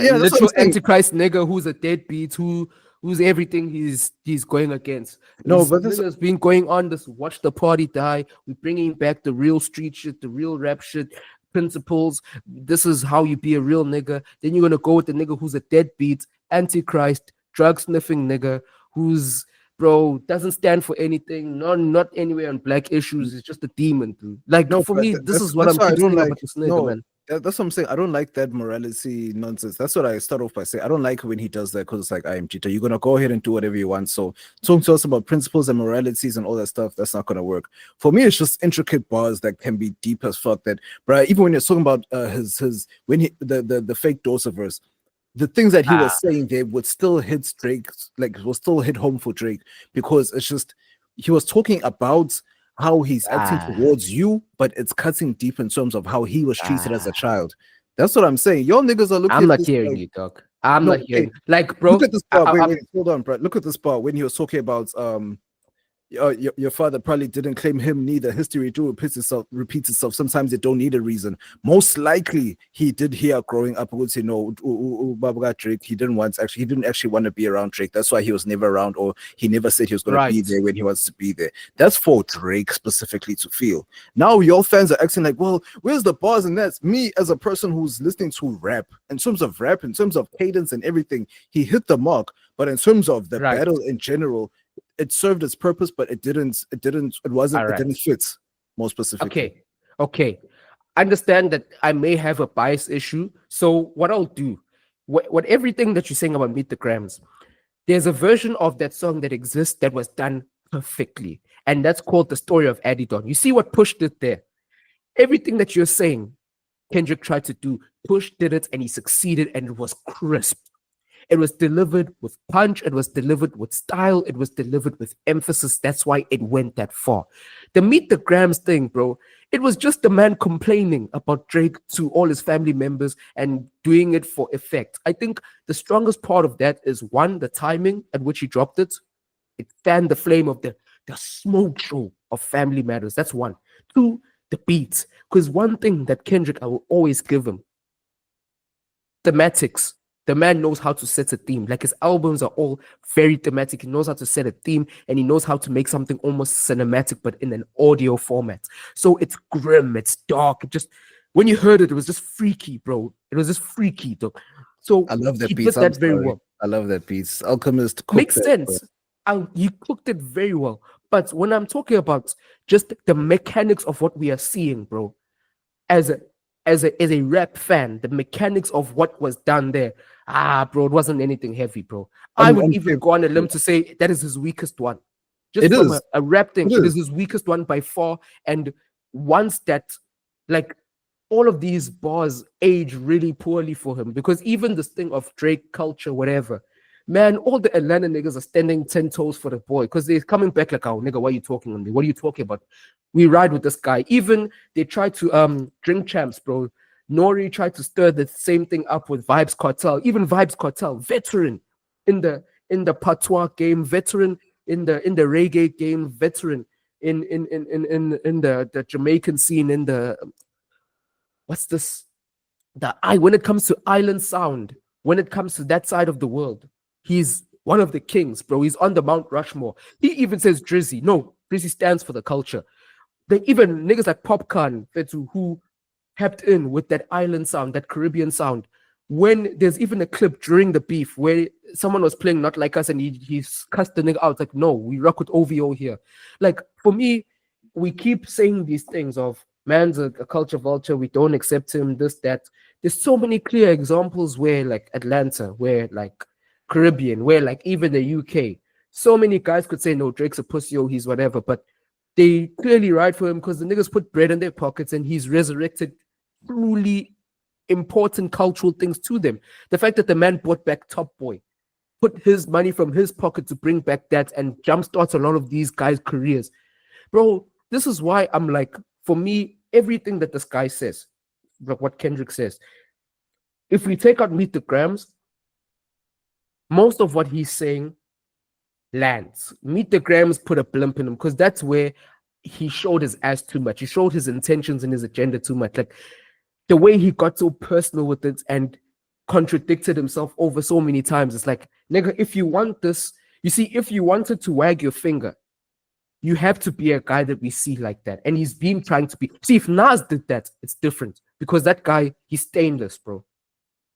K: antichrist nigga who's a deadbeat, who's everything he's going against.
J: No, but this
K: has been going on. This watch the party die. We're bringing back the real street shit, the real rap shit, principles. This is how you be a real nigga. Then you're gonna go with the nigga who's a deadbeat, antichrist, drug sniffing nigga who's, bro, doesn't stand for anything, not anywhere on black issues. It's just a demon, dude. Like, no, for me, this is what I'm thinking about this nigga, man.
J: That's what I'm saying. I don't like that morality nonsense. That's what I start off by saying. I don't like when he does that, because it's like, I am Cheetah. You're gonna go ahead and do whatever you want. So talking to us about principles and moralities and all that stuff, that's not gonna work. For me, it's just intricate bars that can be deep as fuck. That, bro, even when you're talking about his when he the fake Dosa verse, the things that he was saying there would still hit Drake, like will still hit home for Drake, because it's just, he was talking about how he's acting towards you, but it's cutting deep in terms of how he was treated as a child. That's what I'm saying. Y'all niggas are looking.
K: I'm not hearing you, dog. I'm not hearing. Like, bro,
J: look at this part. Wait, hold on, bro. Look at this part when he was talking about your father probably didn't claim him neither. History do repeats itself. Sometimes it don't need a reason. Most likely he did hear growing up, would say no, Baba Drake. He didn't actually want to be around Drake. That's why he was never around, or he never said he was going to be there when he wants to be there. That's for Drake specifically to feel. Now your fans are acting like, well, where's the bars? And that's me as a person who's listening to rap. In terms of rap, in terms of cadence and everything, he hit the mark. But in terms of the battle in general, it served its purpose, but it didn't fit more specifically.
K: Okay, Okay, understand that I may have a bias issue. So what I'll do, what everything that you're saying about Meet the Grams, there's a version of that song that exists that was done perfectly, and that's called The Story of Adidon. You see what Push did there? Everything that you're saying, Kendrick tried to do, Push did it, and he succeeded, and it was crisp. It was delivered with punch. It was delivered with style. It was delivered with emphasis. That's why it went that far. The Meet the Grams thing, bro, it was just the man complaining about Drake to all his family members and doing it for effect. I think the strongest part of that is, one, the timing at which he dropped it. It fanned the flame of the smoke show of Family Matters. That's one. Two, the beats. Because one thing that Kendrick, I will always give him, thematics. The man knows how to set a theme. Like, his albums are all very thematic. He knows how to set a theme, and he knows how to make something almost cinematic, but in an audio format. So it's grim, it's dark. It just, when you heard it, it was just freaky, bro. It was just freaky, though. So
J: I love that
K: he
J: beats.
K: did that very well.
J: I love that beats. Alchemist
K: Makes sense. You cooked it very well. But when I'm talking about just the mechanics of what we are seeing, bro, as a rap fan, the mechanics of what was done there, bro, it wasn't anything heavy, bro. I would even go on a limb to say that is his weakest one. Just from a rap thing, it is his weakest one by far. And once that, like, all of these bars age really poorly for him, because even this thing of Drake culture, whatever, man, all the Atlanta niggas are standing 10 toes for the boy, because they're coming back like, oh, nigga, why are you talking on me? What are you talking about? We ride with this guy. Even they tried to drink champs, bro. Nori tried to stir the same thing up with Vibes Cartel. Even Vibes Cartel, veteran in the patois game, veteran in the reggae game, veteran in the Jamaican scene, in the when it comes to island sound, when it comes to that side of the world, he's one of the kings, bro. He's on the Mount Rushmore. He even says Drizzy. No, Drizzy stands for the culture. They even niggas like Popcorn, who tapped in with that island sound, that Caribbean sound. When there's even a clip during the beef where someone was playing Not Like Us and he's cussed the nigga out, like, no, we rock with OVO here. Like, for me, we keep saying these things of, man's a culture vulture, we don't accept him, this, that. There's so many clear examples where, like, Atlanta, where, like, Caribbean, where, like, even the UK, so many guys could say, no, Drake's a pussy, or he's whatever, but they clearly ride for him because the niggas put bread in their pockets and he's resurrected truly important cultural things to them. The fact that the man brought back Top Boy, put his money from his pocket to bring back that and jumpstarts a lot of these guys' careers. Bro, this is why I'm like, for me, everything that this guy says, like what Kendrick says, if we take out Meet the Grams, most of what he's saying lands. Meet the Grams put a blimp in him because that's where he showed his ass too much. He showed his intentions and his agenda too much. Like, the way he got so personal with it and contradicted himself over so many times. It's like, nigga, if you want this, you see, if you wanted to wag your finger, you have to be a guy that we see like that. And he's been trying to be. See, if Nas did that, it's different. Because that guy, he's stainless, bro.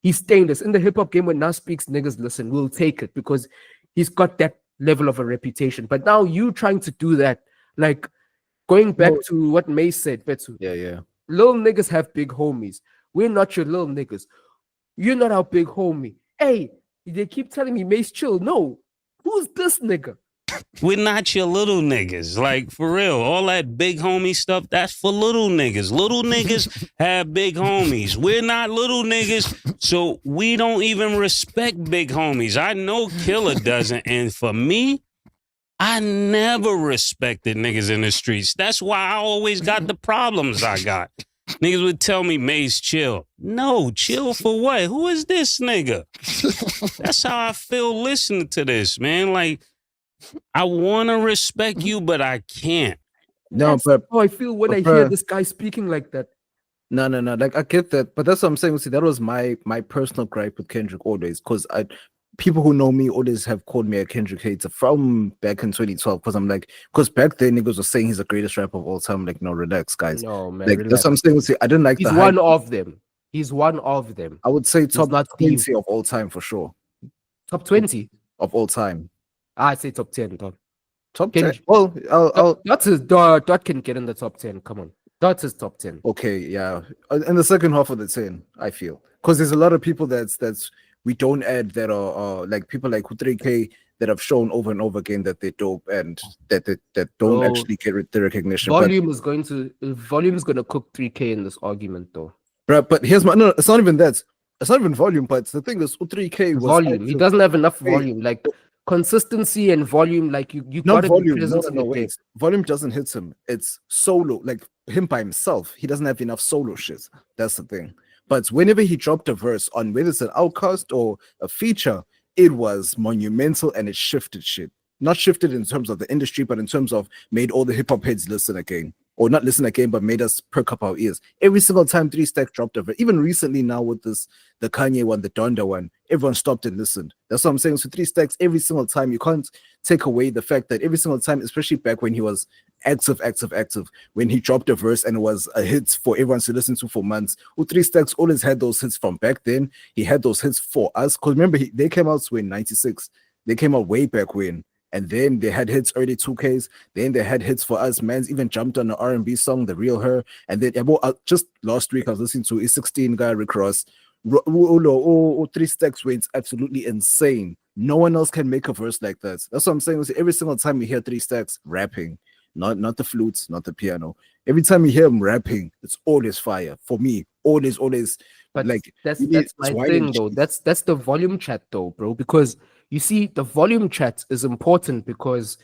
K: He's stainless. In the hip-hop game, when Nas speaks, niggas listen. We'll take it because he's got that level of a reputation. But now you trying to do that, like, going back to what May said, Betsu.
J: Yeah.
K: Little niggas have big homies. We're not your little niggas. You're not our big homie. Hey, they keep telling me, Mace, chill. No. Who's this nigga?
L: We're not your little niggas. Like, for real. All that big homie stuff, that's for little niggas. Little niggas have big homies. We're not little niggas, so we don't even respect big homies. I know Killer doesn't, and for me, I never respected niggas in the streets. That's why I always got the problems I got. Niggas would tell me, Mace, chill. No, chill for what? Who is this nigga? That's how I feel listening to this, man. Like, I want to respect you, but I can't.
J: No, but
K: I feel when I hear this guy speaking like that.
J: No. Like, I get that, but that's what I'm saying. See, that was my personal gripe with Kendrick always, because people who know me always have called me a Kendrick hater from back in 2012. Because I'm like, because back then niggas were saying he's the greatest rapper of all time. Like, no, relax, guys.
K: No, man.
J: Like, that's what I'm saying. See, I didn't like.
K: He's one of them. He's one of them.
J: I would say top 20 of all time for sure.
K: Top 20
J: of all time.
K: I'd say top 10.
J: Top 10. Well, I'll
K: Dot can get in the top 10. Come on. That's his top 10.
J: Okay, yeah. In the second half of the 10, I feel. Because there's a lot of people that's we don't add that are like people like 3K that have shown over and over again that they're dope and that don't actually get the recognition.
K: Volume is going to cook 3K in this argument though.
J: But here's my it's not even that. It's not even volume, but the thing is 3K was
K: volume.
J: active.
K: He doesn't have enough volume. Like consistency and volume, like you
J: not
K: gotta
J: volume.
K: be present in the game.
J: Volume doesn't hit him. It's solo, like him by himself. He doesn't have enough solo shit. That's the thing. But whenever he dropped a verse on whether it's an outcast or a feature, it was monumental and it shifted shit. Not shifted in terms of the industry, but in terms of made all the hip hop heads listen again. Or not listen again, but made us perk up our ears. Every single time 3 Stacks dropped a verse, even recently now with this, the Kanye one, the Donda one, everyone stopped and listened. That's what I'm saying. So 3 Stacks, every single time, you can't take away the fact that every single time, especially back when he was active, when he dropped a verse and it was a hit for everyone to listen to for months. 3 Stacks always had those hits from back then. He had those hits for us. Because remember, they came out when 96. They came out way back when. And then they had hits early 2Ks. Then they had hits for us. Man's even jumped on the R&B song, The Real Her. And then just last week, I was listening to E16 guy, Rick Ross. 3 Stacks went absolutely insane. No one else can make a verse like that. That's what I'm saying. Every single time we hear 3 Stacks rapping, not the flutes, not the piano. Every time you hear him rapping, it's always fire. For me, always.
K: But
J: like
K: that's my thing though. That's the volume chat though, bro. Because you see, the volume chat is important because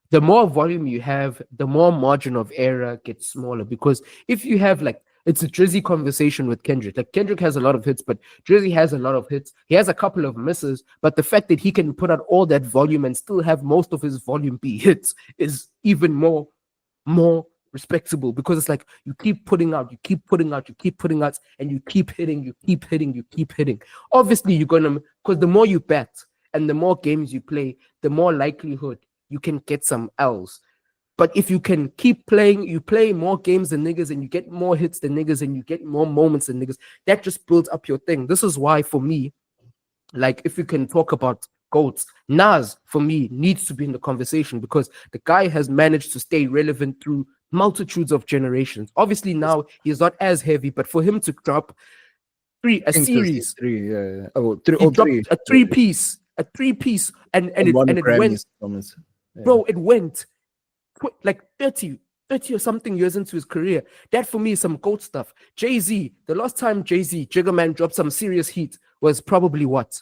K: the more volume you have, the more margin of error gets smaller. Because if you have like it's a Drizzy conversation with Kendrick. Like Kendrick has a lot of hits, but Drizzy has a lot of hits. He has a couple of misses, but the fact that he can put out all that volume and still have most of his volume be hits is even more respectable because it's like you keep putting out, and you keep hitting. Obviously, you're gonna because the more you bet and the more games you play, the more likelihood you can get some L's. But if you can keep playing, you play more games than niggas and you get more hits than niggas and you get more moments than niggas, that just builds up your thing. This is why, for me, like if you can talk about GOATs, Nas, for me, needs to be in the conversation because the guy has managed to stay relevant through multitudes of generations. Obviously, now he's not as heavy, but for him to drop a series, a three piece, and it went, bro, it went like 30 or something years into his career. That for me is some GOAT stuff. Jay-Z, the last time Jay-Z, Jigga Man dropped some serious heat was probably what?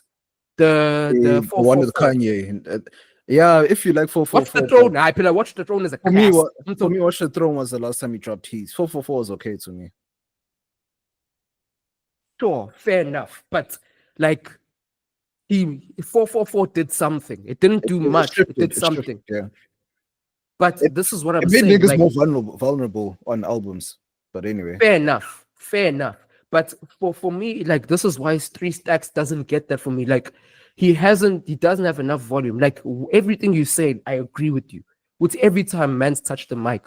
K: The
J: one with Kanye. Yeah, if you like 444.
K: Watch the Throne. I watched the Throne as a
J: for me, Watch the Throne was the last time he dropped heat. 444 was okay to me.
K: Sure, fair enough. But like 444 did something. It didn't do much. It did something.
J: Yeah.
K: But this is what I'm
J: saying. It made niggas
K: like,
J: more vulnerable on albums. But anyway.
K: Fair enough. But for me, like this is why 3 Stacks doesn't get that for me. Like he doesn't have enough volume. Like everything you said, I agree with you. With every time man's touched the mic,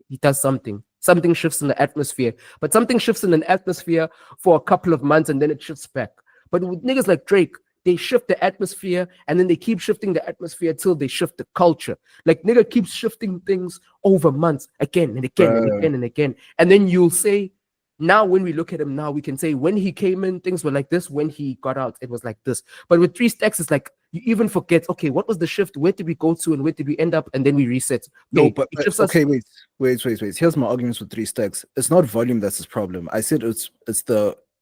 K: he does something. Something shifts in the atmosphere. But something shifts in an atmosphere for a couple of months and then it shifts back. But with niggas like Drake, they shift the atmosphere and then they keep shifting the atmosphere till they shift the culture. Like nigga keeps shifting things over months again and again and again and again. And then you'll say, now when we look at him now, we can say when he came in, things were like this. When he got out, it was like this. But with 3 Stacks, it's like you even forget, okay, what was the shift? Where did we go to and where did we end up? And then we reset.
J: Okay, wait. Here's my arguments with 3 Stacks. It's not volume that's his problem. I said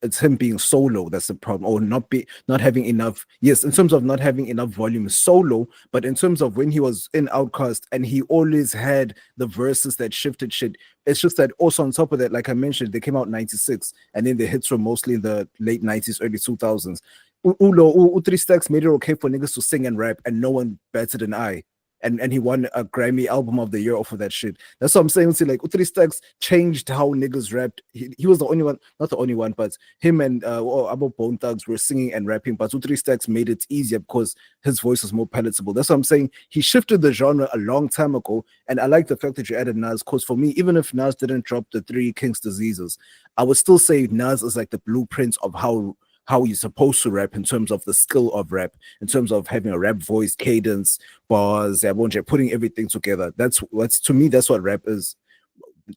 J: it's him being solo that's the problem, or not having enough. Yes, in terms of not having enough volume solo, but in terms of when he was in Outkast and he always had the verses that shifted shit. It's just that also on top of that, like I mentioned, they came out 96 and then the hits were mostly in the late 90s, early 2000s. 3 Stacks made it okay for niggas to sing and rap and no one batted an eye. And he won a Grammy Album of the Year off of that shit. That's what I'm saying. See, like 3 Stacks changed how niggas rapped. He was the only one, not the only one, but him and Abo Bone Thugs were singing and rapping. But 3 Stacks made it easier because his voice was more palatable. That's what I'm saying. He shifted the genre a long time ago, and I like the fact that you added Nas. Because for me, even if Nas didn't drop the 3 King's Diseases, I would still say Nas is like the blueprint of how you're supposed to rap in terms of the skill of rap, in terms of having a rap voice, cadence, bars, putting everything together. That's to me, that's what rap is.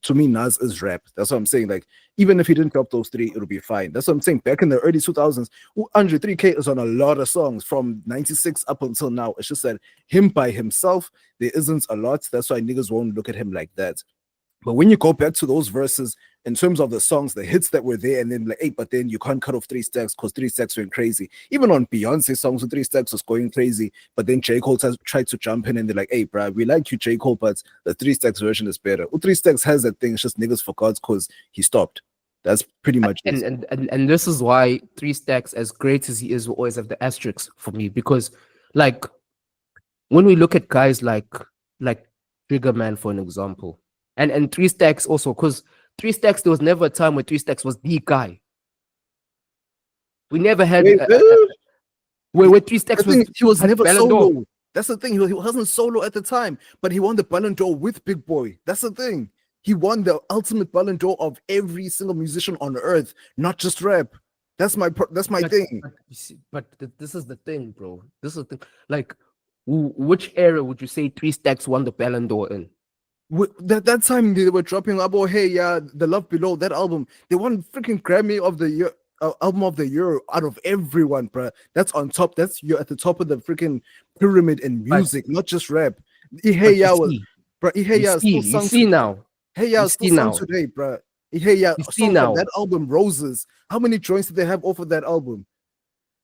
J: to me, Nas is rap. That's what I'm saying. Like, even if he didn't drop those three, it'll be fine. That's what I'm saying. Back in the early 2000s, Andre 3K is on a lot of songs from 96 up until now. It's just that him by himself, there isn't a lot. That's why niggas won't look at him like that. But when you go back to those verses, in terms of the songs, the hits that were there, and then like, hey, but then you can't cut off 3 Stacks because 3 Stacks went crazy. Even on Beyonce songs with 3 Stacks was going crazy, but then J. Cole tried to jump in and they're like, hey, bro, we like you, J. Cole, but the 3 Stacks version is better. Well, 3 Stacks has that thing, it's just niggas forgot because he stopped. That's pretty much
K: it. And this is why 3 Stacks, as great as he is, will always have the asterisks for me, because like when we look at guys like Trigger Man, for an example, and 3 Stacks also, because 3 Stacks, there was never a time where 3 Stacks was the guy. We never had where 3 Stacks
J: he was never
K: Ballon
J: solo.
K: d'Or.
J: That's the thing. He wasn't solo at the time, but he won the Ballon d'Or with Big Boy. That's the thing. He won the ultimate Ballon d'Or of every single musician on earth, not just rap. That's my thing.
K: But this is the thing, bro. This is the thing. Like, which era would you say 3 Stacks won the Ballon d'Or in?
J: That time they were dropping hey, yeah, The Love Below, that album. They won freaking Grammy of the year, album of the year out of everyone, bro. That's on top. You're at the top of the freaking pyramid in music, not just rap. Hey, yeah, bro. Hey, yeah,
K: you see now.
J: Hey, yeah, still sung today, bro. Hey, yeah, now that album, Roses. How many joints did they have off of that album?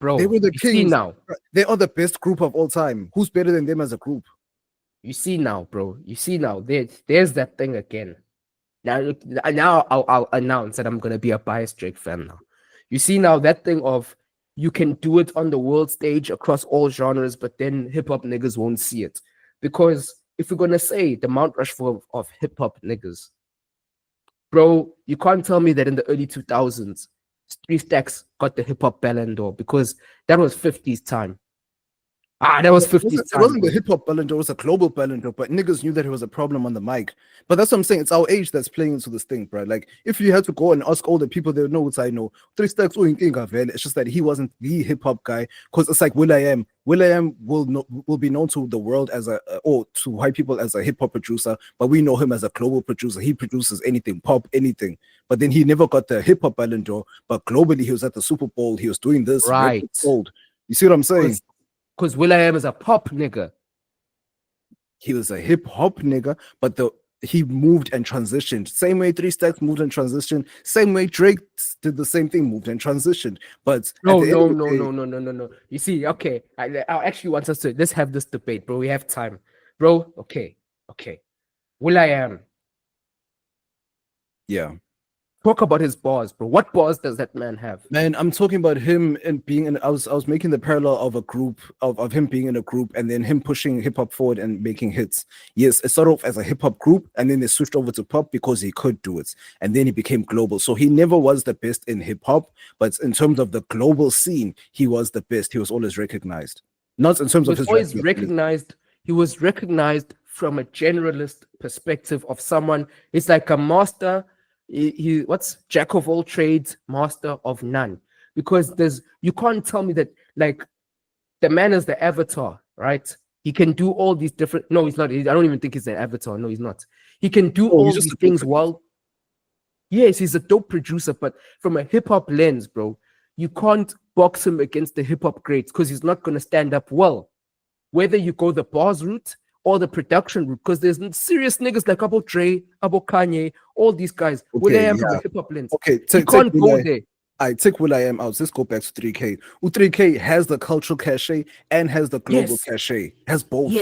K: Bro,
J: they were the kings.
K: Now.
J: They are the best group of all time. Who's better than them as a group?
K: You see now, bro. You see now. There's that thing again. Now I'll announce that I'm gonna be a biased Drake fan now. You see now that thing of you can do it on the world stage across all genres, but then hip hop niggas won't see it. Because if we're gonna say the Mount Rushmore of hip hop niggas, bro, you can't tell me that in the early 2000s, 3 Stacks got the hip hop Ballon d'Or, because that was 50's time. That was 50's time.
J: It wasn't the hip hop Ballon d'Or, it was a global Ballon d'Or, but niggas knew that it was a problem on the mic. But that's what I'm saying. It's our age that's playing into this thing, bro. Like, if you had to go and ask all the people, they know what I know. 3 Stacks, it's just that he wasn't the hip hop guy, because it's like will.i.am. will.i.am will be known to the world as or to white people as a hip hop producer, but we know him as a global producer. He produces anything, pop, anything. But then he never got the hip hop Ballon d'Or. But globally, he was at the Super Bowl. He was doing this.
K: Right.
J: You see what I'm saying?
K: Because will.i.am is a pop nigga.
J: He was a hip hop nigga, but he moved and transitioned. Same way 3 Stacks moved and transitioned. Same way Drake did the same thing, moved and transitioned. But
K: no. You see, okay, I actually want us to let's have this debate, bro. We have time, bro. Okay. will.i.am.
J: Yeah.
K: Talk about his bars, bro. What bars does that man have?
J: Man, I'm talking about him and being in. I was making the parallel of a group of him being in a group and then him pushing hip hop forward and making hits. Yes, it started off as a hip hop group and then they switched over to pop because he could do it, and then he became global. So he never was the best in hip hop, but in terms of the global scene, he was the best. He was always recognized, not in terms of his.
K: Always recognized. He was recognized from a generalist perspective of someone. It's like a master. He what's jack of all trades, master of none, because you can't tell me that like the man is the avatar, right? He can do all these different. No, he's not. I don't even think he's an avatar. No, he's not. He can do all these things well. Yes, he's a dope producer, but from a hip hop lens, bro, you can't box him against the hip hop greats because he's not gonna stand up well. Whether you go the bars route or the production route, because there's serious niggas like about Dre, about Kanye, all these guys. will.i.am from a hip hop lens.
J: Okay,
K: you can't go there.
J: I take will.i.am out. Let's go back to 3K. 3K has the cultural cachet and has the global cachet. Has both.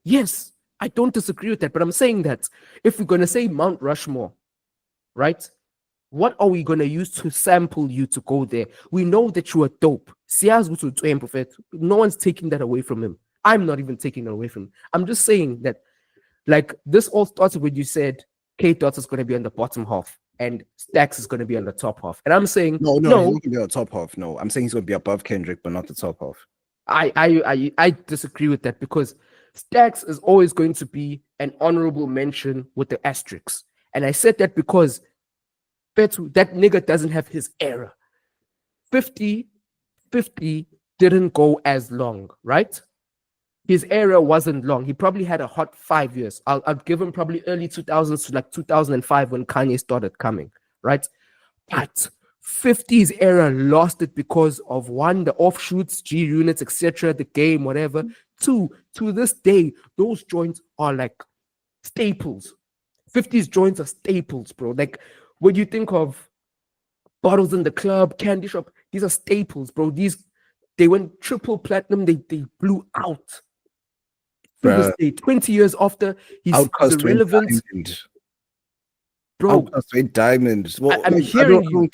K: Yes. I don't disagree with that, but I'm saying that if we're gonna say Mount Rushmore, right? What are we gonna use to sample you to go there? We know that you are dope. No one's taking that away from him. I'm not even taking it away from him. I'm just saying that, like, this all started when you said K Dots is going to be on the bottom half and Stacks is going to be on the top half. And I'm saying,
J: no, he's not going to be on the top half. No, I'm saying he's going to be above Kendrick, but not the top half.
K: I disagree with that, because Stacks is always going to be an honorable mention with the asterisks. And I said that because that nigga doesn't have his era. 50 didn't go as long, right? his era wasn't long. He probably had a hot 5 years. I'll give him probably early 2000s to like 2005 when Kanye started coming, right? But 50's era lost it because of one, the offshoots, G units, etc., the game, whatever. Two, to this day, those joints are like staples. 50's joints are staples, bro. Like when you think of bottles in the club, candy shop, these are staples, bro. They went triple platinum, they blew out. To this day, 20 years after, he's irrelevant. Bro,
J: Outcast went diamond. Well,
K: I'm hearing you,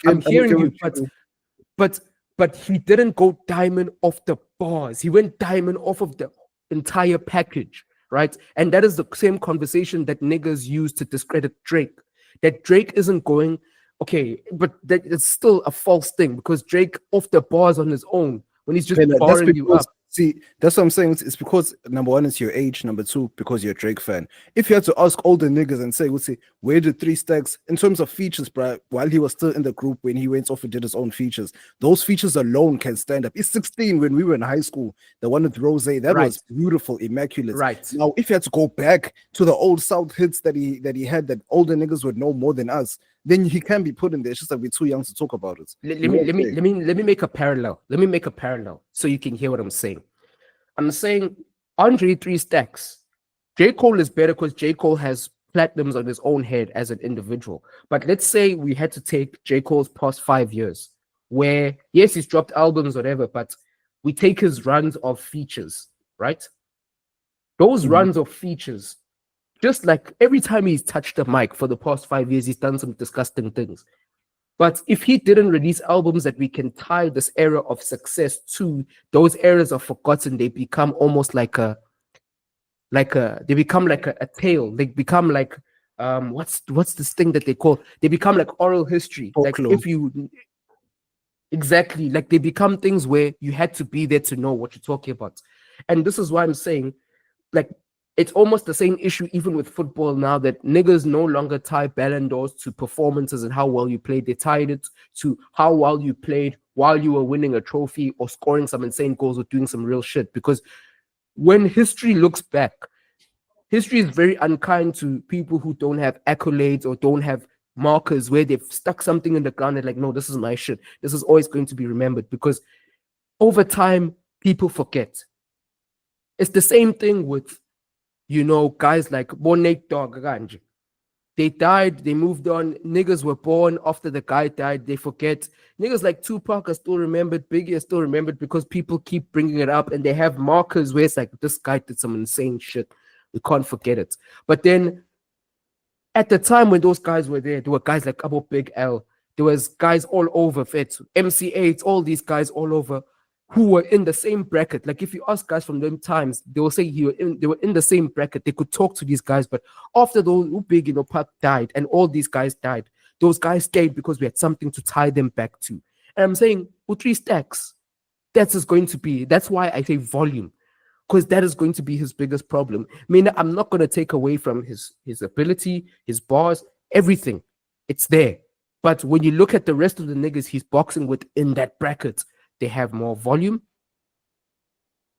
K: but he didn't go diamond off the bars. He went diamond off of the entire package, right? And that is the same conversation that niggas use to discredit Drake. That Drake isn't going, okay, but that it's still a false thing because Drake off the bars on his own when he's just barring you up.
J: See, that's what I'm saying. It's because number one, it's your age. Number two, because you're a Drake fan. If you had to ask older niggas and say, where did 3 Stacks in terms of features, bro, while he was still in the group when he went off and did his own features, those features alone can stand up. He's 16 when we were in high school. The one with Rose, that was beautiful, immaculate.
K: Right.
J: Now, if you had to go back to the old South hits that he had that older niggas would know more than us, then he can be put in there. It's just that we're too young to talk about it.
K: Let me make a parallel. Let me make a parallel so you can hear what I'm saying. I'm saying Andre 3 Stacks. J. Cole is better because J. Cole has platinums on his own head as an individual. But let's say we had to take J. Cole's past 5 years, where yes, he's dropped albums, whatever, but we take his runs of features, right? Those runs of features, just like every time he's touched the mic for the past 5 years, he's done some disgusting things. But if he didn't release albums that we can tie this era of success to, those eras are forgotten. They become almost like a tale. They become like what's this thing that they call? They become like oral history.
J: Folklore.
K: Like if you exactly like they become things where you had to be there to know what you're talking about. And this is why I'm saying, like, it's almost the same issue even with football now, that niggas no longer tie Ballon d'Ors to performances and how well you played. They tied it to how well you played while you were winning a trophy or scoring some insane goals or doing some real shit. Because when history looks back, history is very unkind to people who don't have accolades or don't have markers where they've stuck something in the ground and like, no, this is my shit. This is always going to be remembered, because over time, people forget. It's the same thing with, you know, guys like Bonek Dog Ganj. They died, they moved on. Niggas were born after the guy died, they forget. Niggas like Tupac are still remembered, Biggie is still remembered because people keep bringing it up and they have markers where it's like, this guy did some insane shit. We can't forget it. But then at the time when those guys were there were guys like Abo Big L. There was guys all over, Fetz, emcee, all these guys all over, who were in the same bracket. Like if you ask guys from them times, they will say they were in the same bracket. They could talk to these guys, but after those who big, you know, Pac died and all these guys died, those guys stayed because we had something to tie them back to. And I'm saying, with 3 Stacks, that's why I say volume, because that is going to be his biggest problem. I mean, I'm not going to take away from his ability, his bars, everything. It's there. But when you look at the rest of the niggas he's boxing with in that bracket, they have more volume.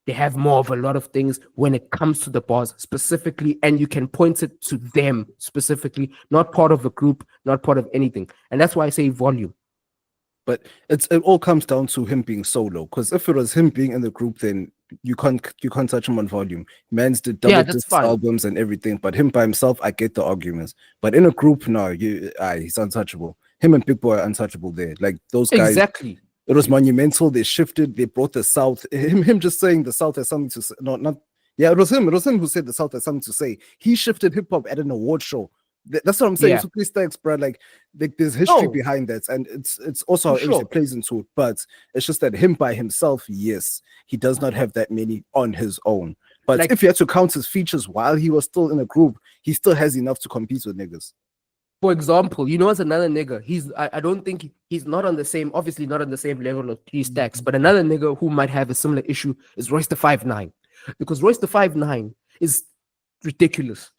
K: They have more of a lot of things when it comes to the bars specifically, and you can point it to them specifically, not part of a group, not part of anything. And that's why I say volume.
J: But it all comes down to him being solo. Because if it was him being in the group, then you can't touch him on volume. Man's did double disc albums and everything, but him by himself, I get the arguments. But in a group, no, he's untouchable. Him and Big Boy are untouchable there. Like those guys.
K: Exactly.
J: It was monumental. They shifted. They brought the South. Him just saying the South has something to say. It was him. It was him who said the South has something to say. He shifted hip hop at an award show. That's what I'm saying. So 3 Stacks, bro. Like there's history behind that, and it's also how it plays into it. But it's just that him by himself, yes, he does not have that many on his own. But like, if you had to count his features while he was still in a group, he still has enough to compete with niggas.
K: For example, you know, as another nigga, I don't think he's not on the same, obviously not on the same level of 3 Stacks, but another nigga who might have a similar issue is Royce the 5'9", because Royce the 5'9" is ridiculous.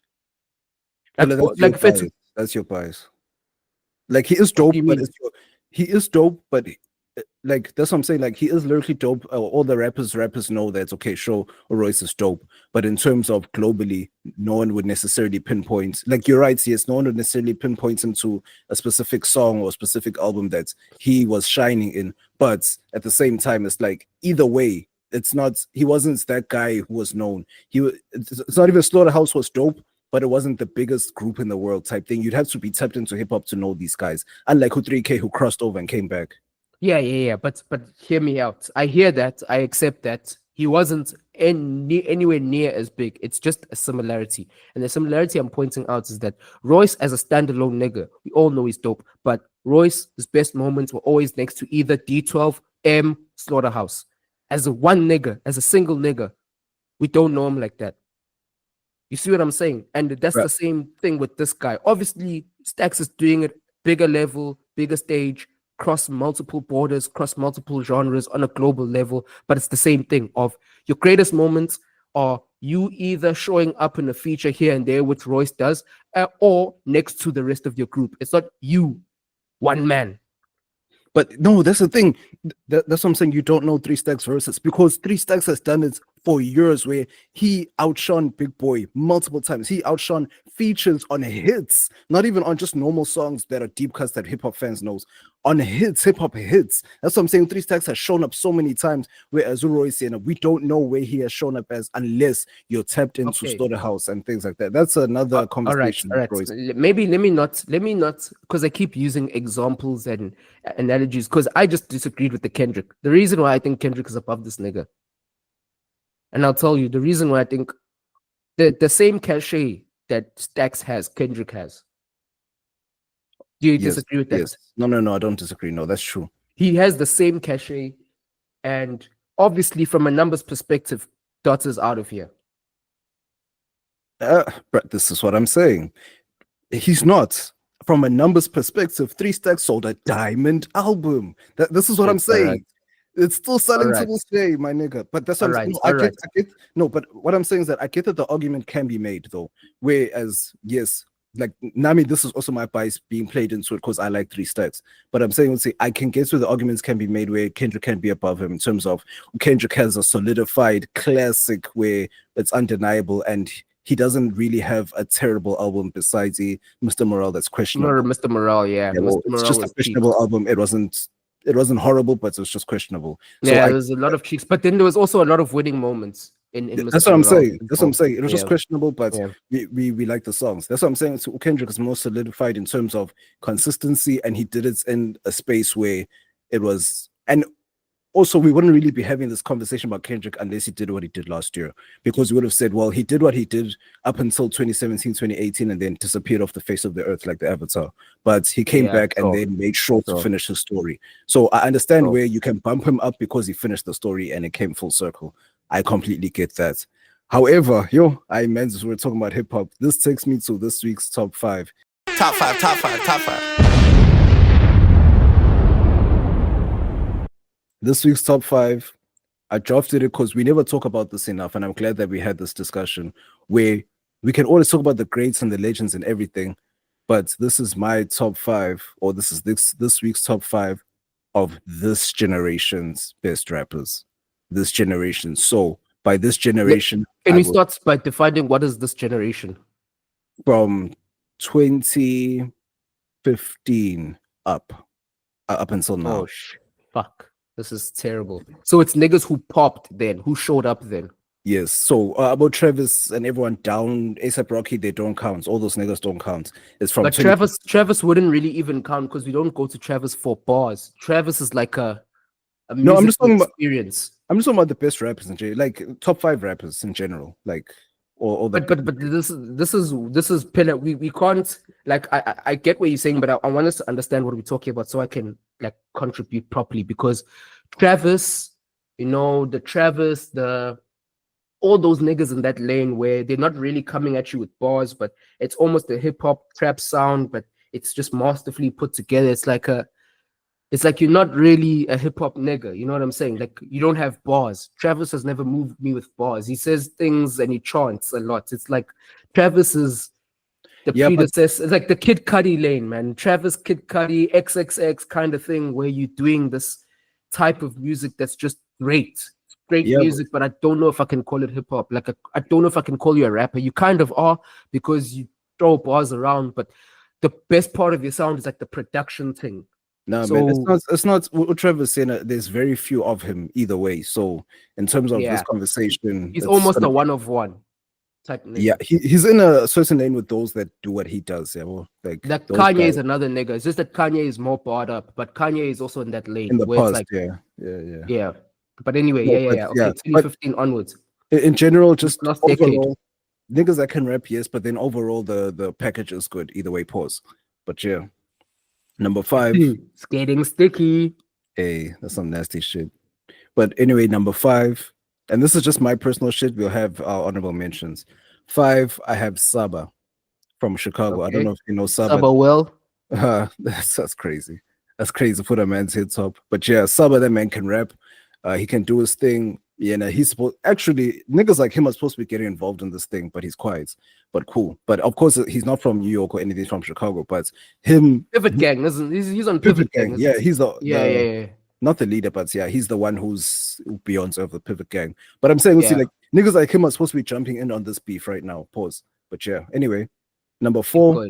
J: That's your bias. Like he is dope, but he is dope, but
D: like that's what I'm saying. Like he is lyrically dope. All the rappers know that okay, sure, Royce is dope. But in terms of globally, no one would necessarily pinpoint. Like you're right, yes, no one would necessarily pinpoint him to a specific song or a specific album that he was shining in. But at the same time, it's like either way, it's not. He wasn't that guy who was known. It's not even Slaughterhouse was dope, but it wasn't the biggest group in the world type thing. You'd have to be tapped into hip hop to know these guys. Unlike who 3K who crossed over and came back.
K: Yeah. But hear me out. I hear that. I accept that. He wasn't anywhere near as big. It's just a similarity. And the similarity I'm pointing out is that Royce, as a standalone nigga, we all know he's dope. But Royce's best moments were always next to either D12, Slaughterhouse. As a one nigga, as a single nigga, we don't know him like that. You see what I'm saying? And that's
D: right.
K: The same thing with this guy. Obviously, Stacks is doing it bigger level, bigger stage, cross multiple borders, cross multiple genres on a global level. But it's the same thing of your greatest moments are you either showing up in a feature here and there, which Royce does, or next to the rest of your group. It's not you, one man.
D: But no, that's the thing. That's what I'm saying. You don't know 3 Stacks versus because 3 Stacks has done it for years where he outshone Big Boy multiple times. He outshone features on hits, not even on just normal songs that are deep cuts that hip hop fans knows. On hits, hip hop hits. That's what I'm saying. 3 Stacks has shown up so many times where Azuro is saying we don't know where he has shown up as unless you're tapped into Slaughterhouse and things like that. That's another conversation.
K: All right. Maybe let me not because I keep using examples and analogies because I just disagreed with the Kendrick. The reason why I think Kendrick is above this nigga. And I'll tell you the reason why I think the same cachet that Stacks has, Kendrick has. Do you disagree with that?
D: Yes. No, I don't disagree. No, that's true.
K: He has the same cachet, and obviously from a numbers perspective, Dots is out of here.
D: But this is what I'm saying. He's not. From a numbers perspective, 3 Stacks sold a diamond album. This is what I'm saying.
K: Right.
D: It's still selling to this day, my nigga. But that's what I'm saying. I get. No, but what I'm saying is that I get that the argument can be made though. Whereas, yes, like Nami, this is also my bias being played into it because I like 3 Stacks. But I'm saying, I can guess where the arguments can be made where Kendrick can be above him in terms of Kendrick has a solidified classic where it's undeniable and he doesn't really have a terrible album besides the Mr. Morale that's questionable.
K: Mr. Morale, yeah.
D: Well, it's just a questionable album. It wasn't horrible, but it was just questionable. So
K: there was a lot of cheeks, but then there was also a lot of winning moments.
D: That's what I'm saying. That's what I'm saying. It was just questionable, but we like the songs. That's what I'm saying. So Kendrick is more solidified in terms of consistency, and he did it in a space where it was. And also, we wouldn't really be having this conversation about Kendrick unless he did what he did last year, because we would have said, well, he did what he did up until 2017, 2018, and then disappeared off the face of the earth like the Avatar. But he came back and then made sure to finish his story. So I understand where you can bump him up because he finished the story and it came full circle. I completely get that. However, we're talking about hip hop. This takes me to this week's top 5.
H: Top 5.
D: This week's top 5, I drafted it because we never talk about this enough, and I'm glad that we had this discussion where we can always talk about the greats and the legends and everything, but this is my top 5, or this is this week's top 5 of this generation's best rappers. This generation. So by this generation,
K: can we start by defining what is this generation?
D: From 2015 up until now.
K: Oh fuck. This is terrible. So it's niggas who popped then, who showed up then.
D: Yes. So about Travis and everyone down, A$AP Rocky, they don't count. All those niggas don't count. It's from.
K: But Travis wouldn't really even count because we don't go to Travis for bars. Travis is like a
D: no. I'm just talking
K: experience.
D: I'm just talking about the best rappers in general, like top 5 rappers in general, like.
K: But this is pillar. We can't like I get what you're saying, but I want us to understand what we're talking about so I can like contribute properly, because Travis, all those niggas in that lane where they're not really coming at you with bars, but it's almost a hip hop trap sound, but it's just masterfully put together. It's like you're not really a hip hop nigga. You know what I'm saying? Like you don't have bars. Travis has never moved me with bars. He says things and he chants a lot. It's like Travis is the predecessor. It's like the Kid Cudi lane, man. Travis, Kid Cudi, XXX kind of thing where you're doing this type of music that's just great
C: Yeah,
K: music, but I don't know if I can call it hip hop. Like I don't know if I can call you a rapper. You kind of are, because you throw bars around, but the best part of your sound is like the production thing.
D: No,
K: So,
D: man, it's not what Trevor's saying. There's very few of him either way. So in terms of this conversation,
K: he's
D: it's
K: almost
D: gonna
K: a
D: be-
K: one of one type nigga.
D: Yeah, he's in a certain lane with those that do what he does. Yeah, well, like
K: That
D: those
K: Kanye
D: guys
K: is another nigga. It's just that Kanye is more barred up, but Kanye is also in that lane
D: in the
K: where it's
D: past.
K: like,
D: Yeah.
K: But anyway,
D: No,
K: yeah.
D: but
K: Okay, 2015 onwards.
D: In general, just
K: Last decade.
D: overall, niggas that can rap, yes, but then overall the package is good either way. Pause. But yeah, number 5.
K: It's getting sticky.
D: Hey, that's some nasty shit. But anyway, number 5, and this is just my personal shit. We'll have our honorable mentions. 5, I have Saba from Chicago. I don't
K: Okay.
D: know if you know Saba.
K: Saba well.
D: That's crazy. That's crazy for a man's hit top. But yeah, Saba, that man can rap. He can do his thing. Yeah, nah, he's supposed actually niggas like him are supposed to be getting involved in this thing, but he's quiet. But cool. But of course, he's not from New York or anything. He's from Chicago. But him,
K: Pivot Gang, isn't he's on Pivot Gang?
D: Yeah, he's the
K: Yeah.
D: not the leader, but yeah, he's the one who's beyond of the Pivot Gang. But I'm saying, see,
K: Yeah.
D: like niggas like him are supposed to be jumping in on this beef right now. Pause. But yeah, anyway, number 4.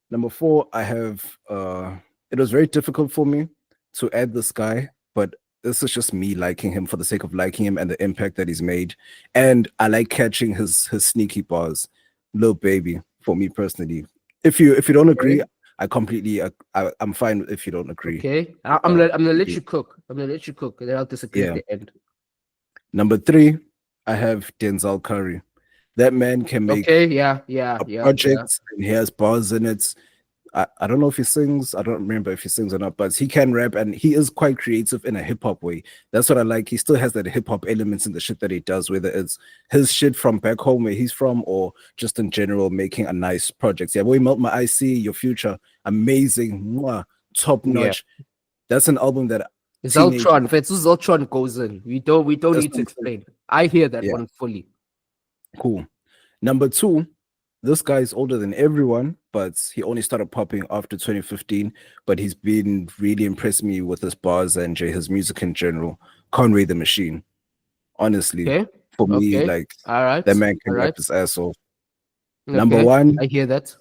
D: Number 4, I have it was very difficult for me to add this guy, but this is just me liking him for the sake of liking him and the impact that he's made. And I like catching his sneaky bars. Lil Baby, for me personally. If you don't agree, I completely I'm fine if you don't agree.
K: Okay. I'm gonna let you cook. I'm gonna let you cook, and then I'll disagree at the end.
D: Number 3, I have Denzel Curry. That man can make projects and he has bars in it. I don't know if he sings. I don't remember if he sings or not, but he can rap and he is quite creative in a hip hop way. That's what I like. He still has that hip hop elements in the shit that he does, whether it's his shit from back home where he's from or just in general making a nice project. Yeah, boy, Melt My IC, Your Future, amazing, top notch.
K: Yeah.
D: That's an album that
K: Zeltron, Zeltron goes in. We don't need to explain. I hear that one fully.
D: Cool. Number 2, this guy is older than everyone, but he only started popping after 2015. But he's been really impressed me with his bars and his music in general. Conway the Machine. Honestly, for me, like that man can rap his ass off. Number 1,
K: I hear that.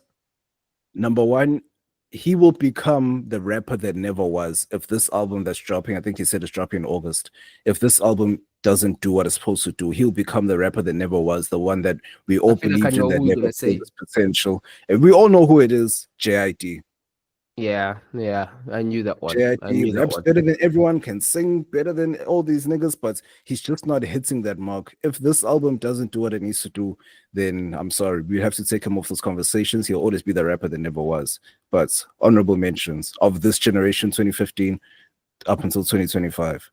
D: Number 1, he will become the rapper that never was. If this album that's dropping, I think he said it's dropping in August. If this album doesn't do what it's supposed to do, he'll become the rapper that never was, the one that we all believe in, that never had this potential. And we all know who it is, JID.
K: Yeah, I knew that one.
D: JID raps better than everyone, can sing better than all these niggas, but he's just not hitting that mark. If this album doesn't do what it needs to do, then I'm sorry, we have to take him off those conversations. He'll always be the rapper that never was. But honorable mentions of this generation, 2015 up until 2025.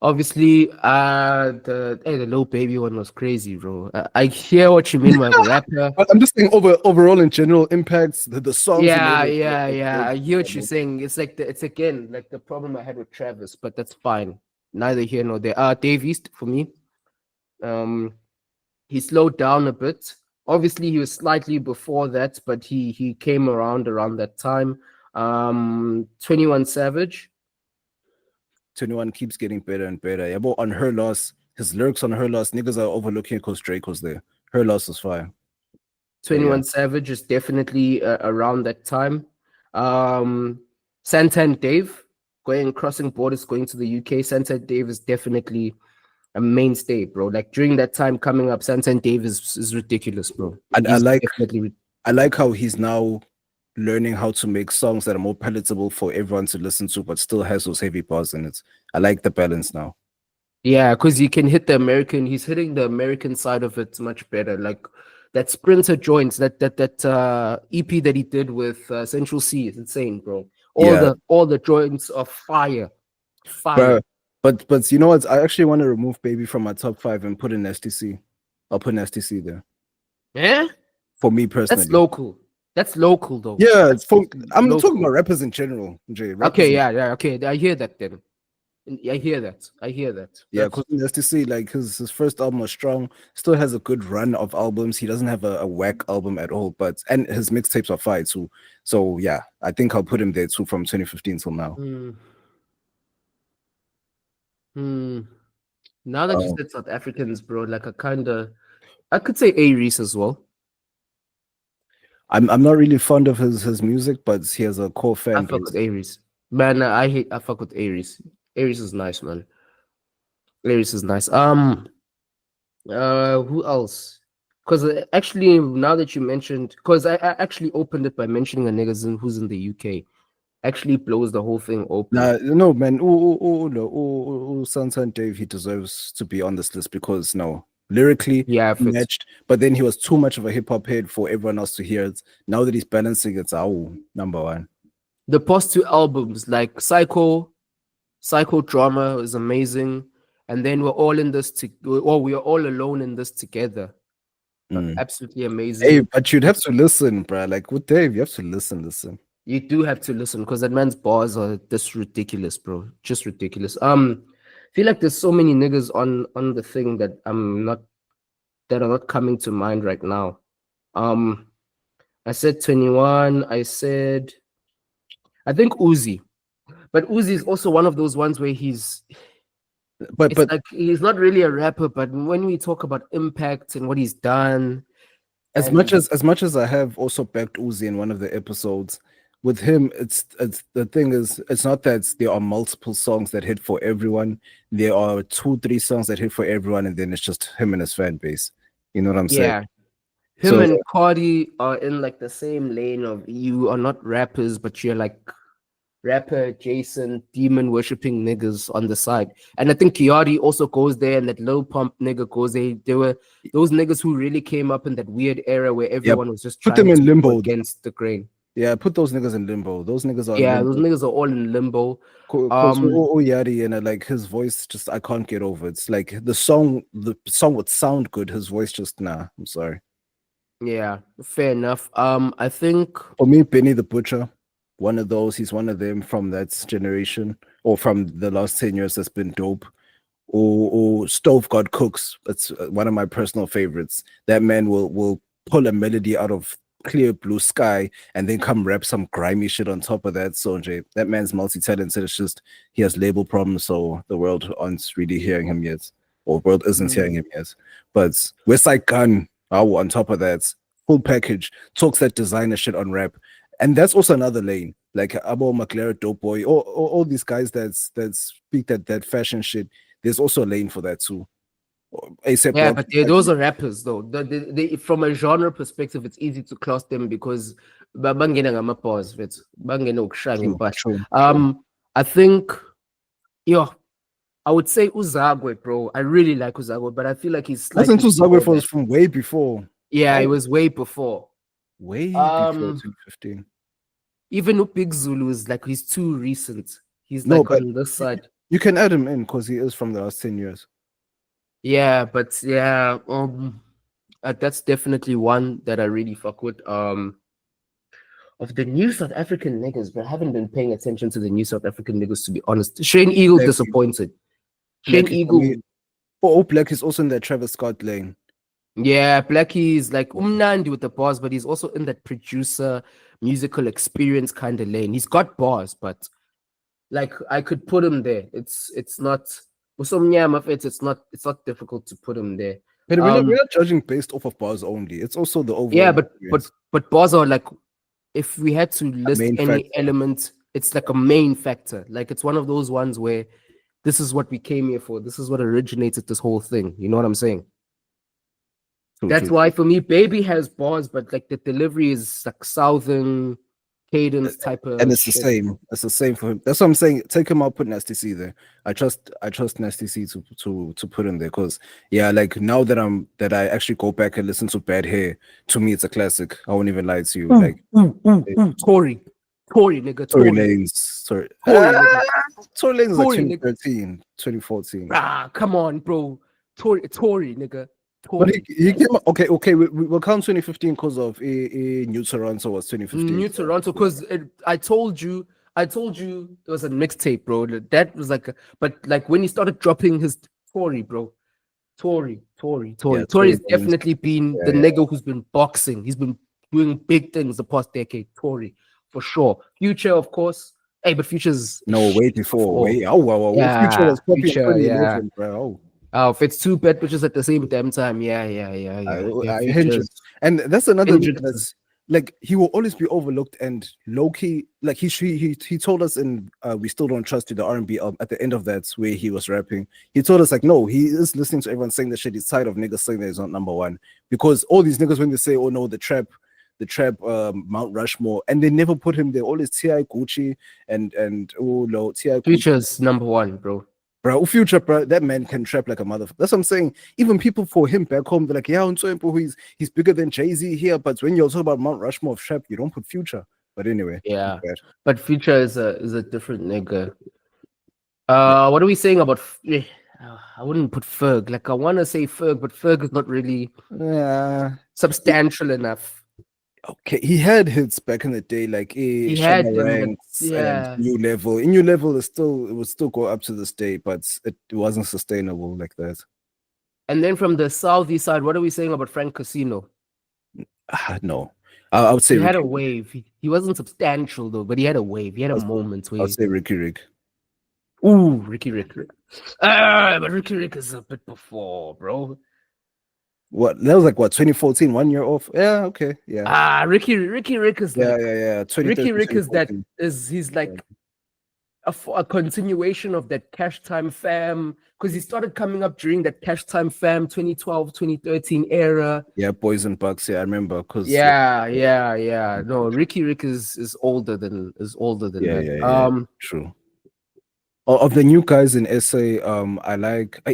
K: Obviously, the Lil Baby one was crazy, bro. I hear what you mean by the rapper.
D: I'm just saying overall in general impacts the songs.
K: Yeah. I hear what you're saying. It's like it's again like the problem I had with Travis, but that's fine. Neither here nor there. Dave East for me. He slowed down a bit. Obviously, he was slightly before that, but he came around that time. 21 Savage.
D: 21 keeps getting better and better. Yeah, but on Her Loss, his lyrics on Her Loss, niggas are overlooking because Drake was there. Her Loss was fire.
K: 21 Savage is definitely around that time. Santan Dave crossing borders, going to the UK. Santan Dave is definitely a mainstay, bro. Like during that time coming up, Santan Dave is ridiculous, bro.
D: I like how he's now learning how to make songs that are more palatable for everyone to listen to, but still has those heavy bars in it. I like the balance now.
K: Yeah, because he can hit he's hitting the American side of it much better. Like that Sprinter Joints, that EP that he did with Central C is insane, bro. All the joints are fire.
D: But you know what? I actually want to remove Baby from my top 5 and put in STC. I'll put an STC there.
K: Yeah?
D: For me personally.
K: That's local though.
D: Yeah, I'm talking about rappers in general, Jay.
K: Okay. I hear that then. I hear that.
D: Yeah, because STC, like his first album was strong, still has a good run of albums. He doesn't have a whack album at all, and his mixtapes are fire too. So yeah, I think I'll put him there too from 2015 till now.
K: Now that you said South Africans, bro, like I could say Aries as well.
D: I'm not really fond of his music, but he has a core fan
K: I
D: base.
K: fuck with Aries. Man, I fuck with Aries. Aries is nice, man. Aries is nice. Who else? Because actually, now that you mentioned, because I actually opened it by mentioning a nigga who's in the UK. Actually blows the whole thing open.
D: No, man. Sansan Dave, he deserves to be on this list because lyrically, he matched, but then he was too much of a hip hop head for everyone else to hear it. Now that he's balancing, it's number one.
K: The past two albums, like Psycho Drama, is amazing, and then we're all in this we are all alone in this together. Absolutely amazing.
D: Hey, but you'd have to listen, bro. Like with Dave, you have to listen.
K: You do have to listen because that man's bars are just ridiculous, bro. Just ridiculous. I feel like there's so many niggas on the thing that are not coming to mind right now. I said 21. I think Uzi, but Uzi is also one of those ones where he's like he's not really a rapper, but when we talk about impact and what he's done,
D: as much as I have also backed Uzi in one of the episodes. With him, it's the thing is, it's not that there are multiple songs that hit for everyone. There are 2-3 songs that hit for everyone, and then it's just him and his fan base. You know what I'm saying?
K: Yeah. Him and Cardi are in like the same lane of you are not rappers, but you're like rapper adjacent, demon worshipping niggas on the side. And I think Kiadi also goes there, and that Lil Pump nigga goes there. There were those niggas who really came up in that weird era where everyone was just
D: put them in limbo
K: against the grain.
D: Yeah, put those niggas in limbo. Those niggas are
K: those niggas are all in limbo.
D: Yari and like his voice, just I can't get over. It's like the song would sound good. His voice just I'm sorry.
K: Yeah, fair enough. I think
D: for me, Benny the Butcher, one of those. He's one of them from that generation or from the last 10 years that's been dope. Or Stove God Cooks. That's one of my personal favorites. That man will pull a melody out of clear blue sky and then come rap some grimy shit on top of that. So that man's multi-talented. It's just he has label problems, so the world aren't really hearing him yet, or world isn't hearing him yet. But Westside Gun, on top of that, full package, talks that designer shit on rap, and that's also another lane. Like Abo McLaren, Dope Boy, all these guys that speak that fashion shit. There's also a lane for that too.
K: But those are rappers though. They from a genre perspective, it's easy to class them because I think I would say Uzagwe, bro. I really like Uzagwe, but I feel like he's
D: wasn't Uzagwe from way before.
K: Yeah, it was way before.
D: Way before 2015.
K: Even Big Zulu is like he's too recent. He's like on this side.
D: You can add him in because he is from the last 10 years.
K: Yeah, but that's definitely one that I really fuck with. Of the new South African niggas, but I haven't been paying attention to the new South African niggas, to be honest. Shane Eagle disappointed. Shane Eagle.
D: Black is also in that Travis Scott lane.
K: Yeah, Blackie is like Umnandi with the bars, but he's also in that producer musical experience kind of lane. He's got bars, but like I could put him there. It's not. It's not difficult to put him there.
D: But we're not judging based off of bars only. It's also the overall.
K: Yeah, but bars are like, if we had to list any element, it's like a main factor. Like it's one of those ones where this is what we came here for. This is what originated this whole thing. You know what I'm saying? That's why for me, Baby has bars, but like the delivery is like southern cadence type of,
D: and it's the same. It's the same for him. That's what I'm saying. Take him out, put Nasty C there. I trust Nasty C to put him there because like now that I actually go back and listen to Bad Hair, to me it's a classic. I won't even lie to you.
K: Tory nigga.
D: Tory Lanez. Tory Lanez like 2013, 2014.
K: Come on, bro. Tory nigga.
D: But he came up, okay. We'll count 2015 because of New Toronto was 2015.
K: New Toronto, because I told you it was a mixtape, bro. That was like, but like when he started dropping his Tory, bro. Tory has definitely been the nigga who's been boxing. He's been doing big things the past decade. Tory, for sure. Future, of course. Hey, but Future's
D: No, way before. Way. Oh, wow.
K: Yeah,
D: Future was popping in
K: Future,
D: 2011, bro.
K: if it's two bad bitches at the same damn time, yeah.
D: Hendrix. And that's another
K: Hendrix
D: nigga that's like he will always be overlooked and low key. Like he told us in We Still Don't Trust You, the R&B album, at the end of that where he was rapping. He told us like, no, he is listening to everyone saying the shit. He's tired of niggas saying that he's not number one, because all these niggas when they say, oh no, the trap Mount Rushmore, and they never put him there. Always T.I. Gucci and oh no, T.I.
K: Future's number one, bro.
D: Bro, Future, bro, that man can trap like a motherfucker. That's what I'm saying. Even people for him back home, they're like, yeah, he's bigger than Jay-Z here. But when you're talking about Mount Rushmore of trap, you don't put Future. But anyway,
K: yeah. But Future is a different nigga. What are we saying about? I wouldn't put Ferg. Like I want to say Ferg, but Ferg is not really substantial enough.
D: Okay, he had hits back in the day, like
K: he had
D: ranks and New Level. In New Level, it would still go up to this day, but it wasn't sustainable like that.
K: And then from the southeast side, what are we saying about Frank Casino?
D: No, I would say
K: he had a wave. He wasn't substantial though, but he had a wave. He had a moment where
D: I'd say Ricky Rick.
K: Ooh, Ricky Rick. But Ricky Rick is a bit before, bro.
D: What that was like 2014, 1 year off. Yeah, okay, yeah.
K: Ricky Rick is like,
D: yeah.
K: Ricky Rick he's like a continuation of that Cash Time Fam, because he started coming up during that Cash Time Fam 2012, 2013 era.
D: Yeah, Boys and Bucks. Yeah, I remember. Cause
K: yeah. No, Ricky Rick is older than that.
D: True. Of the new guys in SA,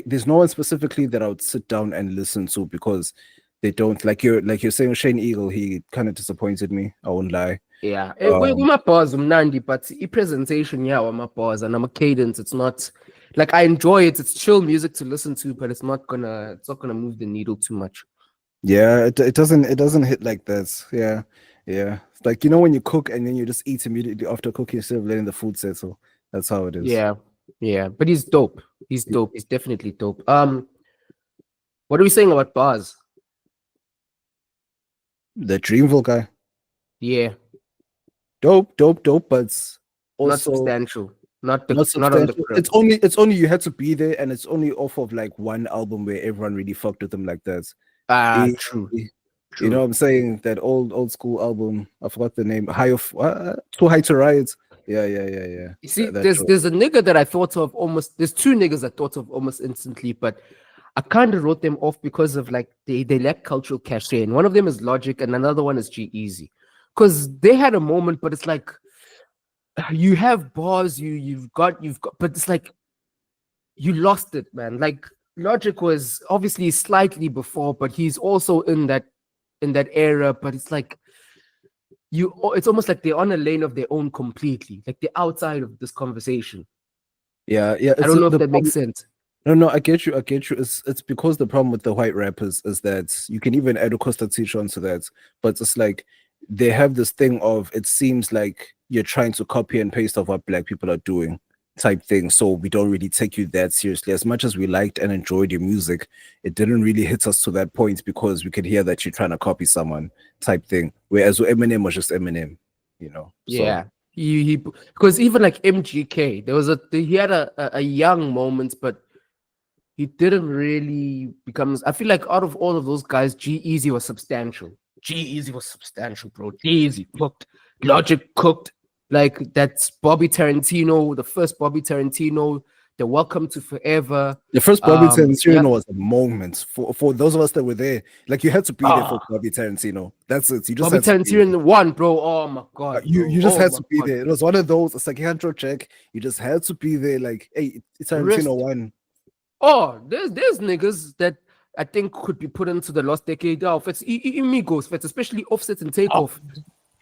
D: there's no one specifically that I would sit down and listen to, because they don't like you're saying Shane Eagle. He kind of disappointed me. I won't lie.
K: Yeah, we my bars Nandi, but presentation, my bars and I'm a cadence. It's not like I enjoy it. It's chill music to listen to, but it's not gonna move the needle too much.
D: Yeah, it doesn't hit like that. Yeah. It's like, you know, when you cook and then you just eat immediately after cooking instead of letting the food settle. That's how it is.
K: Yeah. But he's dope. He's definitely dope. What are we saying about bars?
D: The Dreamville guy.
K: Yeah.
D: Dope, but also
K: not substantial. Not on the
D: It's only you had to be there, and it's only off of like one album where everyone really fucked with him like that.
K: True.
D: You know what I'm saying? That old school album. I forgot the name. Too High to Riot. Yeah.
K: You see, there's a nigga that I thought of almost. There's two niggas I thought of almost instantly, but I kind of wrote them off because of like they lack cultural cachet. And one of them is Logic, and another one is G-Eazy, because they had a moment, but it's like you have bars, you've got, but it's like you lost it, man. Like Logic was obviously slightly before, but he's also in that era. But it's like it's almost like they're on a lane of their own completely. Like they're outside of this conversation.
D: Yeah.
K: I don't know if that makes sense.
D: No, I get you. It's because the problem with the white rappers is that you can even add a Costa teacher onto that, but it's like they have this thing of, it seems like you're trying to copy and paste of what black people are doing type thing. So we don't really take you that seriously. As much as we liked and enjoyed your music, it didn't really hit us to that point because we could hear that you're trying to copy someone type thing. Whereas Eminem was just Eminem, you know?
K: Yeah. He because even like MGK, he had a young moment, but he didn't really become. I feel like out of all of those guys, G-Eazy was substantial. Bro. G-Eazy cooked. Logic cooked. Like that's Bobby Tarantino, the first Bobby Tarantino, the Welcome to Forever.
D: The first Bobby Tarantino was a moment for those of us that were there. Like you had to be there for Bobby Tarantino. That's it. You just
K: Bobby Tarantino one, bro. Oh my god.
D: You just had to be there. It was one of those. It's like Tsek. You just had to be there. Like, hey, it's Tarantino one.
K: Oh, there's niggas that I think could be put into the lost decade. It's Migos, especially Offset and Takeoff.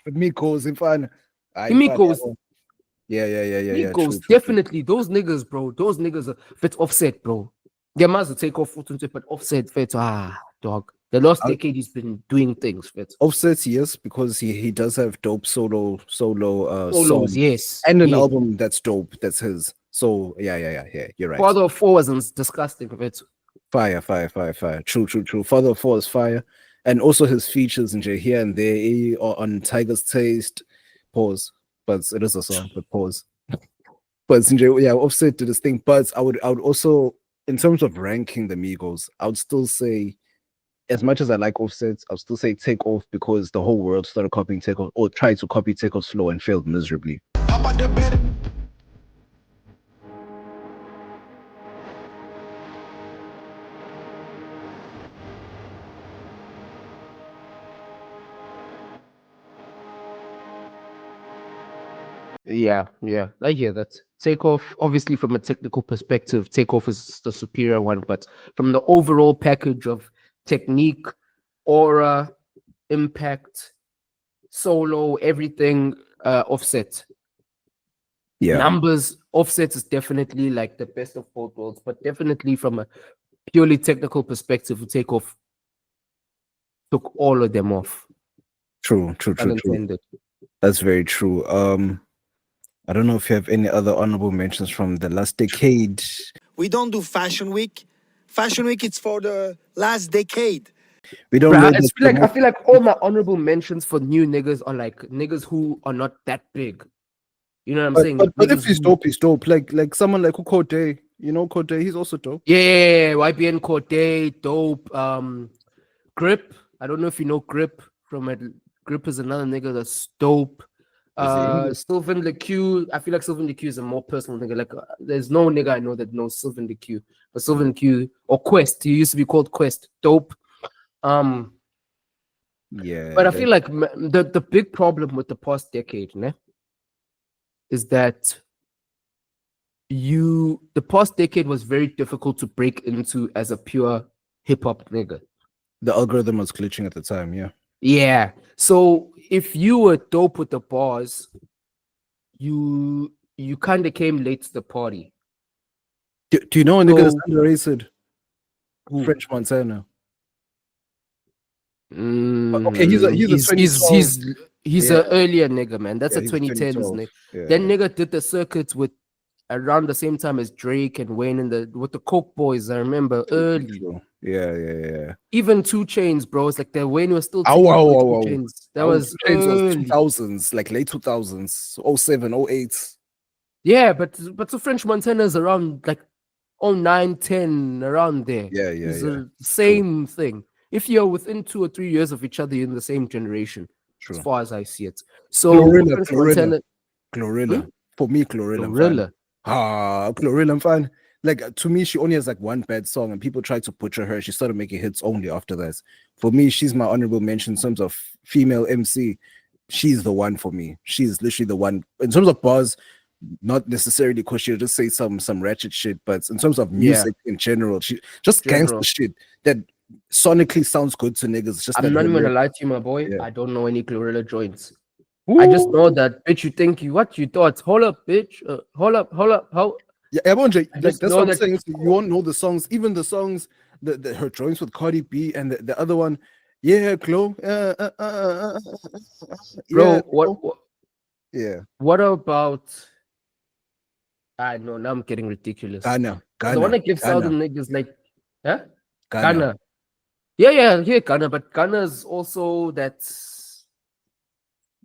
D: Migos in fun.
K: Migos.
D: Yeah.
K: Migos, definitely. Those niggas, bro. Those niggas are fit Offset, bro. They must take off, but Offset fit. Dog. The last decade he's been doing things fit.
D: Offset, yes, because he does have dope solo
K: solos,
D: songs,
K: yes,
D: and an album that's dope. That's his. So yeah, you're right.
K: Father of Four wasn't disgusting of it.
D: Fire. True. Father of Four is fire, and also his features in here and there on Tiger's Taste. Pause, but it is a song. But pause.
J: But yeah, Offset did this thing. But I would also, in terms of ranking the Migos, I would still say, as much as I like Offset, I'll still say Takeoff because the whole world started copying Takeoff or tried to copy Takeoff's flow and failed miserably.
K: Yeah, I hear that. Takeoff, obviously, from a technical perspective, Takeoff is the superior one, but from the overall package of technique, aura, impact, solo, everything, Offset.
J: Yeah.
K: Numbers, Offset is definitely like the best of both worlds, but definitely from a purely technical perspective, Takeoff took all of them off.
J: True.
K: Unintended.
J: That's very true. I don't know if you have any other honorable mentions from the last decade.
M: We don't do Fashion Week. Fashion Week, it's for the last decade.
J: We don't
K: Bruh,
J: know
K: I feel like all my honorable mentions for new niggas are like niggas who are not that big. You know what I'm saying?
J: But if he's dope, he's dope. Like someone like Kote, you know, Kote, he's also dope.
K: Yeah, YBN Kote, dope. Grip. I don't know if you know Grip from it. Grip is another nigga that's dope. Sylvan LeQ. I feel like Sylvan LeQ is a more personal nigga. Like there's no nigga I know that knows Sylvan LeQ. But Sylvan LeQ or Quest. He used to be called Quest. Dope.
J: Yeah.
K: But I feel like the big problem with the past decade, né, is that the past decade was very difficult to break into as a pure hip hop nigga.
J: The algorithm was glitching at the time, yeah.
K: Yeah. So if you were dope with the bars, you kind of came late to the party.
J: Do you know a nigga that's underrated? French Montana. Okay, he's
K: an earlier nigga, man. That's a 2010s nigga.
J: Yeah.
K: Then nigga did the circuits with around the same time as Drake and Wayne and with the Coke Boys. I remember early.
J: Yeah.
K: Even 2 Chainz, bro. It's like the Wayne was still.
J: 2
K: Chainz. That was
J: 2000s, like late 2000s, 07, 08.
K: Yeah, but so French Montana is around like 09, 10, around there.
J: Yeah.
K: It's the same thing. If you're within 2 or 3 years of each other, you're in the same generation.
J: True.
K: As far as I see it. So
J: Glorilla. For me, Glorilla. Glorilla, I'm fine. Like to me, she only has like one bad song, and people try to butcher her. She started making hits only after that. For me, she's my honorable mention in terms of female MC. She's the one for me. She's literally the one in terms of bars. Not necessarily because she'll just say some ratchet shit, but in terms of music in general, she just gangster shit that sonically sounds good to niggas. Just
K: I'm not even gonna lie to you, my boy. Yeah. I don't know any Glorilla joints. Ooh. I just know that, bitch. You think what you thought? Hold up, bitch. Hold up. How?
J: Yeah, Andre, like that's what I'm saying. So you won't know the songs, even the songs, her joints with Cardi B and the other one. Yeah, Glow.
K: Bro, what?
J: Yeah.
K: What about? I know now I'm getting ridiculous.
J: Ghana.
K: The one that gives southern niggas like, huh? Ghana. Yeah, Ghana, but Ghana is also that's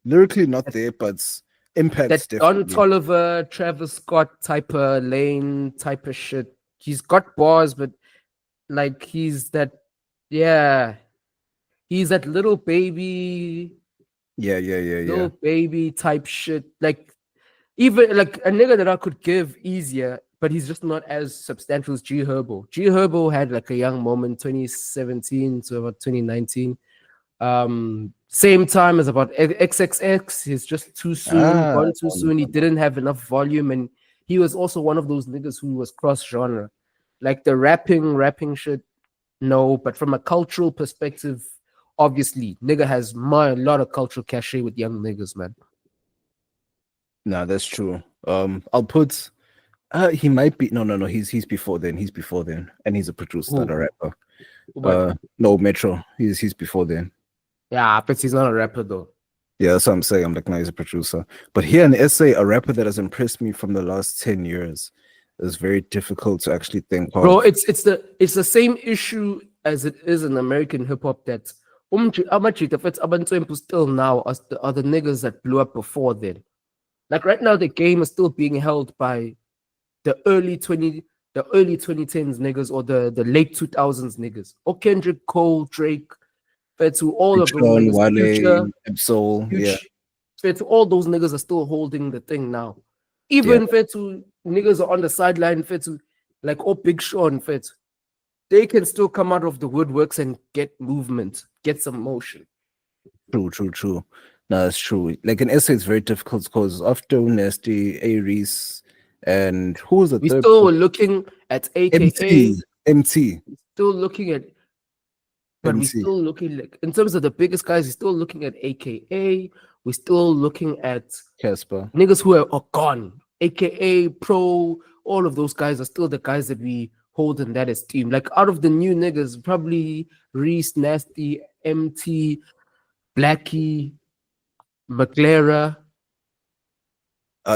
J: lyrically not there, but impact's
K: that Don Toliver, Travis Scott type of lane type of shit. He's got bars, but like he's that little baby.
J: Yeah.
K: Little baby type shit. Like even like a nigga that I could give easier, but he's just not as substantial as G Herbo. G Herbo had like a young moment, 2017 to about 2019. Same time as about XXX. He's just too soon, gone too soon. He didn't have enough volume, and he was also one of those niggas who was cross genre, like the rapping shit. No, but from a cultural perspective, obviously, nigga has a lot of cultural cachet with young niggas, man.
J: Nah, that's true. I'll put. He might be no. He's before then. And he's a producer, not a rapper. No, Metro. He's before then.
K: Yeah, but he's not a rapper though.
J: Yeah, that's what I'm saying. I'm like, no, he's a producer. But here in SA, a rapper that has impressed me from the last 10 years is very difficult to actually think of.
K: Bro, it's the same issue as it is in American hip hop that still now as the other niggas that blew up before then. Like right now, the game is still being held by the early 2010s niggas or the late 2000s niggas. Or Kendrick, Cole, Drake, fair to all of those
D: Sean,
K: niggas.
D: Wale,
K: Future,
D: Absol, yeah.
K: fair to all those niggas are still holding the thing now. Even fair to niggas are on the sideline, fair to like Big Sean, fair to, they can still come out of the woodworks and get movement, get some motion.
D: True. No, that's true. Like in SA, it's very difficult because after Nasty, Aries, and who was the
K: We
D: third?
K: still looking at AKA.
D: MT.
K: Still looking at, but we're
D: MC.
K: still looking like in terms of the biggest guys. We're still looking at AKA. We're still looking at
D: Casper.
K: niggas who are gone. AKA Pro. All of those guys are still the guys that we hold in that esteem. Like out of the new niggas, probably Reese, Nasty, MT, Blackie, McLaren.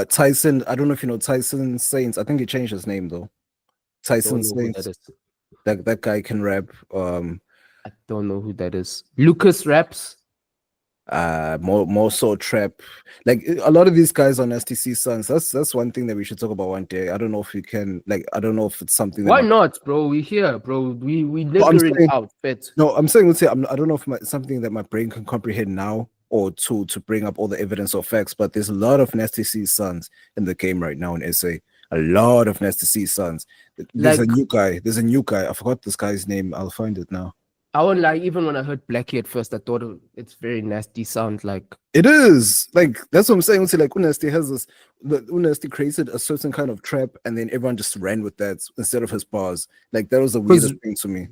D: Tyson, I don't know if you know Tyson Saints. I think he changed his name though. Tyson Saints. That guy can rap.
K: I don't know who that is. Lucas raps.
D: More so trap. Like a lot of these guys on STC Sons. That's one thing that we should talk about one day. I don't know if we can. Like I don't know if it's something.
K: Why not, bro? We here, bro. We never it out. Fit.
D: No, I'm saying let's say I don't know if something that my brain can comprehend now or to bring up all the evidence or facts. But there's a lot of Nasty C Sons in the game right now in SA. A lot of Nasty C Sons. There's a new guy. I forgot this guy's name. I'll find it now.
K: I won't lie, even when I heard Blackie at first, I thought it's very nasty sound. Like
D: it is. Like that's what I'm saying. Like Unasty has this. Unasty created a certain kind of trap, and then everyone just ran with that instead of his bars. Like that was the weirdest thing to me.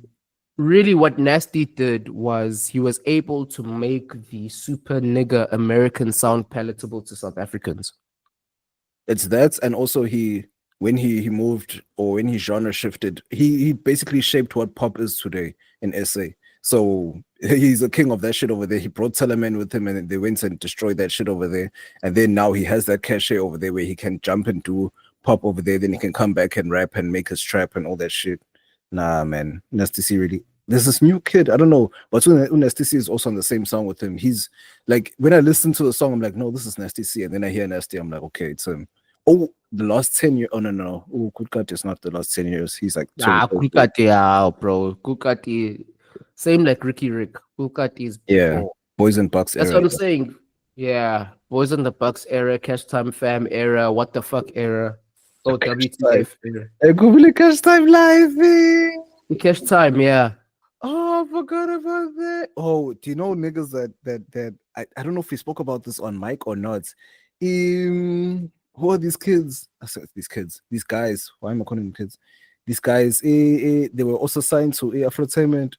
K: Really, what Nasty did was he was able to make the super nigger American sound palatable to South Africans.
D: It's that, and also when he moved or when he genre shifted, he basically shaped what pop is today in SA. So he's a king of that shit over there. He brought Teleman with him and they went and destroyed that shit over there. And then now he has that cachet over there where he can jump and do pop over there. Then he can come back and rap and make his trap and all that shit. Nah, man. Nasty C really. There's this new kid. I don't know. But Nasty C is also on the same song with him. He's like, when I listen to the song, I'm like, no, this is Nasty C. And then I hear Nasty, I'm like, okay, it's him. Oh, the last 10 years. Oh, no. Oh, Kukati is not the last 10 years. He's like,
K: Kukati, bro. Kukati, same like Ricky Rick. Kukati is
D: Boys and Bucks
K: That's
D: era.
K: what I'm saying. Yeah, Boys and the Bucks era, Cash Time Fam era, What the Fuck era, WTF era.
D: Cash Time Live.
K: Cash Time, yeah.
D: Oh, I forgot about that. Oh, do you know niggas that I don't know if we spoke about this on mic or not. Who are these kids? I said these guys. Why am I calling them kids? These guys, they were also signed to Afrotainment.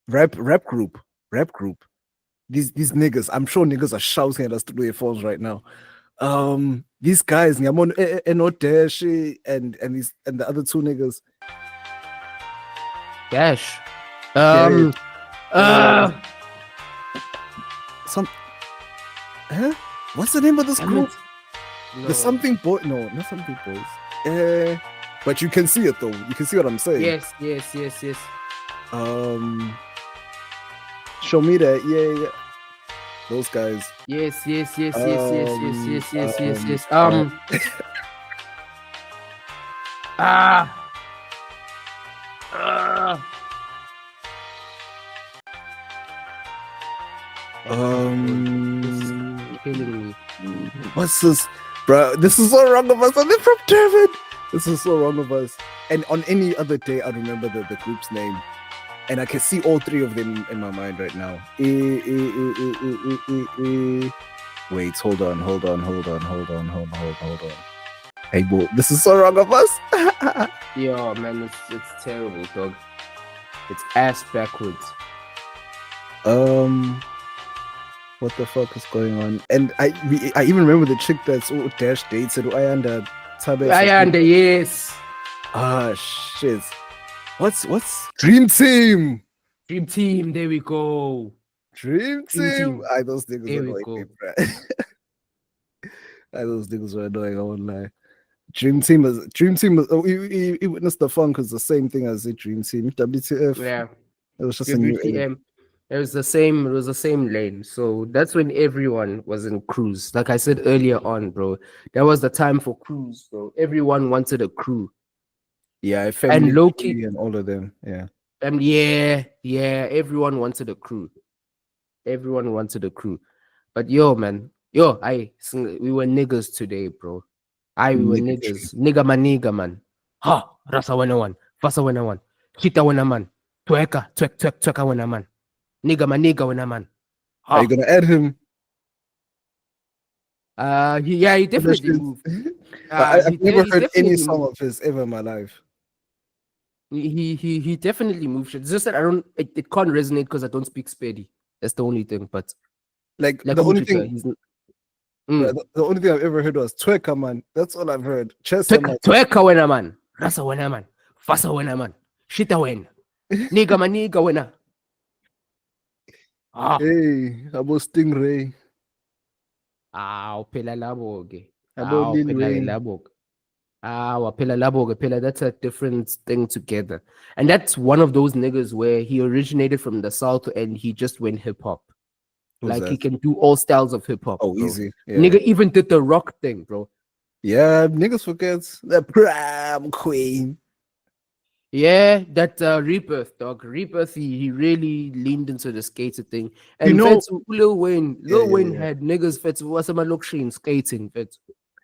D: Rap group. These niggas, I'm sure niggas are shouting at us through their phones right now. These guys, Nyamon Eno Dash and the other two niggas.
K: Dash.
D: What's the name of this group?
K: No.
D: The something boy. No, not something boys. But you can see it though. You can see what I'm saying.
K: Yes.
D: Show me that. Yeah. Those guys.
K: Yes. Killing me.
D: What's this, bro? This is so wrong of us. And they're from Durban. This is so wrong of us. And on any other day, I remember the group's name, and I can see all three of them in my mind right now. Wait, hold on. Hey, bro, this is so wrong of us.
K: Yo, man, it's terrible, dog. It's ass backwards.
D: What the fuck is going on? And I even remember the chick that's Dash dated Ayanda Tabe.
K: Ayanda, yes.
D: Ah, shit. What's Dream Team?
K: Dream Team, there we go.
D: Dream Team. Those niggas
K: There
D: were
K: we
D: annoying, bro. Those niggas were annoying, I won't lie. Dream Team was he witnessed the funk was the same thing as the Dream Team. WTF.
K: Yeah.
D: It was just a new
K: WTM. It was the same. It was the same lane. So that's when everyone was in cruise. Like I said earlier on, bro, that was the time for cruise, bro. Everyone wanted a crew.
D: Yeah, family
K: And Loki
D: and all of them. Yeah.
K: and yeah, everyone wanted a crew. Everyone wanted a crew. But yo, man, we were niggas today, bro. We were niggas. Nigga man. Ha, rasa wena one, fasa wena one, chita wena man, tweka wena man. Nigga wena man.
D: Are you gonna add him?
K: He definitely moved.
D: I've never heard any song of his ever in my life.
K: He definitely moved. It's just that it can't resonate because I don't speak Spedi. That's the only thing. But
D: like the only thing the only thing I've ever heard was Tweka man. That's all I've heard.
K: Tweka wena man, rasa wena man, fasa wena man, shita wena, nigga wena.
D: Hey, abo Stingray.
K: Phela labo ke.
D: Abo Lil Wayne.
K: Phela labo ke. Phela, that's a different thing together. And that's one of those niggas where he originated from the South and he just went hip hop. Like he can do all styles of hip hop.
D: Oh,
K: bro.
D: easy. Yeah.
K: Nigga even did the rock thing, bro.
D: Yeah, niggas forget the prom queen.
K: Yeah, that Rebirth, dog. Rebirth, he really leaned into the skater thing. And
D: You know,
K: Lil Wayne had niggas what's my luxury in skating,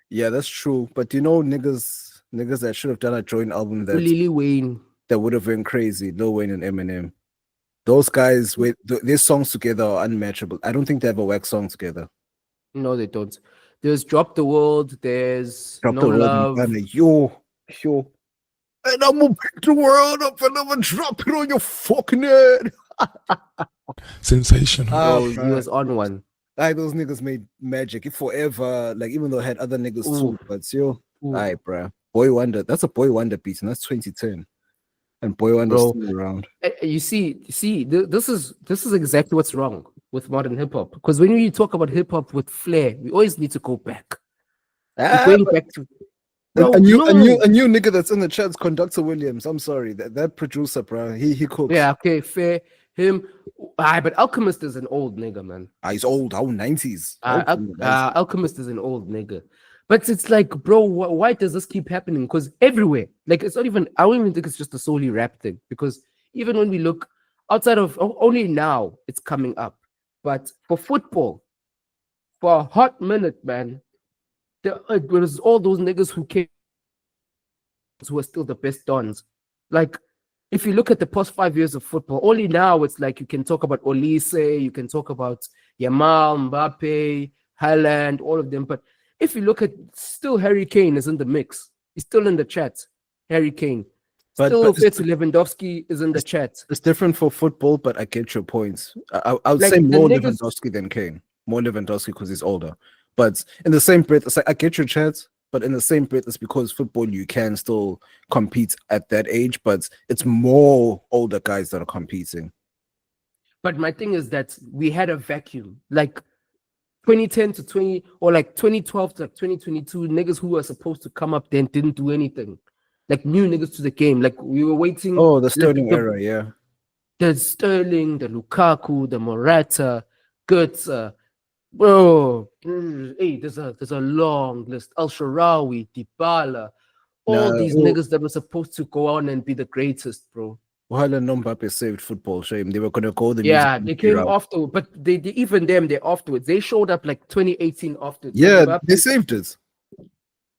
D: Yeah, that's true. But you know, niggas that should have done a joint album
K: Lil Wayne
D: that would have been crazy. Lil Wayne and Eminem. Those guys with their songs together are unmatchable. I don't think they have a wax song together.
K: No, they don't. There's Drop the World. There's
D: Drop
K: No
D: the World.
K: Love.
D: Yo. And I'm gonna pick the world up and I'm gonna drop it on your fucking head.
B: Sensational.
K: He was on one.
D: Like those niggas made magic forever. Like even though I had other niggas too, but alright, bro. Boy Wonder. That's a Boy Wonder beat, and that's 2010. And Boy Wonder's still around.
K: You see, this is exactly what's wrong with modern hip hop. Because when you talk about hip hop with flair, we always need to go back. Going back to
D: a new nigga that's in the chat's Conductor Williams. I'm sorry, that producer, bro. He cooks.
K: Yeah, okay, fair. Him, but Alchemist is an old nigga, man.
D: He's old. 90s.
K: Alchemist is an old nigga. But it's like, bro, why does this keep happening? Because everywhere, like, it's not even, I don't even think it's just a solely rap thing. Because even when we look outside of, only now it's coming up. But for football, for a hot minute, man, there was all those niggas who came, who are still the best dons. Like, if you look at the past 5 years of football, only now it's like you can talk about Olise, you can talk about Yamal, Mbappe, Haaland, all of them. But if you look at, still Harry Kane is in the mix. He's still in the chat. Harry Kane. Still Lewandowski is in the chat.
D: It's different for football, but I get your points. I would say more Lewandowski than Kane. More Lewandowski because he's older. But in the same breath, it's like, I get your chat, but in the same breath, it's because football, you can still compete at that age, but it's more older guys that are competing.
K: But my thing is that we had a vacuum. Like, 2010 to 20, or like 2012 to like 2022, niggas who were supposed to come up then didn't do anything. Like new niggas to the game. Like we were waiting.
D: Oh, the Sterling era, yeah.
K: The Sterling, the Lukaku, the Morata, Götze. Bro, hey, there's a long list. Al Sharawi, Dybala, all these niggas that were supposed to go on and be the greatest, bro.
D: Wahala Mbappe saved football, shame. They were gonna go the
K: they came after, but they even them they afterwards. They showed up like 2018 afterwards.
D: Yeah, they saved it.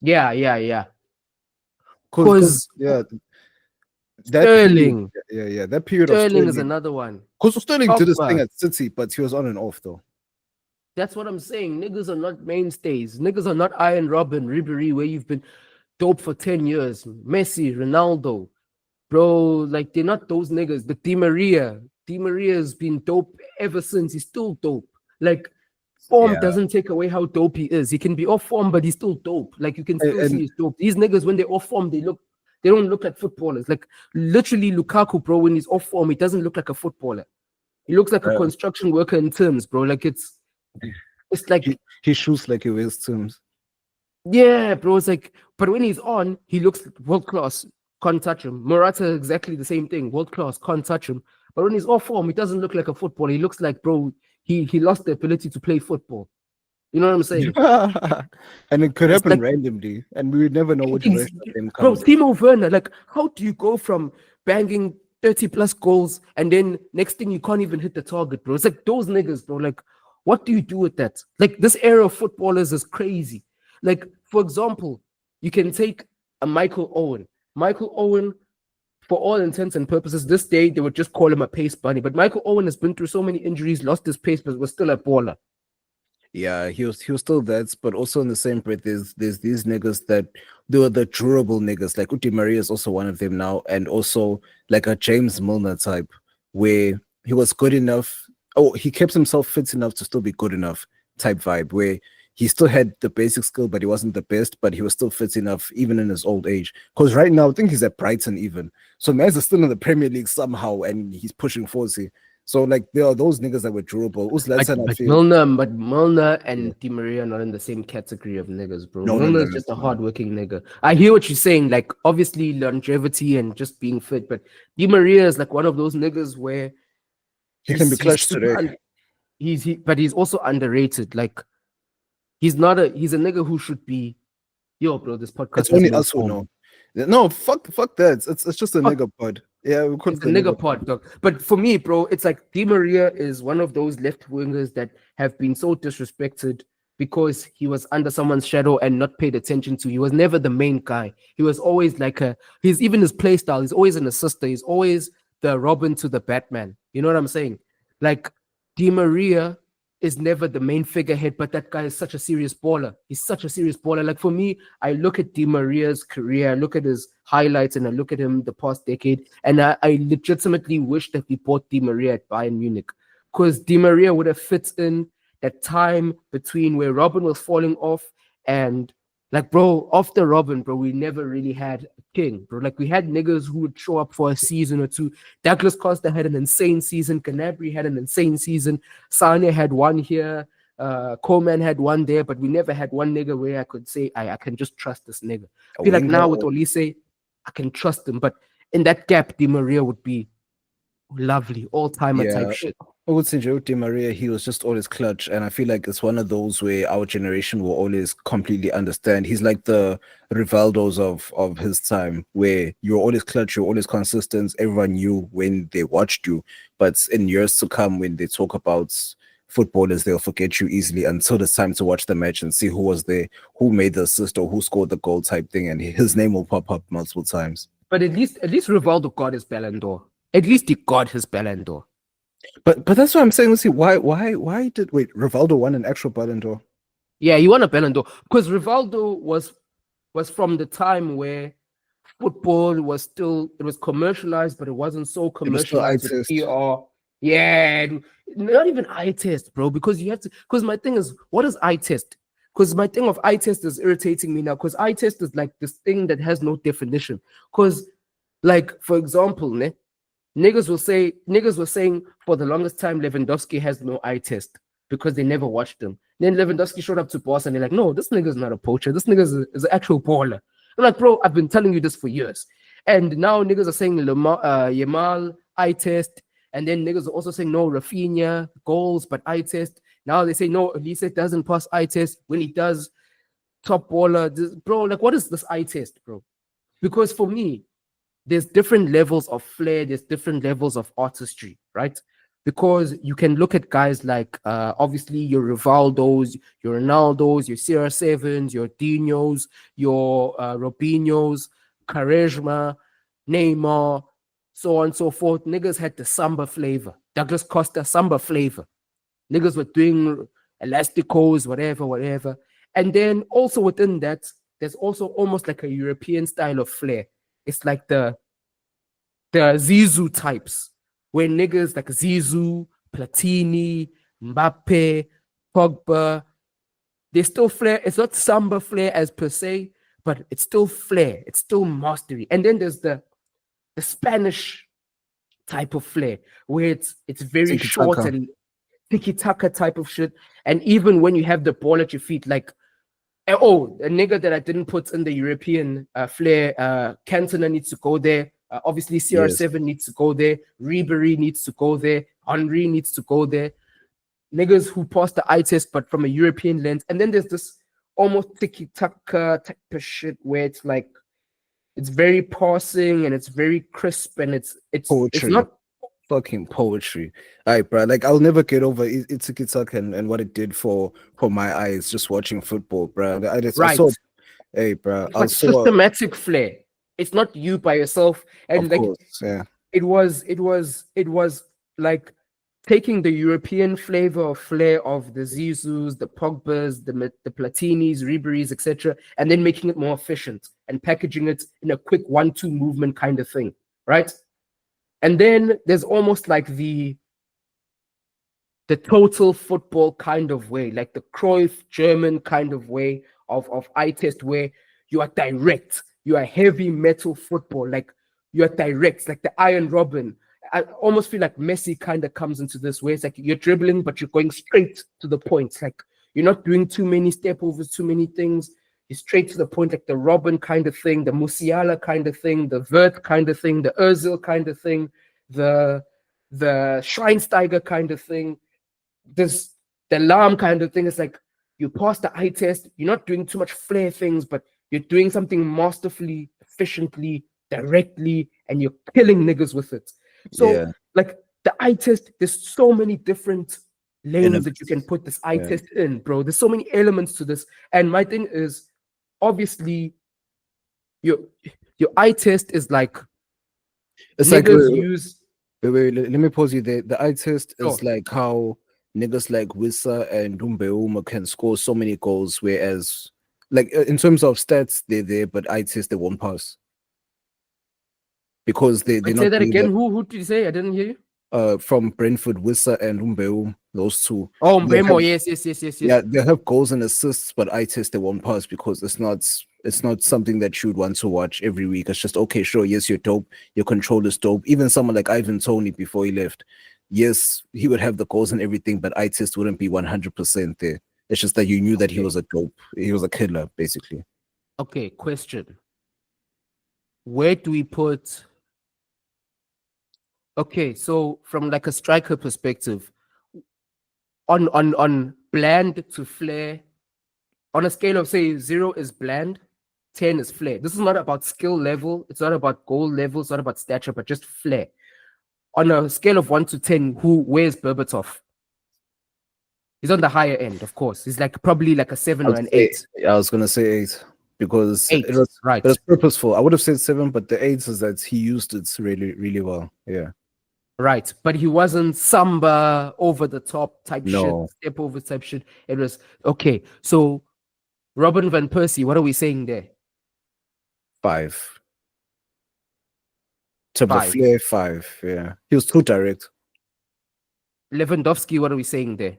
K: Yeah.
D: Because
K: Sterling.
D: That period
K: Sterling
D: of Sterling
K: is another one.
D: Because Sterling did his thing at City, but he was on and off though.
K: That's what I'm saying. Niggas are not mainstays. Niggas are not Iron Robin, Ribéry, where you've been dope for 10 years. Messi, Ronaldo. Bro, like they're not those niggas. But Di Maria has been dope ever since. He's still dope. Like form doesn't take away how dope he is. He can be off form, but he's still dope. Like you can still see he's dope. These niggas, when they're off form, they don't look like footballers. Like literally Lukaku, bro, when he's off form, he doesn't look like a footballer. He looks like a construction worker in terms, bro. Like it's like
D: he shoots like he wears Timbs.
K: Yeah, bro. It's like, but when he's on, he looks world class. Can't touch him. Morata, exactly the same thing. World class, can't touch him. But when he's off form, he doesn't look like a footballer. He looks like, bro, he lost the ability to play football. You know what I'm saying?
J: And it could
K: It's
J: happen
K: like-
J: randomly, and we would never know which version of them
K: Bro,
J: comes.
K: Timo Werner, like, how do you go from banging 30 plus goals and then next thing you can't even hit the target, bro? It's like those niggas, bro. Like, what do you do with that? Like, this era of footballers is crazy. Like, for example, you can take a Michael Owen. Michael Owen, for all intents and purposes, this day they would just call him a pace bunny. But Michael Owen has been through so many injuries, lost his pace, but was still a baller.
D: Yeah, he was still that, but also in the same breath, there's these niggas that they were the durable niggas. Like Uti Maria is also one of them now, and also like a James Milner type, where he was good enough. Oh, he kept himself fit enough to still be good enough type vibe, where he still had the basic skill, but he wasn't the best, but he was still fit enough even in his old age. Because right now, I think he's at Brighton even. So Maz is still in the Premier League somehow, and he's pushing 40. So like there are those niggas that were durable.
K: But Milner and Di Maria are not in the same category of niggas, bro.
D: No,
K: Milner's just a hardworking nigga. I hear what you're saying, like obviously longevity and just being fit, but Di Maria is like one of those niggas where
D: he can be clutch today.
K: But he's also underrated. Like he's a nigga who should be, yo, bro. This podcast.
D: It's only us who know. No, fuck that. It's just a nigga pod. Yeah, we couldn't.
K: It's a nigga pod, dog. But for me, bro, it's like Di Maria is one of those left wingers that have been so disrespected because he was under someone's shadow and not paid attention to. He was never the main guy. He was always like he's even his play style. He's always an assister. He's always the Robin to the Batman. You know what I'm saying? Like Di Maria is never the main figurehead, but that guy is such a serious baller. He's such a serious baller. Like for me, I look at Di Maria's career, I look at his highlights, and I look at him the past decade, and I legitimately wish that we bought Di Maria at Bayern Munich, because Di Maria would have fit in that time between where Robin was falling off and like, bro, after Robin, bro, we never really had a king, bro. Like we had niggas who would show up for a season or two. Douglas Costa had an insane season. Gnabry had an insane season. Sane had one here. Coleman had one there, but we never had one nigga where I could say, I can just trust this nigga. I feel like now with Olise, I can trust him. But in that gap, Di Maria would be lovely, all-timer type shit.
D: I would say Joe Di Maria, he was just always clutch, and I feel like it's one of those where our generation will always completely understand. He's like the Rivaldos of his time, where you're always clutch, you're always consistent. Everyone knew when they watched you, but in years to come, when they talk about footballers, they'll forget you easily until it's time to watch the match and see who was there, who made the assist or who scored the goal type thing, and his name will pop up multiple times.
K: But at least Rivaldo got his Ballon d'Or. At least he got his Ballon d'Or.
D: But that's what I'm saying. Let's see, why did Rivaldo won an actual Ballon d'Or?
K: Yeah, he won a Ballon d'Or because Rivaldo was from the time where football was commercialized, but it wasn't so commercialized with PR. Yeah, not even eye test, bro. Because you have to. Because my thing is, what is eye test? Because my thing of eye test is irritating me now. Because eye test is like this thing that has no definition. Because, like, for example, niggas were saying for the longest time Lewandowski has no eye test because they never watched him. Then Lewandowski showed up to Boss and they're like, no, this nigga's not a poacher. This nigga is an actual baller. I'm like, bro, I've been telling you this for years. And now niggas are saying Yamal eye test. And then niggas are also saying no, Rafinha goals, but eye test. Now they say no, Olise doesn't pass eye test. When he does, top baller. Bro, like, what is this eye test, bro? Because for me, there's different levels of flair, there's different levels of artistry, right? Because you can look at guys like, obviously, your Rivaldos, your Ronaldos, your CR7s, your Dinos, your Robinhos, Quaresma, Neymar, so on and so forth. Niggas had the samba flavor. Douglas Costa, samba flavor. Niggas were doing elasticos, whatever. And then also within that, there's also almost like a European style of flair. It's like the Zizou types, where niggas like Zizou, Platini, Mbappe, Pogba, they still flair. It's not samba flair as per se, but it's still flair. It's still mastery. And then there's the Spanish type of flair, where it's very short and tiki-taka type of shit. And even when you have the ball at your feet, like, oh, a nigga that I didn't put in the European flair, Cantona needs to go there. Obviously, CR7 needs to go there. Ribery needs to go there. Henry needs to go there. Niggas who passed the eye test, but from a European lens. And then there's this almost tiki-taka type of shit where it's like, it's very passing and it's very crisp and it's
J: Poetry.
K: It's not
J: fucking poetry. All right, bro. Like, I'll never get over tiki-taka and what it did for my eyes just watching football, bro. I saw, hey, bro.
K: It's like systematic flair. It's not you by yourself. And
J: of
K: like,
J: course, yeah.
K: It was like taking the European flavor or flair of the Zizous, the Pogbas, the Platinis, Ribery's, etc., and then making it more efficient and packaging it in a quick 1-2 movement kind of thing, right? And then there's almost like the total football kind of way, like the Cruyff German kind of way of eye test, where you are direct, you are heavy metal football, like you are direct, like the Iron Robin. I almost feel like Messi kind of comes into this where it's like you're dribbling, but you're going straight to the point. Like you're not doing too many step overs, too many things. You're straight to the point, like the Robin kind of thing, the Musiala kind of thing, the Wirth kind of thing, the Özil kind of thing, the Schweinsteiger kind of thing, the Lam kind of thing. It's like you pass the eye test. You're not doing too much flair things, but you're doing something masterfully, efficiently, directly, and you're killing niggas with it. So, like the eye test, there's so many different lanes that you can put this eye test in, bro. There's so many elements to this. And my thing is, obviously, your eye test is like
J: it's
K: niggas
J: like
K: use.
J: Wait, let me pause you there. The eye test is like how niggas like Wissa and Dumbeuma can score so many goals, whereas, like in terms of stats, they're there, but eye test they won't pass. Because they're not.
K: Say that again. Who did you say? I didn't hear you.
J: From Brentford, Wissa and Umbeum, those two.
K: Oh, Mbemo, yes.
J: Yeah, they have goals and assists, but eye test they won't pass because it's not something that you'd want to watch every week. It's just okay, sure, yes, you're dope, your control is dope. Even someone like Ivan Toney before he left, yes, he would have the goals and everything, but eye test wouldn't be 100% there. It's just that you knew that he was a dope, he was a killer, basically.
K: Okay, question. Where do we put? Okay, so from like a striker perspective, on bland to flair, on a scale of say 0 is bland, 10 is flair. This is not about skill level, it's not about goal level, it's not about stature, but just flair. On a scale of 1 to 10, where's Berbatov? He's on the higher end, of course. He's like probably like a 7 or an 8.
J: I was gonna say 8 because
K: 8,
J: it was
K: right.
J: It was purposeful. I would have said 7, but the 8 is that he used it really, really well. Yeah.
K: Right, but he wasn't Samba over the top type
J: No.
K: shit, step over type shit. It was okay. So, Robin van Persie, what are we saying there?
J: 5. To the
K: 5.
J: flair, 5. Yeah, he was too direct.
K: Lewandowski, what are we saying there?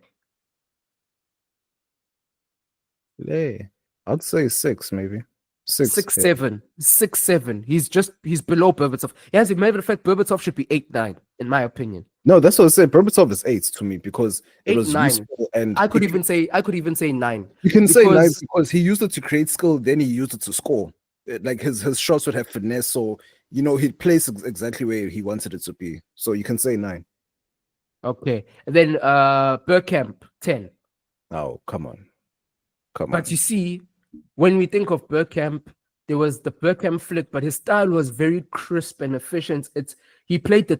J: Yeah, I'd say 6, maybe 6,
K: 6-7, 6-7. He's below Berbatov. As a matter of fact, Berbatov should be 8-9, in my opinion.
J: No, that's what I said. Berbatov is 8 to me because it was
K: 8-9.
J: useful, and
K: I could even say 9.
J: You can say 9 because he used it to create skill, then he used it to score. Like his shots would have finesse, so he'd place exactly where he wanted it to be. So you can say 9.
K: Okay, and then Bergkamp 10.
J: Oh, come on.
K: But you see, when we think of Bergkamp, there was the Bergkamp flick, but his style was very crisp and efficient. He played the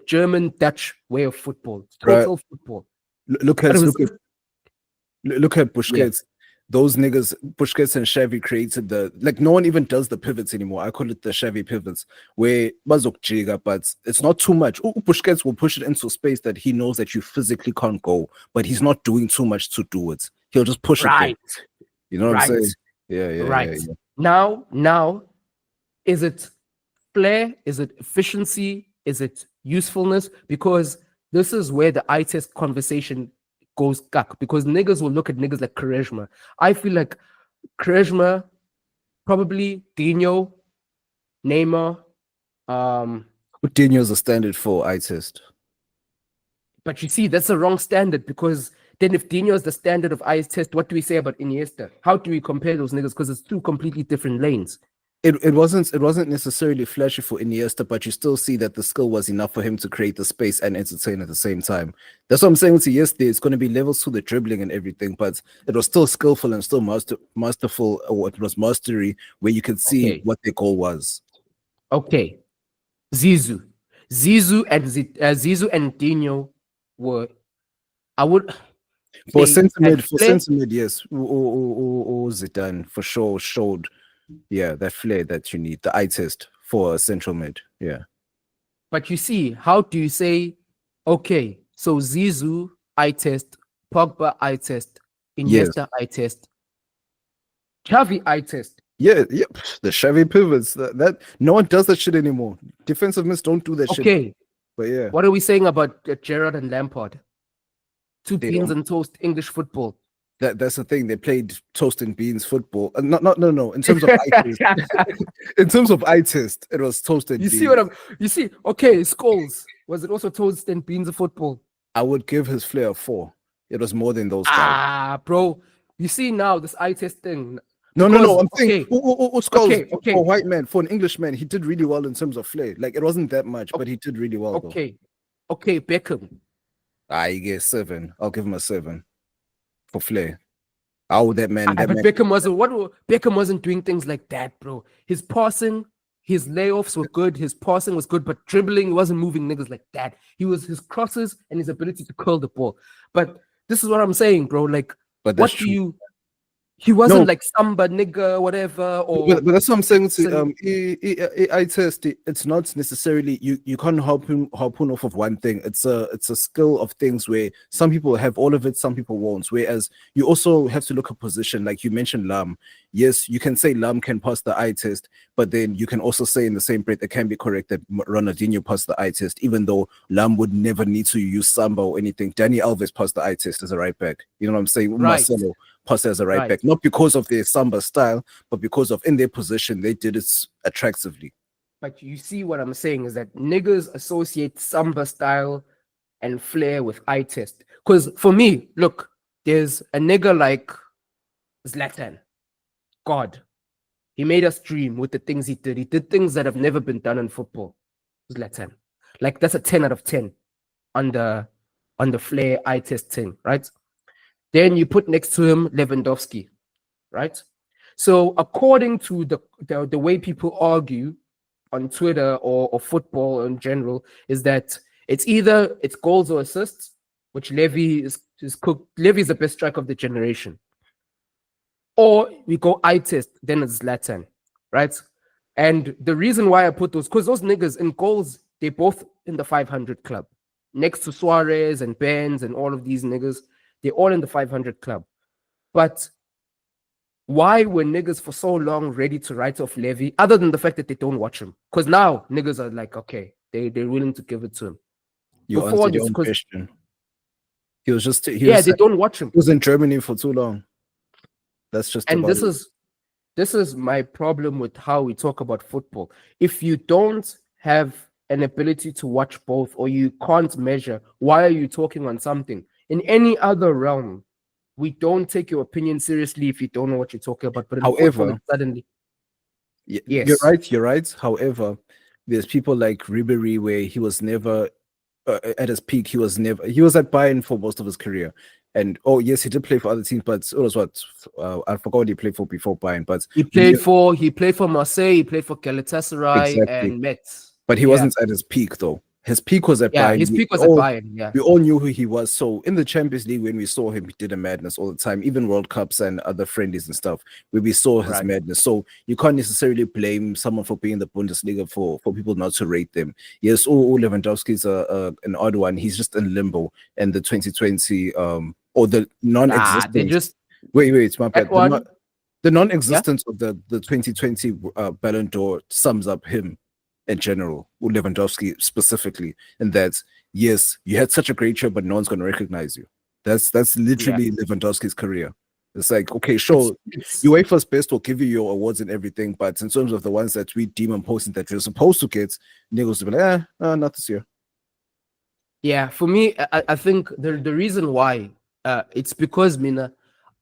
K: German Dutch way of football. Total football.
J: Look at Busquets. Yeah. Those niggas, Busquets and Xavi created no one even does the pivots anymore. I call it the Xavi pivots, where bazok jiga, but it's not too much. Busquets will push it into space that he knows that you physically can't go, but he's not doing too much to do it. He'll just push it there. You know what I'm saying? Yeah.
K: Right. Yeah. Now, is it flair? Is it efficiency? Is it usefulness? Because this is where the eye test conversation goes cuck. Because niggas will look at niggas like Charisma. I feel like Charisma, probably Dino, Neymar.
J: Dino's a standard for eye test.
K: But you see, that's the wrong standard because then if Dino is the standard of eye test, what do we say about Iniesta? How do we compare those niggas? Because it's two completely different lanes.
D: it wasn't necessarily flashy for Iniesta, but you still see that the skill was enough for him to create the space and entertain at the same time. That's what I'm saying with yesterday. It's going to be levels to the dribbling and everything, but it was still skillful and still masterful, or it was mastery where you could see what their goal was.
K: Okay, Zizou and Dino were, I would
D: for centre-mid, yes, or Zidane for sure showed, that flair that you need, the eye test for a central mid,
K: But you see, how do you say, okay, so Zizou eye test, Pogba eye test, Iniesta eye test, Xavi eye test.
D: The Xavi pivots, that no one does that shit anymore. Defensive mids don't do that shit.
K: Okay,
D: but
K: what are we saying about Gerrard and Lampard? Two beans and toast English football.
D: That's the thing. They played toast and beans football. No. In terms of eye test, in terms of eye test, it was toast and beans.
K: You see? Okay, Scholes, was it also toast and beans of football?
D: I would give his flair a 4. It was more than those guys.
K: Bro. You see now this eye test thing.
D: No. I'm saying, Scholes, for a white man, for an Englishman, he did really well in terms of flair. Like, it wasn't that much, but he did really well.
K: Okay, Beckham.
D: I guess 7. I'll give him a 7 for flair. Oh, that man.
K: But Beckham wasn't doing things like that, bro. His passing, his layoffs were good. His passing was good, but dribbling wasn't moving niggas like that. His crosses and his ability to curl the ball. But this is what I'm saying, bro. Like, he wasn't like Samba nigga, whatever.
D: But that's what I'm saying. I test it. It's not necessarily you can't harpoon off of one thing. It's a skill of things where some people have all of it, some people won't. Whereas you also have to look at position. Like you mentioned, Lam. Yes, you can say Lam can pass the eye test, but then you can also say in the same breath it can be correct that Ronaldinho passed the eye test, even though Lam would never need to use Samba or anything. Dani Alves passed the eye test as a right back. You know what I'm saying?
K: Right.
D: Marcelo passed as a right back, not because of their Samba style, but because of in their position they did it attractively.
K: But you see what I'm saying is that niggas associate Samba style and flair with eye test. Because for me, look, there's a nigga like Zlatan. God, he made us dream with the things he did. He did things that have never been done in football. Zlatan, like that's a 10 out of 10 on the flair eye test thing, right? Then you put next to him Lewandowski, right? So according to the way people argue on Twitter or football in general, is that it's either it's goals or assists, which Levy is cooked. Levy is the best striker of the generation. Or we go eye test, then it's Zlatan, right? And the reason why I put those, because those niggas in goals, they're both in the 500 club. Next to Suarez and Benz and all of these niggas, they're all in the 500 club. But why were niggas for so long ready to write off Levy, other than the fact that they don't watch him? Because now niggas are like, okay, they're willing to give it to him.
D: You answered your own question. He was just
K: they don't watch him.
D: He was in Germany for too long. That's just
K: this is my problem with how we talk about football. If you don't have an ability to watch both, or you can't measure, why are you talking on something? In any other realm, we don't take your opinion seriously if you don't know what you're talking about. But
D: however,
K: suddenly,
D: yes, you're right. However, there's people like Ribéry where he was never at his peak. He was at Bayern for most of his career. And yes, he did play for other teams, but it was I forgot what he played for before Bayern. But
K: he played for Marseille, he played for Galatasaray and Metz.
D: But he wasn't at his peak though. His peak was at Bayern.
K: His peak was at Bayern. Yeah,
D: we all knew who he was. So in the Champions League, when we saw him, he did a madness all the time. Even World Cups and other friendlies and stuff, where we saw his madness. So you can't necessarily blame someone for being in the Bundesliga for people not to rate them. Yes, Lewandowski is an odd one. He's just in limbo. And the 2020 or the non-existent. Wait, my bad. The non-existence of the 2020 Ballon d'Or sums up him in general, or Lewandowski specifically, and that yes, you had such a great year, but no one's going to recognize you. That's literally Lewandowski's career. It's like, okay, sure, UEFA's best will give you your awards and everything, but in terms of the ones that we deem important that you're supposed to get, niggas will be like, not this year.
K: Yeah, for me, I think the reason why it's because Mina,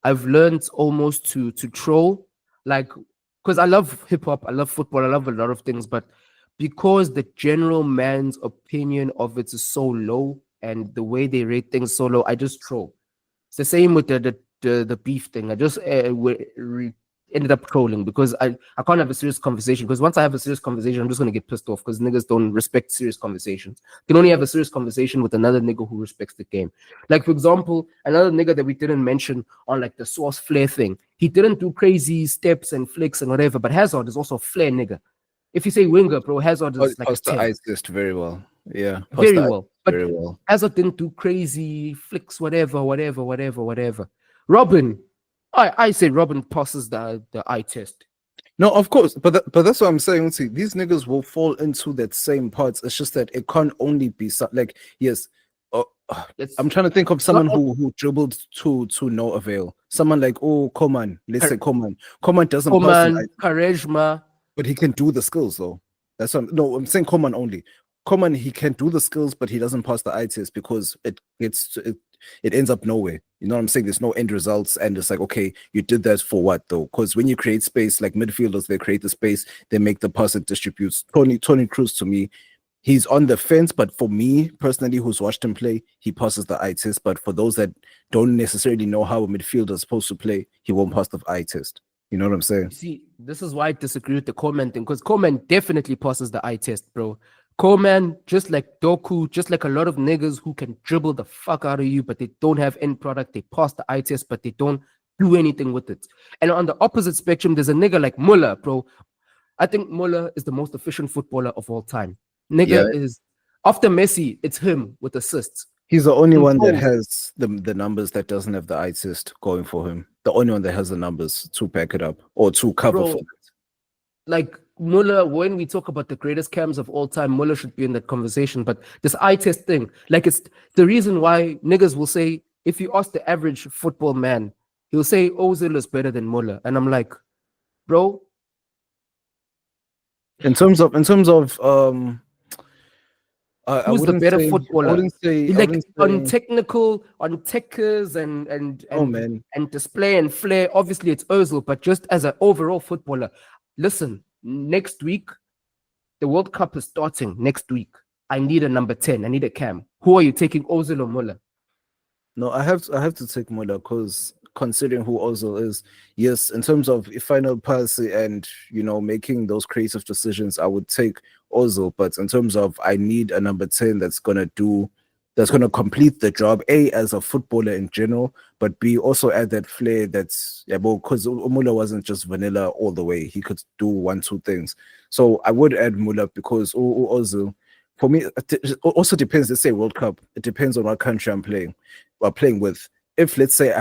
K: I've learned almost to troll, like because I love hip hop, I love football, I love a lot of things, but because the general man's opinion of it is so low and the way they rate things so low, I just troll. It's the same with the beef thing. I just ended up trolling because I can't have a serious conversation, because once I have a serious conversation, I'm just gonna get pissed off because niggas don't respect serious conversations. You can only have a serious conversation with another nigga who respects the game. Like, for example, another nigga that we didn't mention on like the Source Flair thing, he didn't do crazy steps and flicks and whatever, but Hazard is also a Flair nigga. If you say winger, bro, Hazard is like a 10.
D: The ice list very well. Yeah.
K: Very well. But
D: very well.
K: Hazard didn't do crazy flicks, whatever. Robin, I say Robin passes the eye test.
D: No, of course, but that's what I'm saying. See, these niggas will fall into that same parts. It's just that it can't only be like, yes. I'm trying to think of someone who dribbled to no avail. Someone like Coman. Let's say Coman. Coman doesn't pass
K: charisma,
D: but he can do the skills though. I'm saying Coman only. Coman, he can do the skills, but he doesn't pass the eye test because it ends up nowhere. You know what I'm saying? There's no end results, and it's like, okay, you did that for what though? Because when you create space, like midfielders, they create the space, they make the pass, it distributes. Tony Cruz, to me, he's on the fence, but for me personally, who's watched him play, he passes the eye test. But for those that don't necessarily know how a midfielder is supposed to play, he won't pass the eye test. You know what I'm saying?
K: See, this is why I disagree with the Coman thing, because Coman definitely passes the eye test, bro. Coman, just like Doku, just like a lot of niggas who can dribble the fuck out of you, but they don't have end product. They pass the eye test, but they don't do anything with it. And on the opposite spectrum, there's a nigga like Muller, bro. I think Muller is the most efficient footballer of all time. Nigga is, after Messi, it's him with assists.
D: He's the only one that has the numbers that doesn't have the eye test going for him. The only one that has the numbers to back it up or to cover for it.
K: Like Muller, when we talk about the greatest cams of all time, Muller should be in that conversation. But this eye test thing, like, it's the reason why niggas will say, if you ask the average football man, he'll say Ozil is better than Muller. And I'm like, bro.
D: In terms of who's
K: the better footballer? On technical, on techers and display and flair, obviously it's Ozil, but just as an overall footballer, listen, next week, the World Cup is starting next week. I need a number 10. I need a cam. Who are you taking, Ozil or Muller?
D: No, I have to take Muller because considering who Ozil is, yes, in terms of final pass and, you know, making those creative decisions, I would take Ozil. But in terms of I need a number 10 that's gonna complete the job, A, as a footballer in general, but B, also add that flair that's, because Muller wasn't just vanilla all the way. He could do 1-2 things. So I would add Muller because Ozil, for me, it also depends. Let's say World Cup. It depends on what country I'm playing with. If, let's say,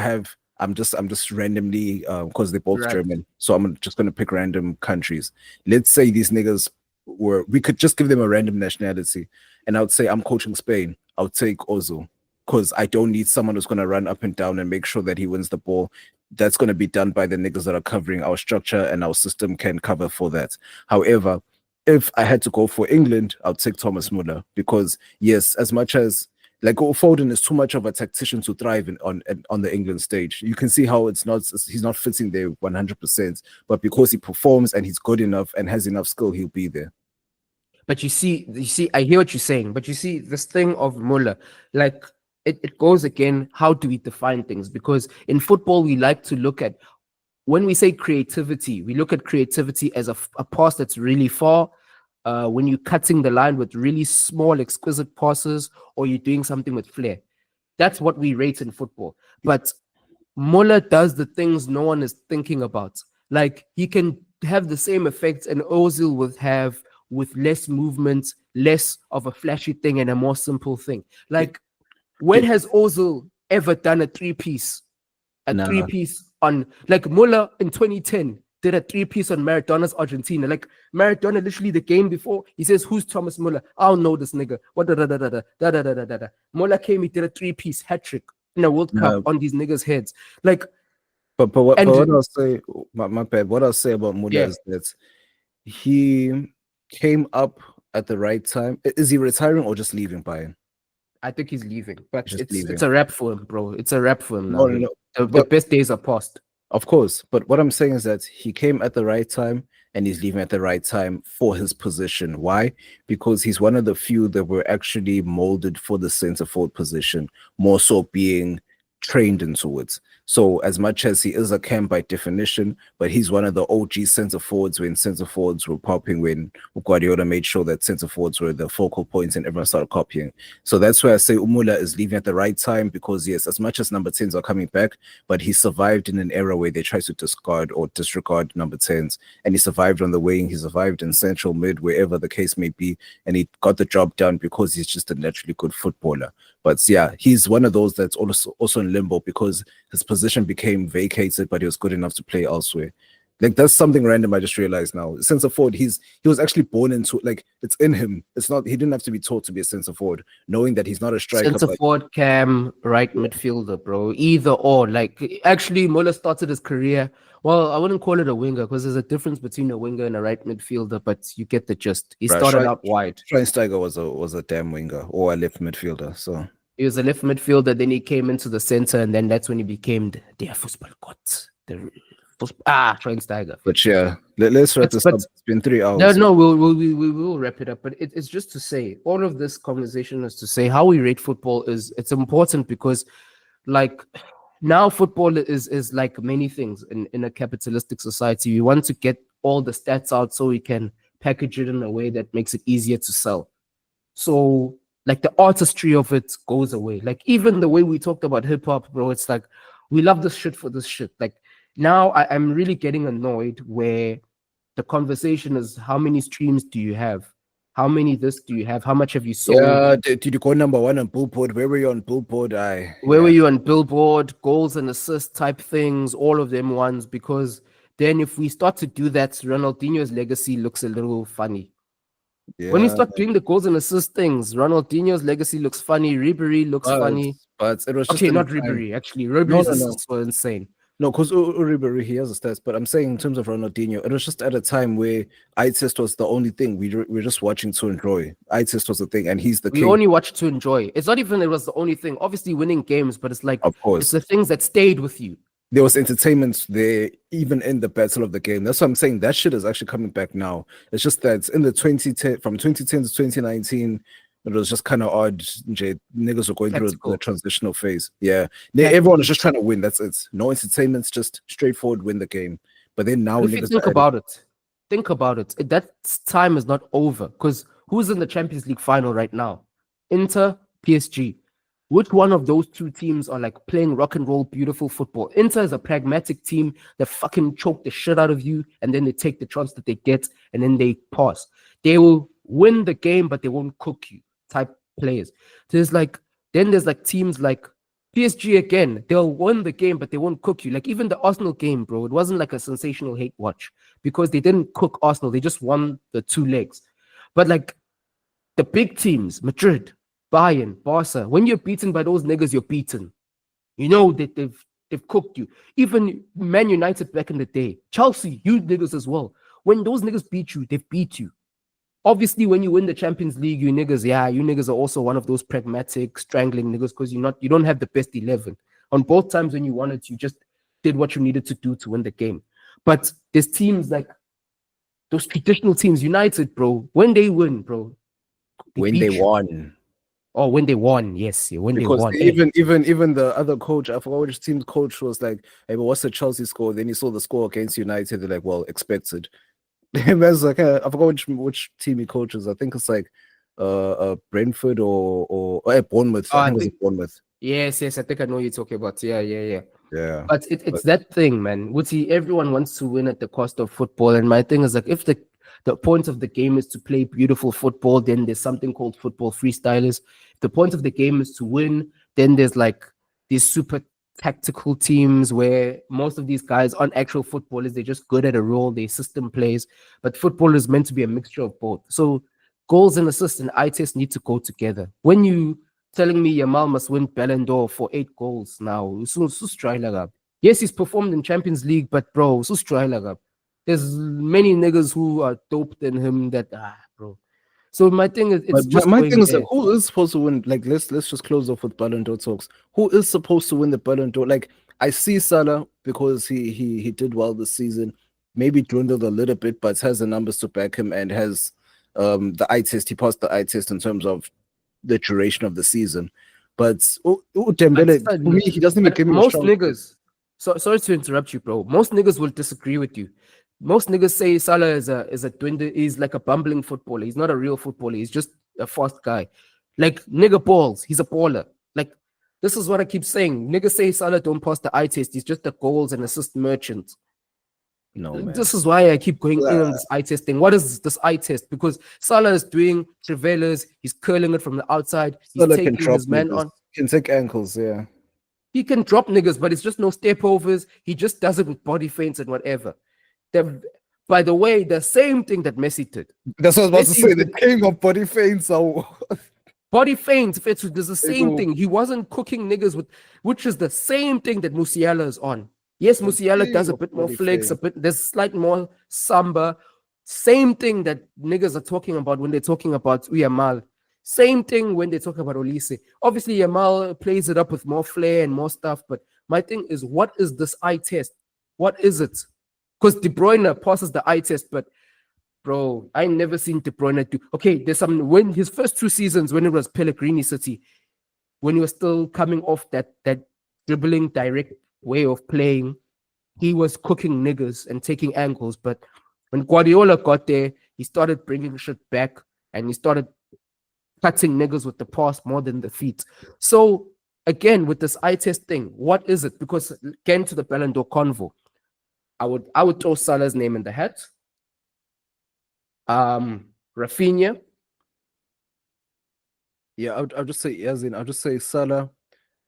D: I'm just randomly, because they're both German, so I'm just going to pick random countries. Let's say these niggas we could just give them a random nationality, and I would say I'm coaching Spain. I would take Ozil because I don't need someone who's going to run up and down and make sure that he wins the ball. That's going to be done by the niggas that are covering our structure, and our system can cover for that. However, if I had to go for England, I'll take Thomas Muller because, yes, as much as like Foden is too much of a tactician to thrive on the England stage. You can see how he's not fitting there 100%, but because he performs and he's good enough and has enough skill, he'll be there.
K: But you see, I hear what you're saying, but you see this thing of Muller, like it goes again, how do we define things? Because in football, we like to look at, when we say creativity, we look at creativity as a pass that's really far, when you're cutting the line with really small, exquisite passes, or you're doing something with flair. That's what we rate in football. But Muller does the things no one is thinking about. Like, he can have the same effects and Ozil would have with less movement, less of a flashy thing and a more simple thing. Like, when has Ozil ever done a three-piece? Three-piece on, like, Muller in 2010 did a three-piece on Maradona's Argentina. Like, Maradona, literally the game before, he says, who's Thomas Muller? I don't know this nigga. What da. Muller came, he did a three-piece hat-trick in a World Cup on these niggas' heads. Like,
D: but what I'll say, my bad, what I'll say about Muller is that he came up at the right time. Is he retiring or just leaving Bayern?
K: I think he's leaving, but it's a wrap for him, bro. It's a wrap for him now.
D: No.
K: The best days are past.
D: Of course, but what I'm saying is that he came at the right time and he's leaving at the right time for his position. Why? Because he's one of the few that were actually molded for the center forward position, more so being trained into it. So as much as he is a cam by definition, but he's one of the OG center forwards when center forwards were popping, when Guardiola made sure that center forwards were the focal points and everyone started copying. So that's why I say Umula is leaving at the right time, because yes, as much as number 10s are coming back, but he survived in an era where they try to discard or disregard number 10s, and he survived on the wing, he survived in central mid, wherever the case may be, and he got the job done because he's just a naturally good footballer. But yeah, he's one of those that's also in limbo because his position became vacated, but he was good enough to play elsewhere. Like, that's something random I just realized now. Centre forward, he was actually born into, like, it's in him. It's not, he didn't have to be taught to be a centre forward, knowing that he's not a striker.
K: Centre forward, cam, right midfielder, bro. Either or. Like, actually, Muller started his career. Well, I wouldn't call it a winger because there's a difference between a winger and a right midfielder, but you get the gist. He started out wide.
D: Schweinsteiger was a damn winger or a left midfielder. So
K: he was a left midfielder, then he came into the center, and then that's when he became the football god. Schweinsteiger.
D: But yeah, let's wrap this up. It's been 3 hours.
K: No, we will wrap it up. But it's just to say, all of this conversation is to say how we rate football it's important because, like, now football is like many things in a capitalistic society. We want to get all the stats out so we can package it in a way that makes it easier to sell. So, like, the artistry of it goes away. Like, even the way we talked about hip hop, bro, it's like, we love this shit for this shit. Like, now I'm really getting annoyed where the conversation is, how many streams do you have? How many this do you have? How much have you sold?
D: Yeah, did you go number 1 on Billboard? Where were you on Billboard?
K: Where were you on Billboard? Goals and assists type things, all of them ones, because then if we start to do that, Ronaldinho's legacy looks a little funny. Yeah. When you start doing the goals and assist things, Ronaldinho's legacy looks funny. Ribery looks funny.
D: But it was just
K: not Ribery, actually. Ribery's assists were insane.
D: No, because Ribery, he has a stats, but I'm saying in terms of Ronaldinho, it was just at a time where eye test was the only thing. We're just watching to enjoy. Eye test was the thing, and he's the king.
K: We only watch to enjoy. It's not even it was the only thing. Obviously, winning games, but it's like, of course, it's the things that stayed with you.
D: There was entertainment there, even in the battle of the game. That's what I'm saying. That shit is actually coming back now. It's just that in the 2010, from 2010 to 2019, it was just kind of odd. Niggas were going through the transitional phase. Yeah. Everyone is just trying to win. That's it. No entertainment, just straightforward win the game. But then now,
K: if you think about it. That time is not over, because who's in the Champions League final right now? Inter, PSG. Which one of those two teams are like playing rock and roll, beautiful football? Inter is a pragmatic team that fucking choke the shit out of you, and then they take the chance that they get, and then they pass. They will win the game, but they won't cook you type players. There's like teams like PSG again. They'll win the game, but they won't cook you. Like, even the Arsenal game, bro, it wasn't like a sensational hate watch because they didn't cook Arsenal. They just won the 2 legs. But like the big teams, Madrid, Bayern, Barca, when you're beaten by those niggas, you're beaten. You know that they've cooked you. Even Man United back in the day, Chelsea, you niggas as well. When those niggas beat you, they've beat you. Obviously, when you win the Champions League, you niggas are also one of those pragmatic, strangling niggas because you don't have the best 11. On both times when you won it, you just did what you needed to do to win the game. But there's teams like those traditional teams, United, bro, when they win, bro.
D: When they won.
K: Oh, when they won, yes. When they won.
D: Even the other coach, I forgot which team's coach was like, hey, but what's the Chelsea score? Then he saw the score against United. They're like, well, expected. Man's like, I forgot which team he coaches. I think it's like Brentford or Bournemouth. I think it was Bournemouth.
K: Yes, I think I know you're talking about. Yeah.
D: Yeah.
K: But it's that thing, man. Everyone wants to win at the cost of football. And my thing is like, if the point of the game is to play beautiful football, then there's something called football freestylers. If the point of the game is to win, then there's like these super tactical teams where most of these guys aren't actual footballers. They're just good at a role. They system plays. But football is meant to be a mixture of both. So goals and assists and eye test need to go together. When you telling me Yamal must win Ballon d'Or for 8 goals now, yes, he's performed in Champions League, but bro, there's many niggas who are dope than him that, bro. So my thing is, it's
J: But
K: just
J: my
K: going
J: thing is
K: there.
J: like, who is supposed to win? Like, let's just close off with Ballon d'Or talks. Who is supposed to win the Ballon d'Or? Like, I see Salah because he did well this season. Maybe dwindled a little bit, but has the numbers to back him and has the eye test. He passed the eye test in terms of the duration of the season. But Dembele, to me, he doesn't even give me
K: most
J: a strong
K: niggas. So sorry to interrupt you, bro. Most niggas will disagree with you. Most niggas say Salah is a dwindle. He's like a bumbling footballer. He's not a real footballer. He's just a fast guy. Like nigga balls. He's a baller. Like this is what I keep saying. Niggas say Salah don't pass the eye test. He's just a goals and assist merchant.
J: No, man.
K: This is why I keep going in on this eye test thing. What is this eye test? Because Salah is doing trivelas. He's curling it from the outside. He's
J: Salah
K: taking
J: can drop
K: his man
J: niggas.
K: on.
J: Can take ankles, yeah.
K: He can drop niggas, but it's just no step overs. He just does it with body feints and whatever. By the way, the same thing that Messi did.
J: That's what I was about to say.
K: Messi-
J: The king of body feints.
K: Body feints, there's the same thing. He wasn't cooking niggas with, which is the same thing that Musiala is on. Yes, Musiala does a bit more flex, there's slight more samba. Same thing that niggas are talking about when they're talking about Yamal. Same thing when they talk about Olise. Obviously, Yamal plays it up with more flair and more stuff, but my thing is, what is this eye test? What is it? Because De Bruyne passes the eye test, but bro, I never seen De Bruyne do. Okay, there's some when his first 2 seasons when it was Pellegrini City, when he was still coming off that dribbling direct way of playing, he was cooking niggas and taking angles. But when Guardiola got there, he started bringing shit back and he started cutting niggas with the pass more than the feet. So again, with this eye test thing, what is it? Because again, to the Ballon d'Or convo, I would throw Salah's name in the hat. Rafinha.
J: Yeah, I'll just say Yazin. I'll just say Salah,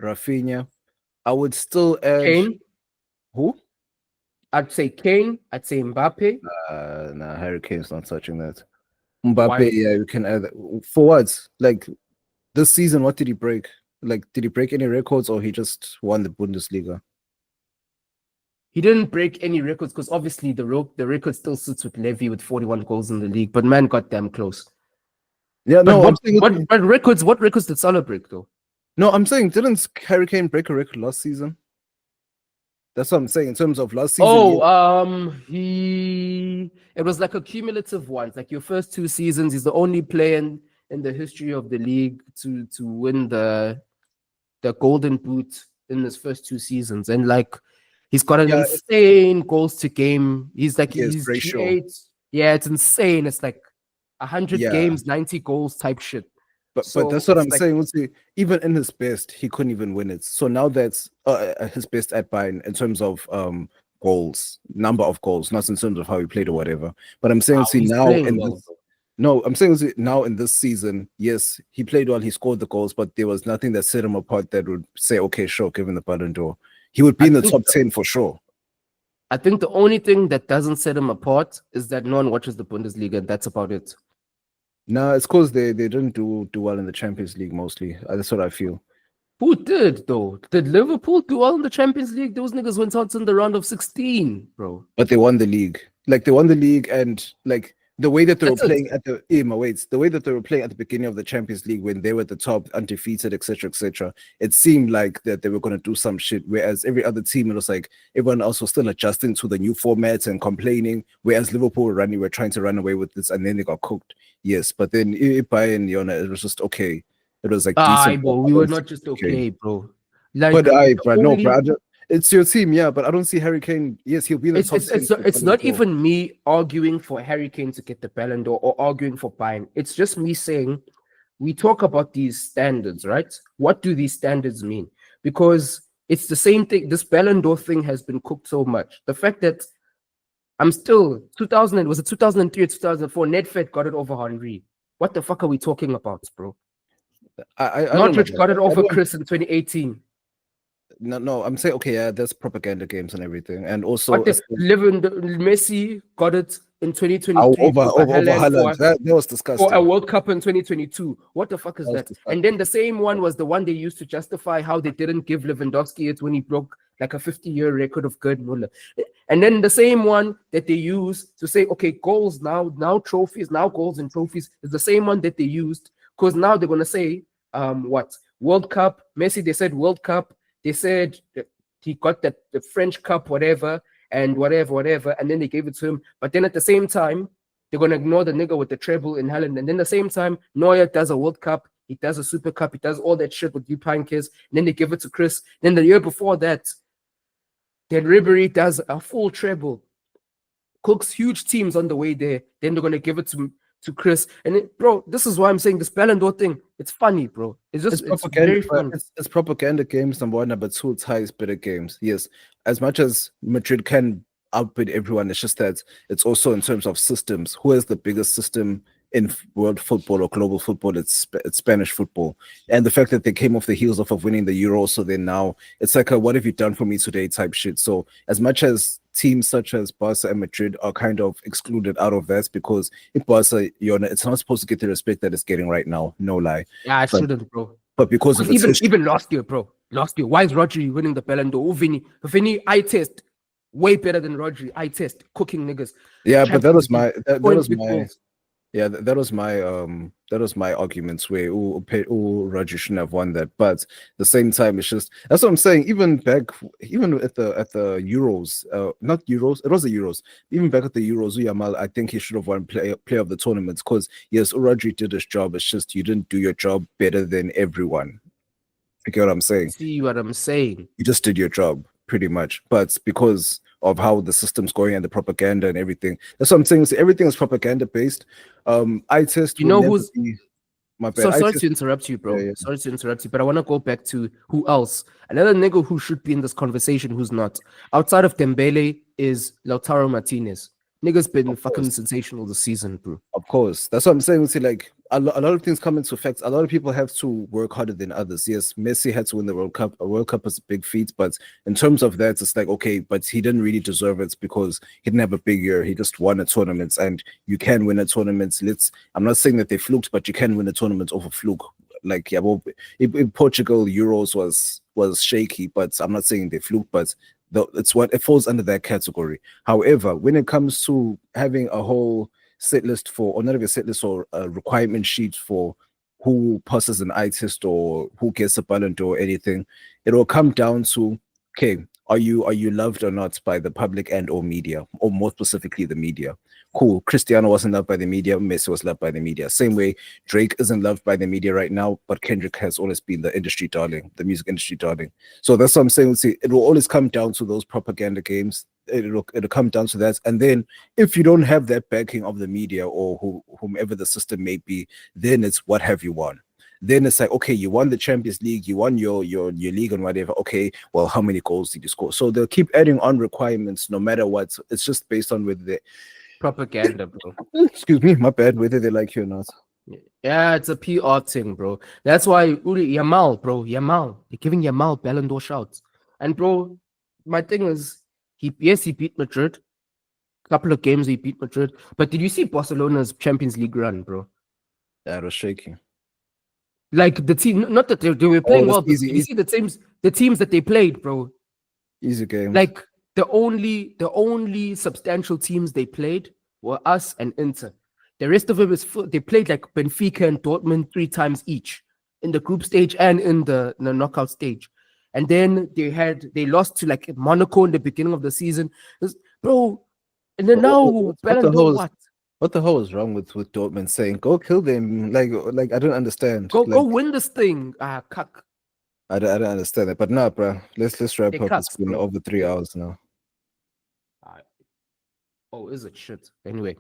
J: Rafinha. I would still add
K: Kane.
J: Who?
K: I'd say Kane. I'd say Mbappe.
J: Nah, Harry Kane's not touching that. Mbappe,
K: Why?
J: yeah, you can add that. For what? Like this season, what did he break? Like, did he break any records or he just won the Bundesliga?
K: He didn't break any records because obviously the record still sits with Levy with 41 goals in the league, but man got damn close.
J: Yeah,
K: But
J: no,
K: what records did Salah break though?
J: No, I'm saying didn't Harry Kane break a record last season? That's what I'm saying in terms of last season.
K: It was like a cumulative one. Like your first 2 seasons, he's the only player in the history of the league to win the Golden Boot in his first 2 seasons, and like he's got an insane goals to game. He's like he's
J: ratio.
K: Yeah, it's insane. It's like 100
J: Yeah.
K: games, 90 goals type shit.
J: But
K: So
J: that's what
K: it's
J: I'm
K: like-
J: saying. See, even in his best, he couldn't even win it. So now that's his best at Bayern in terms of goals, number of goals, not in terms of how he played or whatever. But I'm saying, see,
K: he's
J: now
K: playing
J: in
K: well,
J: this, no, I'm saying see, now in this season, yes, he played well, he scored the goals, but there was nothing that set him apart that would say, okay, sure, give him the Ballon d'Or. He would be
K: I
J: in the
K: think
J: top 10 for sure.
K: I think the only thing that doesn't set him apart is that no one watches the Bundesliga, and that's about it.
J: No, it's because they didn't do well in the Champions League mostly. That's what I feel.
K: Who did though? Did Liverpool do well in the Champions League? Those niggas went out in the round of 16, bro.
J: But they won the league. Like they won the league, and like the way that they were
K: That's it.
J: playing at the way that they were playing at the beginning of the Champions League when they were at the top, undefeated, etc., it seemed like that they were going to do some shit. Whereas every other team, it was like everyone else was still adjusting to the new formats and complaining. Whereas Liverpool were trying to run away with this, and then they got cooked. Yes, but then Bayern, it was just okay. It was like decent.
K: Bro, we were not just okay, bro. Like,
J: But
K: only-
J: bro, it's your team, yeah. But I don't see Harry Kane. Yes, he'll be in the top.
K: It's not even me arguing for Harry Kane to get the Ballon d'Or or arguing for Bayern. It's just me saying we talk about these standards, right? What do these standards mean? Because it's the same thing. This Ballon d'Or thing has been cooked so much. The fact that I'm still 2000 was it 2003 or 2004? Nedved got it over Henry. What the fuck are we talking about, bro?
J: I don't know
K: Modric
J: that.
K: got it
J: I
K: over
J: don't-
K: Chris in 2018.
J: No, I'm saying okay, yeah, there's propaganda games and everything, and also
K: What if Messi got it in 2023
J: over
K: Haaland
J: Haaland. That was disgusting.
K: for a World Cup in 2022? What the fuck is
J: That was
K: that? And then the same one was the one they used to justify how they didn't give Lewandowski it when he broke like a 50-year record of Gerd Muller. And then the same one that they use to say, okay, goals now trophies, now goals and trophies is the same one that they used, because now they're gonna say what World Cup, Messi, they said World Cup, they said that he got the French Cup, whatever, and whatever, and then they gave it to him. But then at the same time, they're gonna ignore the nigga with the treble in Holland. And then at the same time, Neuer does a World Cup, he does a Super Cup, he does all that shit with you Pankers, and then they give it to Chris. Then the year before that, then Ribery does a full treble, cooks huge teams on the way there. Then they're gonna give it to Chris. And bro, this is why I'm saying this Ballon d'Or thing. It's funny, bro. It's
J: propaganda.
K: very fun.
J: It's propaganda games. Number one, number two, it's highest bidder games. Yes, as much as Madrid can outbid everyone, it's just that it's also in terms of systems. Who has the biggest system in world football or global football? It's Spanish football, and the fact that they came off the heels of winning the Euro, so then now it's like a "what have you done for me today" type shit. So as much as teams such as Barca and Madrid are kind of excluded out of that, because in Barca, it's not supposed to get the respect that it's getting right now. No lie.
K: Yeah, I shouldn't, bro.
J: But because of
K: even last year, bro. Last year, why is Rodri winning the Ballon d'Or? Vinny, I test way better than Rodri. I test cooking niggas.
J: Yeah, but that was my arguments where Roger shouldn't have won that. But at the same time, it's just that's what I'm saying. Even at the Euros, not Euros, it was the Euros. Even back at the Euros, Yamal, I think he should have won player of the tournament, because yes, Rodri did his job. It's just you didn't do your job better than everyone. You get what I'm saying?
K: See what I'm saying?
J: You just did your job pretty much, but because of how the system's going and the propaganda and everything, that's what I'm saying. So everything is propaganda based. I test.
K: You know who's
J: my bad.
K: So sorry to interrupt you, bro.
J: Yeah.
K: Sorry to interrupt you, but I want to go back to who else. Another nigga who should be in this conversation who's not. Outside of Dembele is Lautaro Martinez. Nigga's been fucking sensational this season, bro.
J: Of course. That's what I'm saying. See, like a lot of things come into effect. A lot of people have to work harder than others. Yes, Messi had to win the World Cup. A World Cup is a big feat, but in terms of that, it's like, okay, but he didn't really deserve it because he didn't have a big year. He just won a tournament, and you can win a tournament. I'm not saying that they fluked, but you can win a tournament off a fluke. Like, yeah, well, in Portugal, Euros was shaky, but I'm not saying they fluked, but it's what it falls under that category. However, when it comes to having a whole set list or not even a set list or a requirement sheet for who passes an eye test or who gets a Ballon d'Or or anything, it will come down to, okay, are you loved or not by the public and or media, or more specifically the media? Cool. Cristiano wasn't loved by the media. Messi was loved by the media. Same way, Drake isn't loved by the media right now, but Kendrick has always been the industry darling, the music industry darling. So that's what I'm saying. See, it will always come down to those propaganda games. It'll come down to that. And then if you don't have that backing of the media or whomever the system may be, then it's what have you won? Then it's like, okay, you won the Champions League, you won your league and whatever. Okay, well, how many goals did you score? So they'll keep adding on requirements no matter what. It's just based on whether they
K: propaganda, bro.
J: Excuse me, my bad, whether they like you or not.
K: Yeah, it's a PR thing, bro. That's why Yamal, bro, Yamal. They're giving Yamal Ballon d'Or shouts. And bro, my thing is, he beat Madrid. A couple of games he beat Madrid. But did you see Barcelona's Champions League run, bro?
J: That was shaky.
K: Like the team, not that they were playing well, but
J: easy.
K: you see the teams that they played, bro.
J: Easy game.
K: Like the only substantial teams they played were us and Inter. The rest of it was they played like Benfica and Dortmund 3 times each in the group stage and in the knockout stage. And then they lost to like Monaco in the beginning of the season, bro. And then
J: What the hell is wrong with Dortmund saying go kill them? Like I don't understand.
K: Go win this thing. Cuck.
J: I don't understand that. But nah, bro. Let's wrap up. It's been over 3 hours now.
K: Oh, is it shit? Anyway,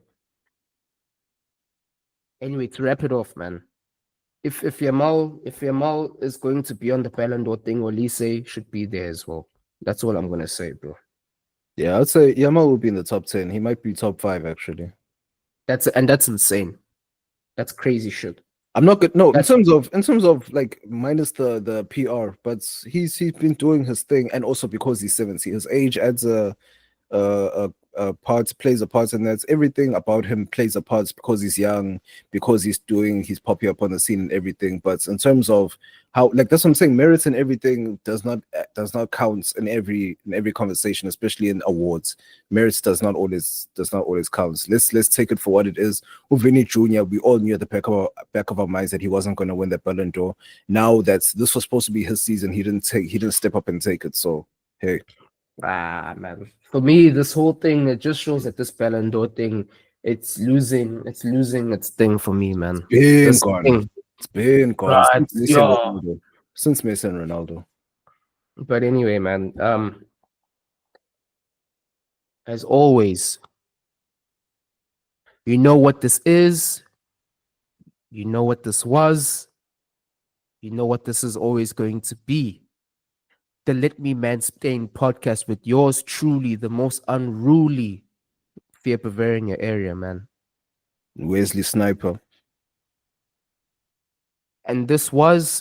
K: to wrap it off, man. If Yamal is going to be on the Ballon d'Or thing, Olise should be there as well. That's all I'm gonna say, bro.
J: Yeah, I'd say Yamal will be in the top 10. He might be top 5 actually.
K: That's insane. That's crazy shit.
J: I'm not good. No, in terms of like minus the PR, but he's been doing his thing, and also because he's 70, his age adds a
D: plays a part in that. Everything about him plays a part because he's young, because he's popping up on the scene and everything. But in terms of how, like, that's what I'm saying, merits and everything does not count in every conversation, especially in awards. Merits does not always count. Let's take it for what it is. With Vinny Jr., we all knew at the back of our minds that he wasn't going to win the Ballon d'Or. Now that this was supposed to be his season, he didn't step up and take it. So hey.
K: Man. For me, this whole thing, it just shows that this Ballon d'Or thing, it's losing its thing for me, man.
D: It's been gone.
K: Right,
D: Since Messi and Ronaldo.
K: But anyway, man, as always, you know what this is, you know what this was, you know what this is always going to be. The Let Me Mansplain podcast with yours truly, the most unruly Fear Bavaria in your area, man.
D: Wesley Sniper.
K: And this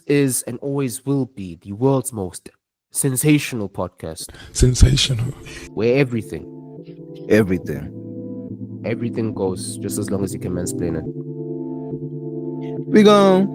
K: is, and always will be the world's most sensational podcast.
B: Sensational.
K: Where everything
D: Everything
K: goes, just as long as you can mansplain it.
D: We gone.